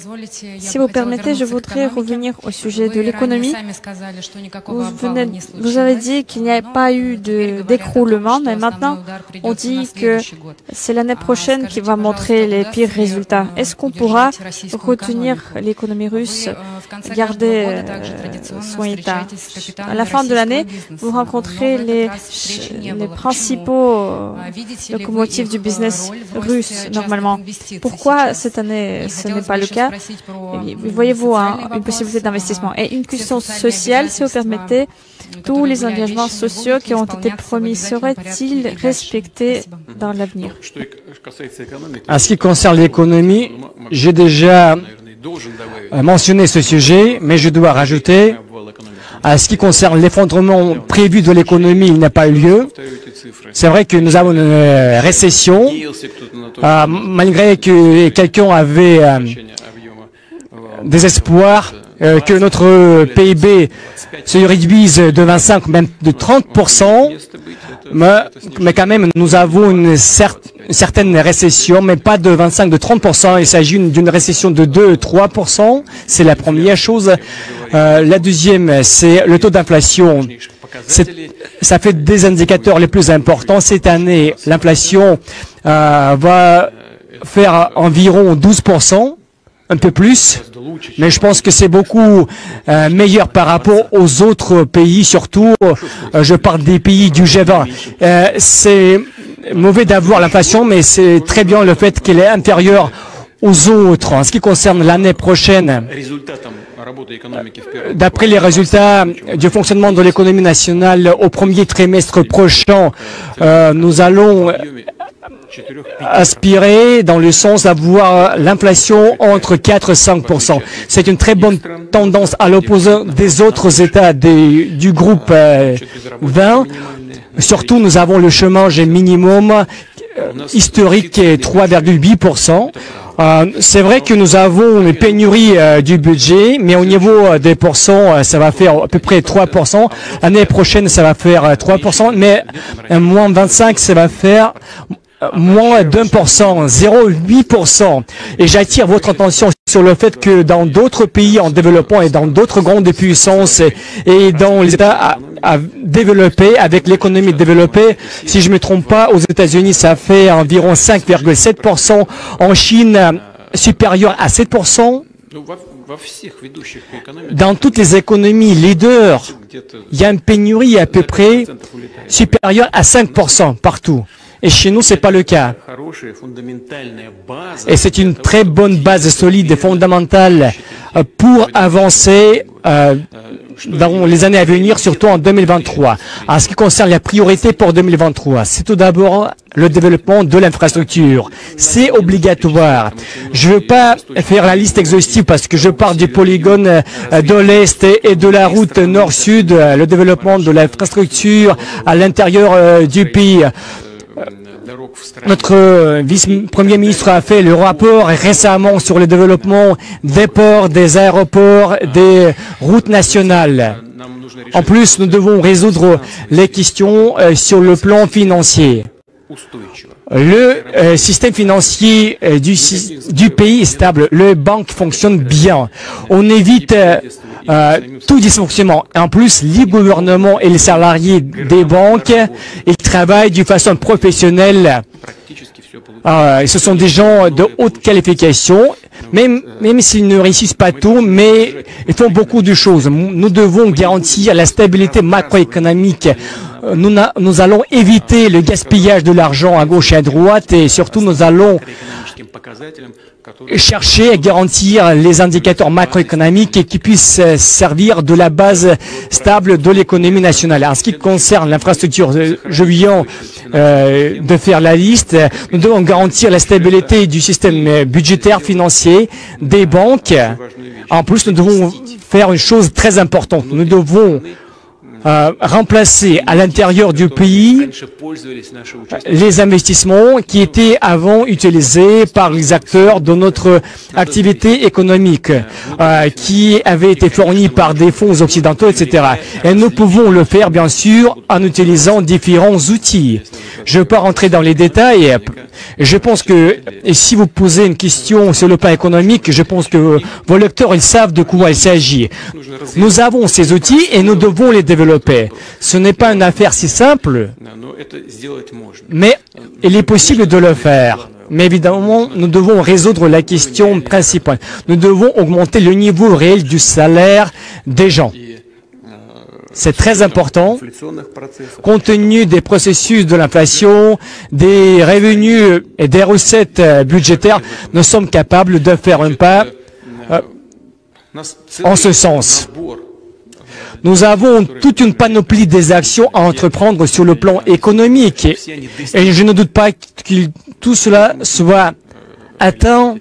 Si vous permettez, je voudrais revenir au sujet de l'économie. Vous avez dit qu'il n'y a pas eu d'écroulement, mais maintenant on dit que c'est l'année prochaine qui va montrer les pires résultats. Est-ce qu'on pourra retenir l'économie russe, garder son état? À la fin de l'année, vous rencontrez les principaux locomotives du business russe, normalement. Pourquoi cette année ce n'est pas le cas? Voyez-vous une possibilité d'investissement? Et une question sociale, si vous permettez, tous les engagements sociaux qui ont été promis seraient-ils respectés dans l'avenir? En ce qui concerne l'économie, j'ai déjà mentionné ce sujet, mais je dois rajouter, en ce qui concerne l'effondrement prévu de l'économie, il n'a pas eu lieu. C'est vrai que nous avons une récession, malgré que quelqu'un avait des espoirs que notre PIB se réduise de 25, même de 30%, mais quand même, nous avons une certaine récession, mais pas de 25, de 30%. Il s'agit d'une récession de 2-3%. C'est la première chose. La deuxième, c'est le taux d'inflation. Ça fait des indicateurs les plus importants. Cette année, l'inflation va faire environ 12%. Un peu plus, mais je pense que c'est beaucoup meilleur par rapport aux autres pays, surtout, je parle des pays du G20. C'est mauvais d'avoir l'inflation, mais c'est très bien le fait qu'elle est inférieure aux autres. En ce qui concerne l'année prochaine, d'après les résultats du fonctionnement de l'économie nationale au premier trimestre prochain, nous allons aspirer dans le sens d'avoir l'inflation entre 4 et 5%. C'est une très bonne tendance à l'opposé des autres États du groupe 20. Surtout, nous avons le chômage minimum historique qui est 3,8%. C'est vrai que nous avons une pénurie du budget, mais au niveau des pourcents, ça va faire à peu près 3%. L'année prochaine, ça va faire 3%, mais moins 25, ça va faire moins d'1%, 0,8%. Et j'attire votre attention sur le fait que dans d'autres pays en développement et dans d'autres grandes puissances et dans les États à développer, avec l'économie développée, si je ne me trompe pas, aux États-Unis, ça fait environ 5,7%. En Chine, supérieur à 7%. Dans toutes les économies leaders, il y a une pénurie à peu près supérieure à 5% partout. Et chez nous, c'est pas le cas. Et c'est une très bonne base solide et fondamentale pour avancer dans les années à venir, surtout en 2023. En ce qui concerne la priorité pour 2023, c'est tout d'abord le développement de l'infrastructure. C'est obligatoire. Je ne veux pas faire la liste exhaustive parce que je parle du polygone de l'Est et de la route nord-sud, le développement de l'infrastructure à l'intérieur du pays. Notre vice-premier ministre a fait le rapport récemment sur le développement des ports, des aéroports, des routes nationales. En plus, nous devons résoudre les questions sur le plan financier. Le système financier du pays est stable. Les banques fonctionnent bien. On évite tout dysfonctionnement. En plus, les gouvernements et les salariés des banques, ils travaillent d'une façon professionnelle. Ce sont des gens de haute qualification, même s'ils ne réussissent pas tout, mais ils font beaucoup de choses. Nous devons garantir la stabilité macroéconomique. Nous allons éviter le gaspillage de l'argent à gauche et à droite et surtout nous allons chercher à garantir les indicateurs macroéconomiques qui puissent servir de la base stable de l'économie nationale. En ce qui concerne l'infrastructure, je viens de faire la liste. Nous devons garantir la stabilité du système budgétaire financier des banques. En plus, nous devons faire une chose très importante. Nous devons remplacer à l'intérieur du pays les investissements qui étaient avant utilisés par les acteurs de notre activité économique, qui avaient été fournis par des fonds occidentaux, etc. Et nous pouvons le faire, bien sûr, en utilisant différents outils. Je ne vais pas rentrer dans les détails. Je pense que si vous posez une question sur le plan économique, je pense que vos lecteurs, ils savent de quoi il s'agit. Nous avons ces outils et nous devons les développer. Ce n'est pas une affaire si simple, mais il est possible de le faire. Mais évidemment, nous devons résoudre la question principale. Nous devons augmenter le niveau réel du salaire des gens. C'est très important. Compte tenu des processus de l'inflation, des revenus et des recettes budgétaires, nous sommes capables de faire un pas en ce sens. Nous avons toute une panoplie des actions à entreprendre sur le plan économique et je ne doute pas que tout cela soit atteint.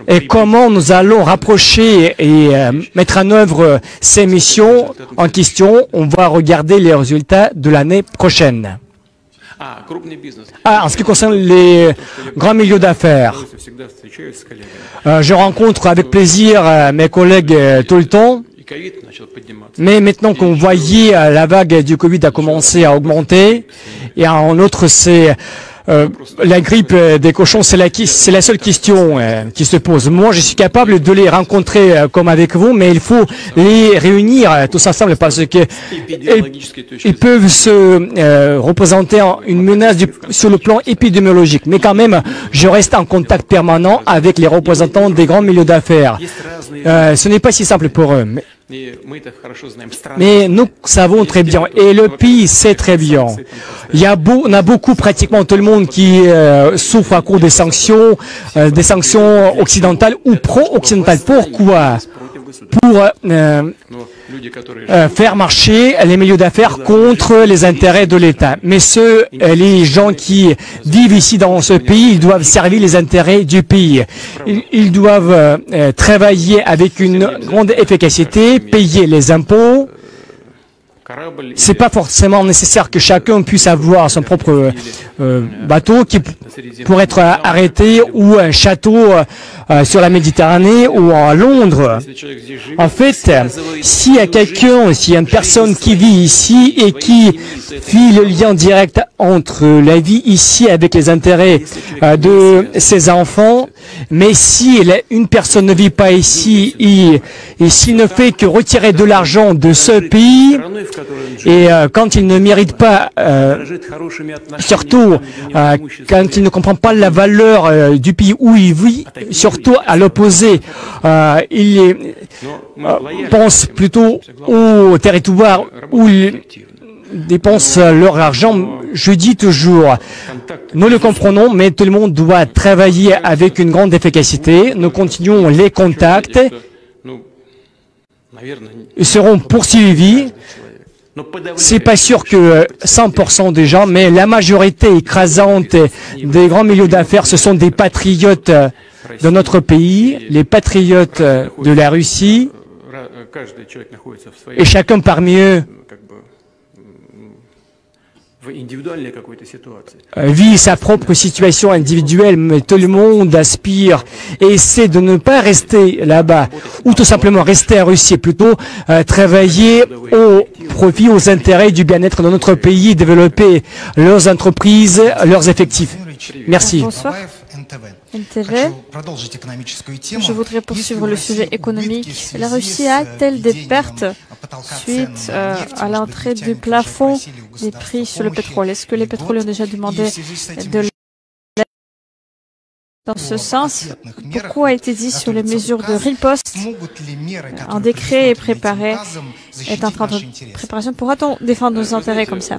Et comment nous allons rapprocher et mettre en œuvre ces missions en question, on va regarder les résultats de l'année prochaine. En ce qui concerne les grands milieux d'affaires, je rencontre avec plaisir mes collègues tout le temps, mais maintenant qu'on voyait la vague du Covid a commencé à augmenter, et en outre c'est la grippe des cochons, c'est la seule question qui se pose. Moi, je suis capable de les rencontrer comme avec vous, mais il faut les réunir tous ensemble parce que ils peuvent se représenter une menace sur le plan épidémiologique. Mais quand même, je reste en contact permanent avec les représentants des grands milieux d'affaires. Ce n'est pas si simple pour eux. Mais nous savons très bien, et le pays sait très bien. On a beaucoup, pratiquement tout le monde qui souffre à cause des sanctions occidentales ou pro-occidentales. Pourquoi? Pour faire marcher les milieux d'affaires contre les intérêts de l'État. Mais les gens qui vivent ici dans ce pays, ils doivent servir les intérêts du pays. Ils doivent travailler avec une grande efficacité, payer les impôts. C'est pas forcément nécessaire que chacun puisse avoir son propre bateau qui pourrait être arrêté ou un château sur la Méditerranée ou à Londres. En fait, s'il y a une personne qui vit ici et qui fait le lien direct entre la vie ici avec les intérêts de ses enfants, mais si une personne ne vit pas ici et s'il ne fait que retirer de l'argent de ce pays, et quand il ne mérite pas, surtout quand il ne comprend pas la valeur du pays où il vit, surtout à l'opposé, il pense plutôt au territoire où ils dépensent leur argent. Je dis toujours, nous le comprenons, mais tout le monde doit travailler avec une grande efficacité. Nous continuons les contacts. Ils seront poursuivis. C'est pas sûr que 100% des gens, mais la majorité écrasante des grands milieux d'affaires, ce sont des patriotes de notre pays, les patriotes de la Russie, et chacun parmi eux vit sa propre situation individuelle, mais tout le monde aspire et essaie de ne pas rester là-bas, ou tout simplement rester en Russie, plutôt travailler au profit, aux intérêts du bien-être de notre pays, développer leurs entreprises, leurs effectifs. Merci. Bonsoir. NTV. Je voudrais poursuivre le sujet économique. La Russie a-t-elle des pertes suite à l'entrée du plafond des prix sur le pétrole? Est-ce que les pétroliers ont déjà demandé de l'aide dans ce sens? Beaucoup a été dit sur les mesures de riposte. Un décret est préparé, est en train de préparation. Pourra-t-on défendre nos intérêts comme ça?